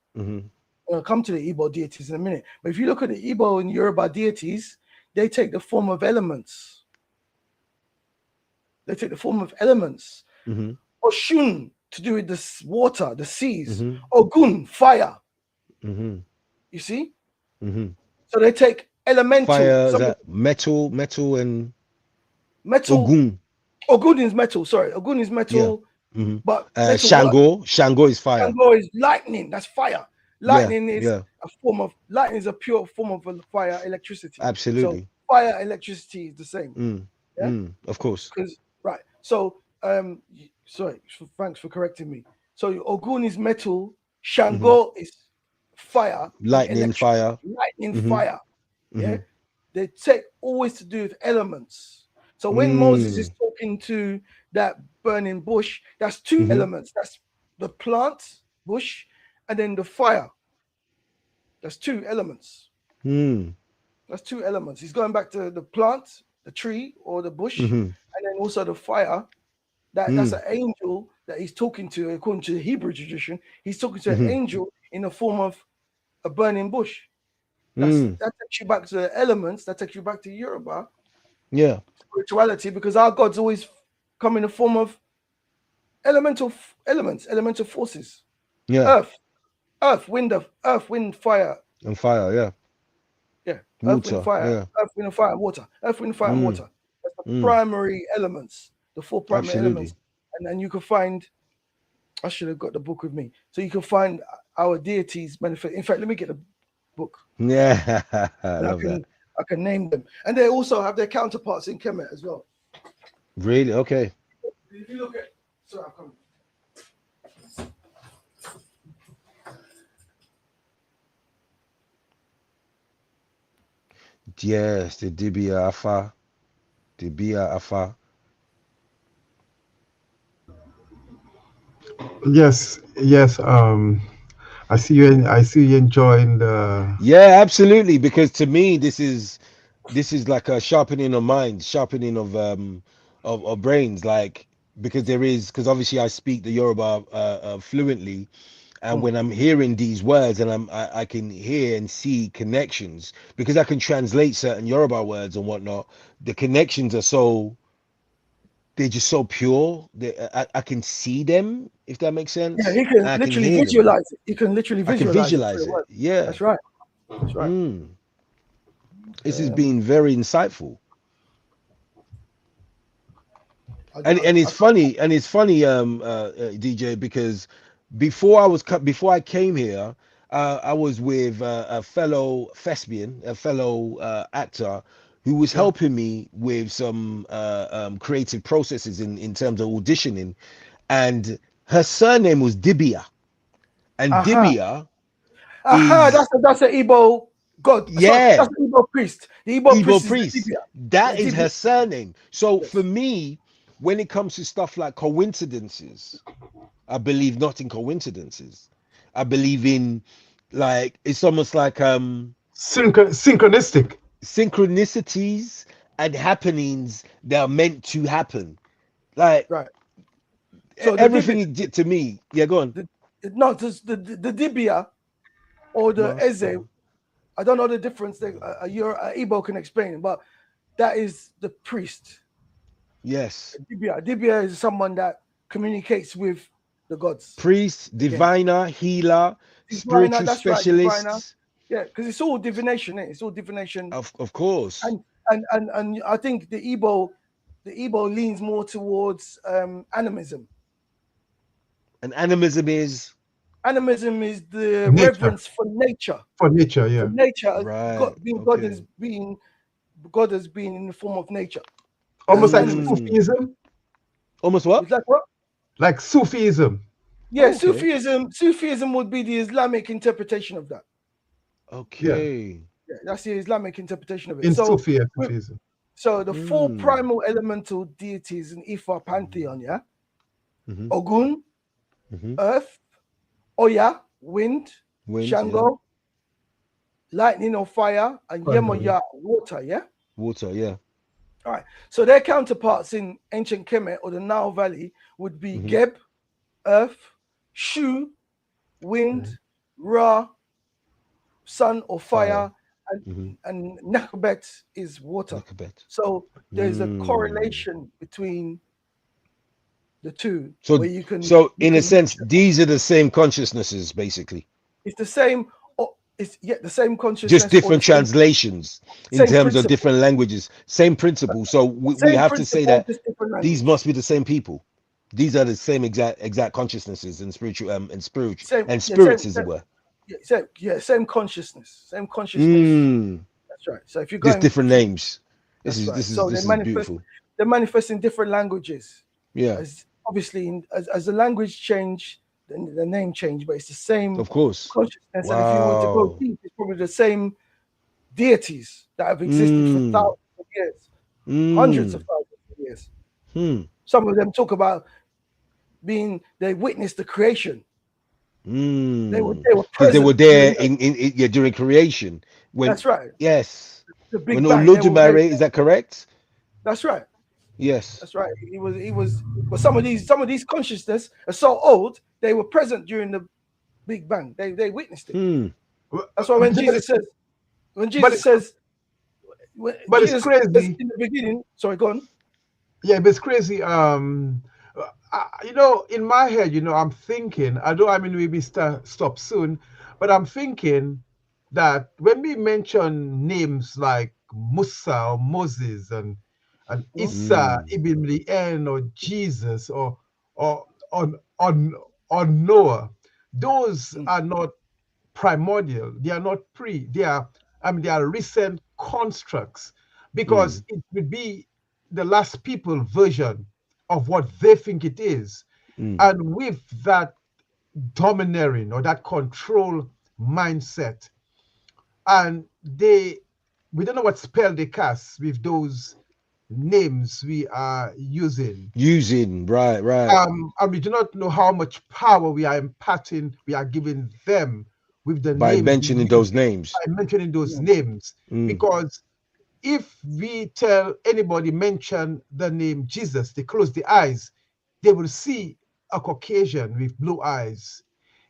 Speaker 3: I'll come to the Igbo deities in a minute. But if you look at the Igbo and Yoruba deities, they take the form of elements. Oshun, to do with the water, the seas. Ogun, fire. You see? So they take elemental.
Speaker 2: Fire, is that metal and
Speaker 3: metal. Ogun is metal. Sorry, Ogun is metal.
Speaker 2: Yeah.
Speaker 3: But
Speaker 2: Shango is fire.
Speaker 3: Shango is lightning. That's fire. Lightning is a form of lightning. Is a pure form of fire, electricity.
Speaker 2: Absolutely.
Speaker 3: So fire, electricity is the same.
Speaker 2: Of course.
Speaker 3: Right. So sorry. Thanks for correcting me. So Ogun is metal. Shango is fire.
Speaker 2: Lightning, fire.
Speaker 3: Fire. Yeah. They take always to do with elements. So when Moses is talking to that burning bush, that's two elements. That's the plant, bush, and then the fire. That's two elements. That's two elements. He's going back to the plant, the tree, or the bush, and then also the fire. That's an angel that he's talking to, according to the Hebrew tradition. He's talking to an angel in the form of a burning bush. That takes you back to the elements. That takes you back to Yoruba.
Speaker 2: Yeah.
Speaker 3: Spirituality, because our gods always come in the form of elemental forces.
Speaker 2: Yeah.
Speaker 3: Earth, wind, fire.
Speaker 2: And fire, yeah.
Speaker 3: Yeah.
Speaker 2: Water,
Speaker 3: Earth, wind, fire.
Speaker 2: yeah.
Speaker 3: Earth, wind, fire, water. Earth, wind, fire, and water. That's the primary elements, the four primary elements. And then you can find, I should have got the book with me. So you can find our deities manifest. In fact, let me get the book.
Speaker 2: Yeah. I love that.
Speaker 3: I can name them, and they also have their counterparts in Kemet as well.
Speaker 2: Really? Okay.
Speaker 3: If you look at, sorry, I'll come.
Speaker 2: Yes, the Dibia Afa. Dibia Afa.
Speaker 1: Yes, yes. I see you enjoying the.
Speaker 2: Yeah, absolutely. Because to me, this is like a sharpening of minds, sharpening of brains. Like because there is because obviously I speak the Yoruba fluently, and when I'm hearing these words and I can hear and see connections because I can translate certain Yoruba words and whatnot. The connections are so they're just so pure. I can see them if that makes
Speaker 3: Yeah,
Speaker 2: sense.
Speaker 3: he can
Speaker 2: And I can
Speaker 3: literally
Speaker 2: hear them.
Speaker 3: visualize it. He can literally
Speaker 2: I can
Speaker 3: visualize it through
Speaker 2: visualize
Speaker 3: the
Speaker 2: it.
Speaker 3: word.
Speaker 2: Yeah.
Speaker 3: That's right. That's right.
Speaker 2: Mm. This has been very insightful. And it's funny DJ because before I came here I was with a fellow thespian, a fellow actor who was
Speaker 3: Yeah.
Speaker 2: helping me with some creative processes in terms of auditioning, and her surname was Dibia, and
Speaker 3: Aha.
Speaker 2: Dibia
Speaker 3: Aha.
Speaker 2: is
Speaker 3: That's an Igbo god. Sorry,
Speaker 2: yeah
Speaker 3: that's an Igbo priest. The Igbo
Speaker 2: Igbo
Speaker 3: priest is the
Speaker 2: priest.
Speaker 3: Dibia. Yeah,
Speaker 2: That is
Speaker 3: Dibia.
Speaker 2: her surname. So for
Speaker 3: Yes.
Speaker 2: me, when it comes to stuff like coincidences, I believe not in coincidences. I believe in like it's almost like
Speaker 1: Synchronistic.
Speaker 2: synchronicities and happenings that are meant to happen. Like
Speaker 3: Right. So the Dibia,
Speaker 2: everything it did to me. Yeah, go on.
Speaker 3: the, no, the Dibia or the Eze.
Speaker 2: Master.
Speaker 3: I don't know the difference. Igbo can explain, but that is the priest.
Speaker 2: Yes.
Speaker 3: Dibia is someone that communicates with the gods.
Speaker 2: Priest,
Speaker 3: Again,
Speaker 2: diviner, healer,
Speaker 3: diviner.
Speaker 2: spiritual
Speaker 3: That's right, diviner.
Speaker 2: specialists.
Speaker 3: Yeah, because it's all divination. It's all divination,
Speaker 2: Of course.
Speaker 3: and I think the Igbo leans more towards animism.
Speaker 2: And animism is
Speaker 3: Animism is the
Speaker 1: Nature.
Speaker 3: reverence for nature.
Speaker 1: For nature,
Speaker 3: For
Speaker 1: yeah.
Speaker 3: nature, God
Speaker 2: right.
Speaker 3: being
Speaker 2: Okay.
Speaker 3: God has been in the form of nature.
Speaker 1: Almost
Speaker 3: That's
Speaker 1: like
Speaker 3: animism.
Speaker 1: Sufism.
Speaker 2: Almost what?
Speaker 3: Is that what?
Speaker 1: Like Sufism.
Speaker 3: Yeah,
Speaker 2: Oh, okay.
Speaker 3: Sufism would be the Islamic interpretation of that.
Speaker 1: Yeah.
Speaker 2: Okay.
Speaker 3: Yeah, that's the Islamic interpretation of it.
Speaker 1: In
Speaker 3: So, with,
Speaker 1: Sufism.
Speaker 3: so the four
Speaker 2: Mm.
Speaker 3: primal elemental deities in Ifa pantheon, yeah,
Speaker 2: Mm-hmm.
Speaker 3: Ogun,
Speaker 2: Mm-hmm.
Speaker 3: earth, Oya, wind,
Speaker 2: Wind, yeah.
Speaker 3: Shango, lightning or fire, and
Speaker 1: Fire,
Speaker 3: Yemoya, water, yeah.
Speaker 2: Water, yeah.
Speaker 3: All right. So their counterparts in ancient Kemet or the Nile Valley would be
Speaker 2: Mm-hmm.
Speaker 3: Geb, earth, Shu, wind, Ra, sun or
Speaker 2: Fire.
Speaker 3: fire, and
Speaker 2: Mm-hmm.
Speaker 3: Nakabet is water.
Speaker 2: Alphabet.
Speaker 3: So there's a
Speaker 2: Mm.
Speaker 3: correlation between the two
Speaker 2: So,
Speaker 3: where you can
Speaker 2: so
Speaker 3: you
Speaker 2: in a
Speaker 3: can
Speaker 2: sense,
Speaker 3: reach them.
Speaker 2: these are the same consciousnesses, basically,
Speaker 3: It's the same. It's the same
Speaker 2: just
Speaker 3: consciousness or the
Speaker 2: different translations in
Speaker 3: same
Speaker 2: terms of
Speaker 3: principle.
Speaker 2: different languages. Same principle. So we
Speaker 3: Same
Speaker 2: have to say
Speaker 3: principle,
Speaker 2: that
Speaker 3: just different
Speaker 2: these
Speaker 3: language.
Speaker 2: must be the same people. These are the same exact consciousnesses and spiritual
Speaker 3: Same,
Speaker 2: and
Speaker 3: yeah, same,
Speaker 2: spirits, as
Speaker 3: same
Speaker 2: it were.
Speaker 3: same consciousness. Same consciousness.
Speaker 2: Mm.
Speaker 3: That's right. So if you're
Speaker 2: Just
Speaker 3: going,
Speaker 2: different names.
Speaker 3: that's right. So
Speaker 2: This is beautiful.
Speaker 3: they manifest in different languages.
Speaker 2: Yeah,
Speaker 3: As obviously, as the language change, then the name change, but it's the same
Speaker 2: of course.
Speaker 3: consciousness. And if you were to go
Speaker 2: Wow.
Speaker 3: deep, it's probably the same deities that have existed for
Speaker 2: Mm.
Speaker 3: thousands of years, hundreds of
Speaker 2: Mm.
Speaker 3: thousands of years.
Speaker 2: Hmm.
Speaker 3: Some of them talk about they witnessed the creation.
Speaker 2: Mm.
Speaker 3: They were
Speaker 2: Because they were
Speaker 3: present
Speaker 2: there
Speaker 3: during
Speaker 2: in yeah, during creation. When
Speaker 3: that's right,
Speaker 2: yes.
Speaker 3: the
Speaker 2: When
Speaker 3: Big Bang.
Speaker 2: Olodumare, is that correct?
Speaker 3: That's right.
Speaker 2: Yes.
Speaker 3: That's right. He was. But some of these consciousness are so old they were present during the Big Bang. They witnessed it.
Speaker 2: Hmm.
Speaker 3: That's why when Jesus says
Speaker 1: but it's
Speaker 3: when
Speaker 1: but it's
Speaker 3: Jesus says
Speaker 1: crazy.
Speaker 3: in the beginning. Sorry, go on.
Speaker 1: Yeah, but it's crazy. In my head, I'm thinking, although I mean we stop soon, but I'm thinking that when we mention names like Musa or Moses and
Speaker 3: Mhm.
Speaker 1: Isa,
Speaker 2: Mm.
Speaker 1: Ibn Li'en or Jesus or or or, or Noah, those
Speaker 3: Mm.
Speaker 1: are not primordial. They are not pre. They are, I mean, they are recent constructs, because it would be the last people version of what they think it is. And with that domineering or that control mindset, and we don't know what spell they cast with those names we are using.
Speaker 2: Right.
Speaker 1: And we do not know how much power we are imparting, we are giving them with the
Speaker 2: By
Speaker 1: names
Speaker 2: mentioning those names.
Speaker 1: by mentioning those names. Because if we tell anybody mention the name Jesus, they close the eyes, they will see a Caucasian with blue eyes.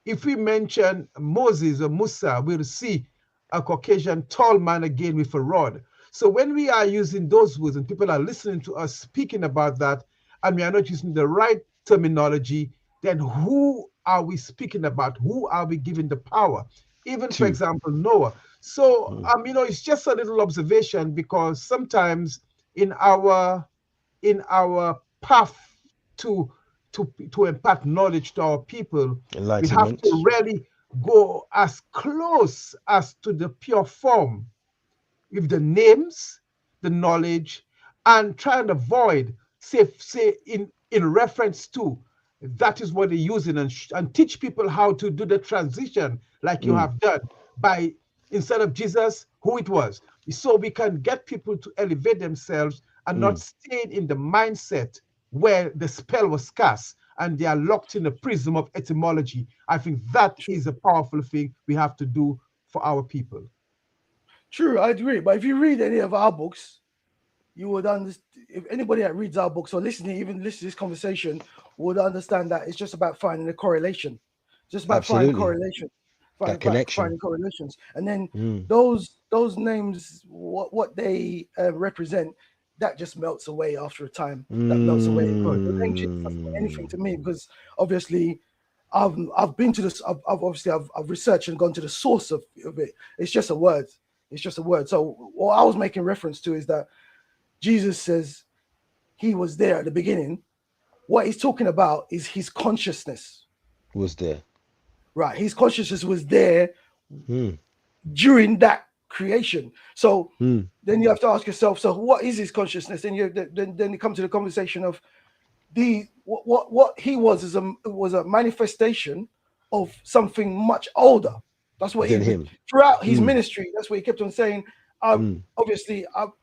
Speaker 1: If we mention Moses or Musa, we'll see a Caucasian tall man again with a rod. So when we are using those words and people are listening to us speaking about that, and we are not using the right terminology, then who are we speaking about? Who are we giving the power? Even, for example, Noah. So, it's just a little observation, because sometimes in our path to impart knowledge to our people, we have
Speaker 2: Enlightenment.
Speaker 1: to really go as close as to the pure form with the names, the knowledge, and try and avoid, say in reference to, that is what they're using, and teach people how to do the transition like you have done, by, instead of Jesus, who it was. So we can get people to elevate themselves and not stay in the mindset where the spell was cast and they are locked in the prism of etymology. I think that is a powerful thing we have to do for our people.
Speaker 3: True, I agree. But if you read any of our books, you would understand. If anybody that reads our books or even listen to this conversation would understand that it's just about finding a correlation, just about finding correlation, finding correlations, and then those names, what they represent, that just melts away after a time. That melts away. The name Jesus doesn't mean anything to me, because obviously I've been to this. I've researched and gone to the source of it. It's just a word. It's just a word. So what I was making reference to is that Jesus says he was there at the beginning. What he's talking about is his consciousness
Speaker 2: was there.
Speaker 3: Right. His consciousness was there during that creation. So then you have to ask yourself, so what is his consciousness? And then you come to the conversation of what he was a manifestation of something much older. That's what he throughout his ministry. That's what he kept on saying. Obviously, I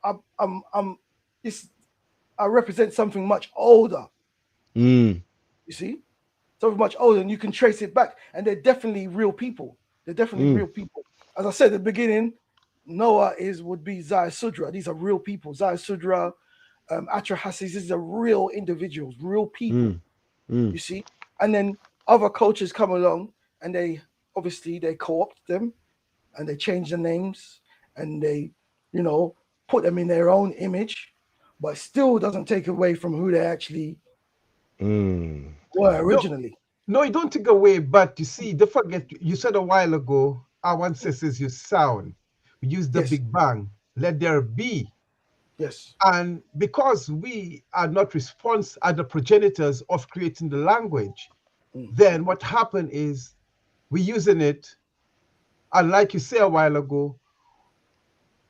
Speaker 3: represent something much older. You see, something much older, and you can trace it back. And they're definitely real people. They're definitely real people. As I said at the beginning, Noah would be Zaya Sudra. These are real people. Zaya Sudra, Atrahasis, these are real individuals, real people. You see, and then other cultures come along, and they co-opt them, and they change the names, and they, put them in their own image, but still doesn't take away from who they actually were originally.
Speaker 1: No, you don't take away, but you see, don't forget, you said a while ago, our ancestors use sound. We use the Big Bang, let there be.
Speaker 3: Yes.
Speaker 1: And because we are not are the progenitors of creating the language, then what happened is we're using it, and like you said a while ago,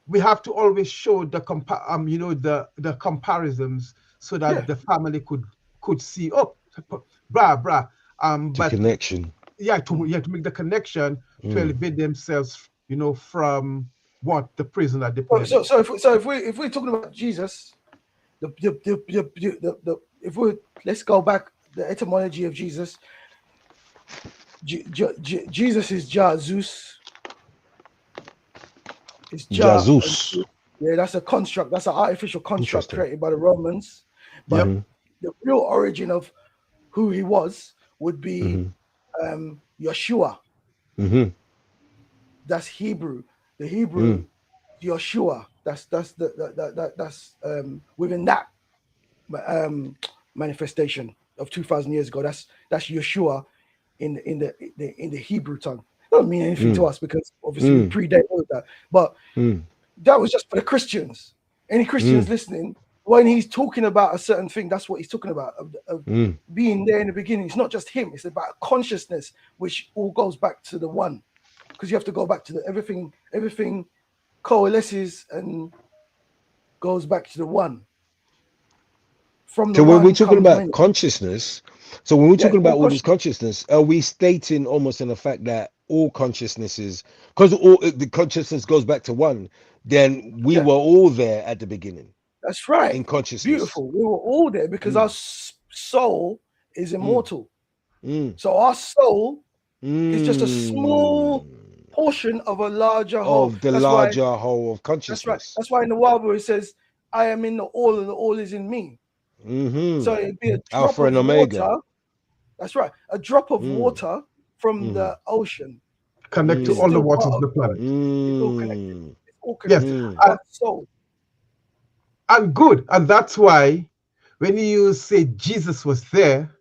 Speaker 1: we have to always show the the comparisons, so that the family could see, but
Speaker 2: connection.
Speaker 1: To make the connection, to elevate themselves, from what the prison that they put in.
Speaker 3: So if we're talking about Jesus, let's go back, the etymology of Jesus. Jesus is Zeus. It's
Speaker 2: Jesus.
Speaker 3: Yeah, that's a construct. That's an artificial construct created by the Romans. But the real origin of who he was would be Yeshua. That's Hebrew. The Hebrew Yeshua. That's within that manifestation of 2,000 years ago. That's Yeshua in the Hebrew tongue. It doesn't mean anything to us, because obviously we predate all of that. But that was just for the Christians. Any Christians listening, when he's talking about a certain thing, that's what he's talking about, of being there in the beginning. It's not just him, it's about consciousness, which all goes back to the one. Because you have to go back to everything coalesces and goes back to the one. From the
Speaker 2: So when
Speaker 3: one
Speaker 2: we're talking
Speaker 3: comes
Speaker 2: about
Speaker 3: many.
Speaker 2: consciousness, so when we're talking
Speaker 3: all
Speaker 2: about all this consciousness, are we stating almost in the fact that all consciousnesses, because all the consciousness goes back to one, then we were all there at the beginning
Speaker 3: That's right.
Speaker 2: in consciousness.
Speaker 3: Beautiful. We were all there because our soul is immortal. So our soul is just a small portion of a larger whole.
Speaker 2: Of the larger whole of consciousness.
Speaker 3: That's right. That's why in the Bible it says, I am in the all and the all is in me. So it'd be a drop
Speaker 2: Alpha and
Speaker 3: of
Speaker 2: Omega.
Speaker 3: water. That's right. A drop of water from the ocean.
Speaker 1: Connect to all the waters of the planet.
Speaker 3: It's all connected. It's all connected. Yes. Soul.
Speaker 1: And good. And that's why when you say Jesus was there,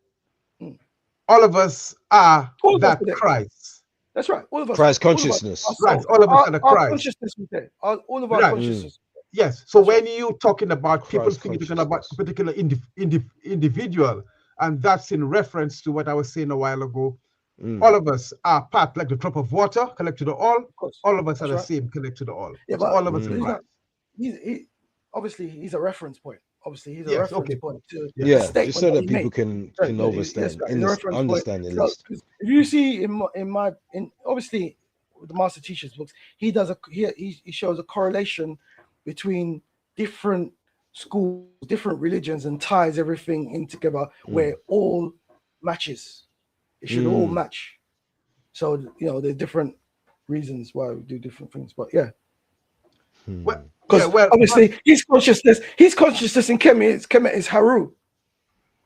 Speaker 1: all of us are that Christ.
Speaker 3: That's right. All of us.
Speaker 2: Christ consciousness.
Speaker 1: Right. All of us are the Christ.
Speaker 3: Our consciousness is there. All of our consciousness.
Speaker 1: Yes. So when you talking about people thinking about a particular individual, and that's in reference to what I was saying a while ago, all of us are part, like the drop of water, connect to the all. All of us are the same, connect to the all.
Speaker 3: Yeah,
Speaker 1: so
Speaker 3: but
Speaker 1: all of us are
Speaker 3: he obviously he's a reference point. Obviously, he's a reference point to
Speaker 2: just so that people can understand understand at least.
Speaker 3: If you see in obviously the Master Teacher's books, he shows a correlation between different schools, different religions, and ties everything in together where all matches. It should all match. So there's different reasons why we do different things, but because obviously his consciousness in Kemet is Haru.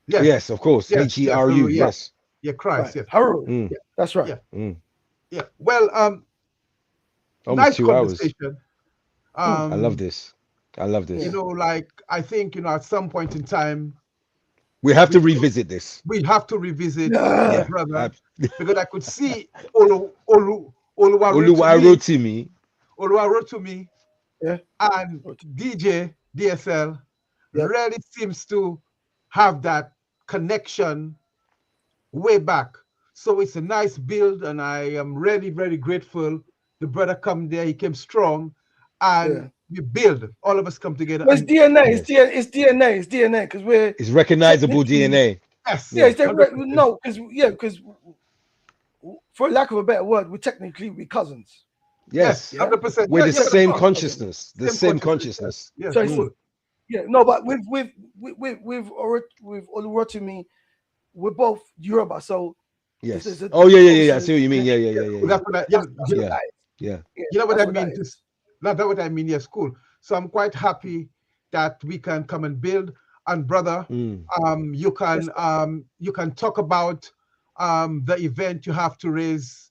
Speaker 1: Yeah.
Speaker 2: Yes, of course. H-E-R-U. Yes.
Speaker 1: Yeah, Christ.
Speaker 3: Right. Yes. Haru. Yeah, that's right.
Speaker 1: Yeah. Well,
Speaker 2: almost
Speaker 1: nice
Speaker 2: 2
Speaker 1: conversation.
Speaker 2: I love this.
Speaker 1: Like I think at some point in time
Speaker 2: we have to revisit this.
Speaker 1: We have to revisit, brother, because I could see Oluwarotimi. And DJ DSL really seems to have that connection way back. So it's a nice build, and I am really, very grateful. The brother come there, he came strong, and we build. All of us come together.
Speaker 3: It's DNA. It's DNA because
Speaker 2: it's recognizable DNA.
Speaker 1: Yes.
Speaker 3: Yeah. Because for lack of a better word, we're cousins.
Speaker 2: Yes,
Speaker 1: 100%.
Speaker 2: We're the same consciousness. The same consciousness.
Speaker 1: Yes.
Speaker 3: But with Oluwarotimi, we're both Yoruba. So
Speaker 2: yes. I see what you mean.
Speaker 1: That's what
Speaker 2: You
Speaker 1: know what I mean? That's what I mean. Yes, cool. So I'm quite happy that we can come and build. And brother, you can talk about the event you have to raise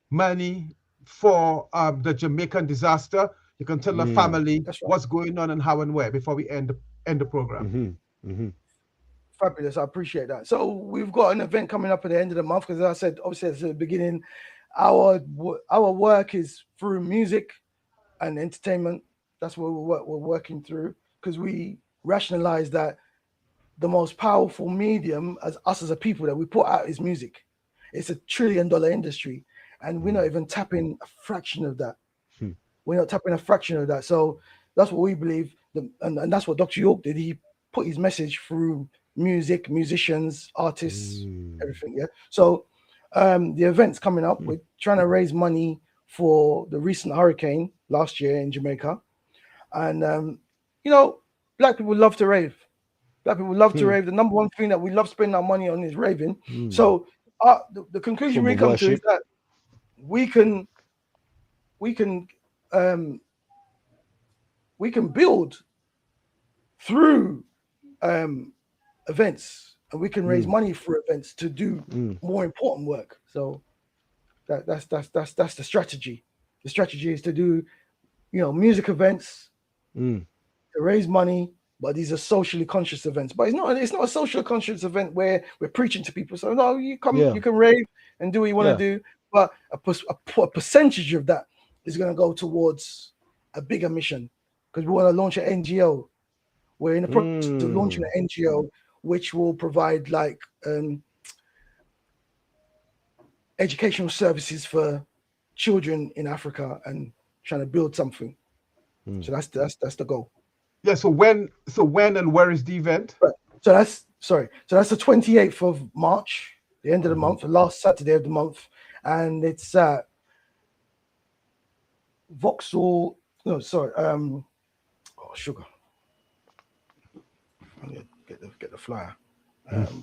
Speaker 1: money for the Jamaican disaster. You can tell the family what's going on and how and where before we end the program.
Speaker 3: Fabulous. I appreciate that. So we've got an event coming up at the end of the month, because as I said, obviously at the beginning, our work is through music and entertainment. That's what we're working through, because we rationalize that the most powerful medium as a people that we put out is music. It's $1 trillion industry, and we're not even tapping a fraction of that. We're not tapping a fraction of that. So that's what we believe, and that's what Dr. York did. He put his message through music, musicians, artists, everything. Yeah. So the event's coming up. We're trying to raise money for the recent hurricane last year in Jamaica, and black people love to rave. Black people love to rave. The number one thing that we love spending our money on is raving. So the conclusion we come to is that we can build through events, and we can raise money for events to do more important work. So that's the strategy. The strategy is to do music events to raise money, but these are socially conscious events. But it's not a socially conscious event where we're preaching to people. So no, you come, you can rave and do what you want to do, but a percentage of that is going to go towards a bigger mission, because we want to launch an NGO. We're in the process of launching an NGO which will provide educational services for children in Africa and trying to build something. So that's the goal.
Speaker 1: Yeah. So when and where is the event?
Speaker 3: Right. So that's the 28th of March, the end of the month, the last Saturday of the month, and it's Vauxhall. No, sorry. Oh, sugar. I'm gonna get the flyer.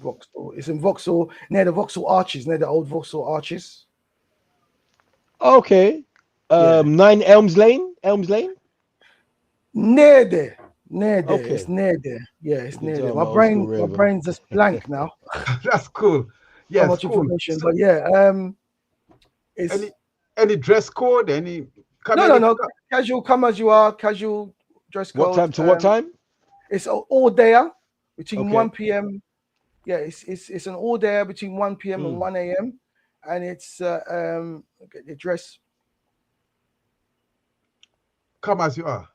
Speaker 3: Vauxhall. It's in Vauxhall, near the Vauxhall Arches, near the old Vauxhall Arches.
Speaker 2: Okay. 9 Elms Lane.
Speaker 3: Near there.
Speaker 2: Okay.
Speaker 3: It's near there. Yeah, it's near there.
Speaker 2: tell
Speaker 3: My
Speaker 2: I'm an old school
Speaker 3: brain's just blank now.
Speaker 1: That's cool.
Speaker 3: So
Speaker 1: Yes,
Speaker 3: much
Speaker 1: cool.
Speaker 3: information,
Speaker 1: So
Speaker 3: but yeah, it's
Speaker 1: any dress code? Any?
Speaker 3: no. Casual, come as you are. Casual dress code.
Speaker 2: What time to what time?
Speaker 3: It's all day between
Speaker 2: Okay.
Speaker 3: 1 p.m. Yeah, it's an all day between 1 p.m. and 1 a.m. and it's get the dress.
Speaker 1: Come as you are.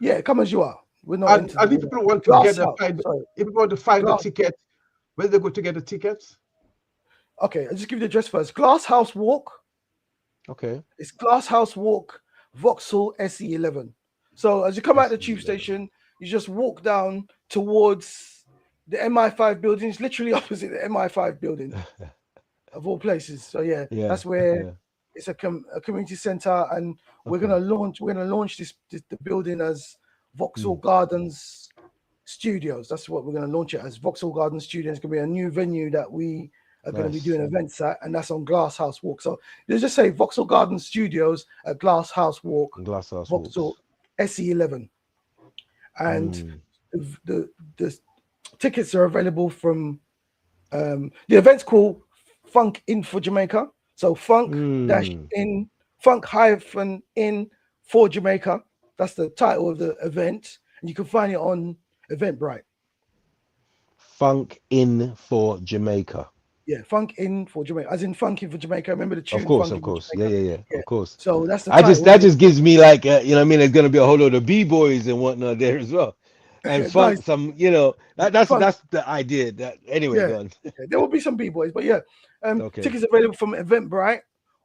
Speaker 3: Yeah, come as you are. We're not into
Speaker 1: And if people want to if people want to find the ticket, where they go to get the tickets?
Speaker 3: Okay, I'll just give you the address first. Glass House Walk.
Speaker 2: Okay.
Speaker 3: It's Glass House Walk, Vauxhall SE11. So as you come out the tube station, you just walk down towards the MI5 building. It's literally opposite the MI5 building, of all places. So yeah. That's where it's a community center, and we're gonna launch the building as Vauxhall Gardens Studios. That's what we're gonna launch it as. Vauxhall Gardens Studios. It's gonna be a new venue that we are going to be doing events at, and that's on Glass House Walk. So let's just say Vauxhall Garden Studios at Glass House Walk, Vauxhall SE11, and the tickets are available from the event's called Funk In for Jamaica. So funk in for Jamaica. That's the title of the event, and you can find it on Eventbrite.
Speaker 2: Funk In for Jamaica.
Speaker 3: Yeah, Funk In for Jamaica, as in Funkin' for Jamaica. Remember the tune?
Speaker 2: Of course. Yeah, of course.
Speaker 3: So that's the
Speaker 2: that just gives me like you know what I mean. There's gonna be a whole lot of b-boys and whatnot there as well, and funk some that's the idea. That anyway, go on.
Speaker 3: There will be some b-boys, but yeah, tickets available from Eventbrite.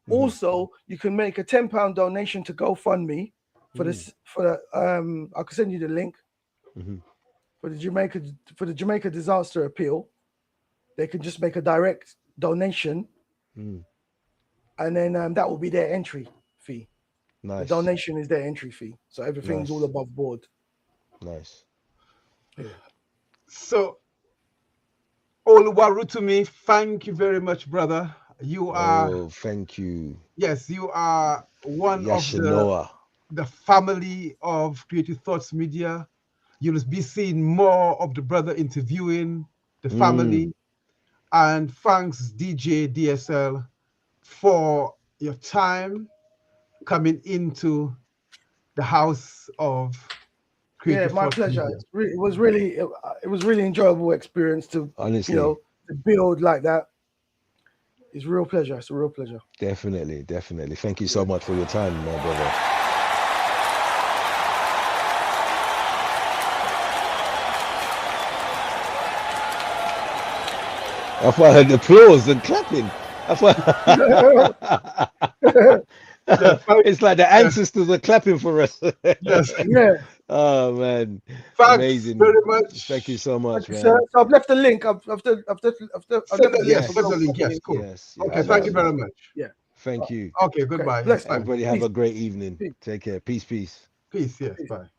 Speaker 3: Also, you can make a £10 donation to GoFundMe for this. I can send you the link for the Jamaica disaster appeal. They can just make a direct donation, and then that will be their entry fee.
Speaker 2: Nice.
Speaker 3: The donation is their entry fee, so everything's all above board.
Speaker 2: Nice.
Speaker 3: Yeah.
Speaker 1: So, Oluwarutumi, thank you very much, brother. You are.
Speaker 2: Oh, thank you.
Speaker 1: Yes, you are one of the family of Creative Thoughts Media. You'll be seeing more of the brother interviewing the family. And thanks, DJ DSL, for your time coming into the house of Creative.
Speaker 3: Yeah, my pleasure. It was really enjoyable experience to
Speaker 2: honestly,
Speaker 3: to build like that. It's a real pleasure. It's a real pleasure.
Speaker 2: Definitely. Thank you so much for your time, my brother. I thought I heard applause and clapping. It's like the ancestors are clapping for us.
Speaker 1: Yes.
Speaker 3: Yeah.
Speaker 2: Oh man.
Speaker 1: Thanks
Speaker 2: amazing.
Speaker 1: very much.
Speaker 2: Thank you so much, man.
Speaker 3: So I've left the link. I've left the link.
Speaker 1: Yes, the link. Yes, cool.
Speaker 2: Yes.
Speaker 1: Okay, thank you very much.
Speaker 3: Yeah.
Speaker 2: Thank you.
Speaker 1: Okay, goodbye.
Speaker 3: Bless.
Speaker 2: Everybody have a great evening. Take care. Peace.
Speaker 1: Peace. Yes. Bye.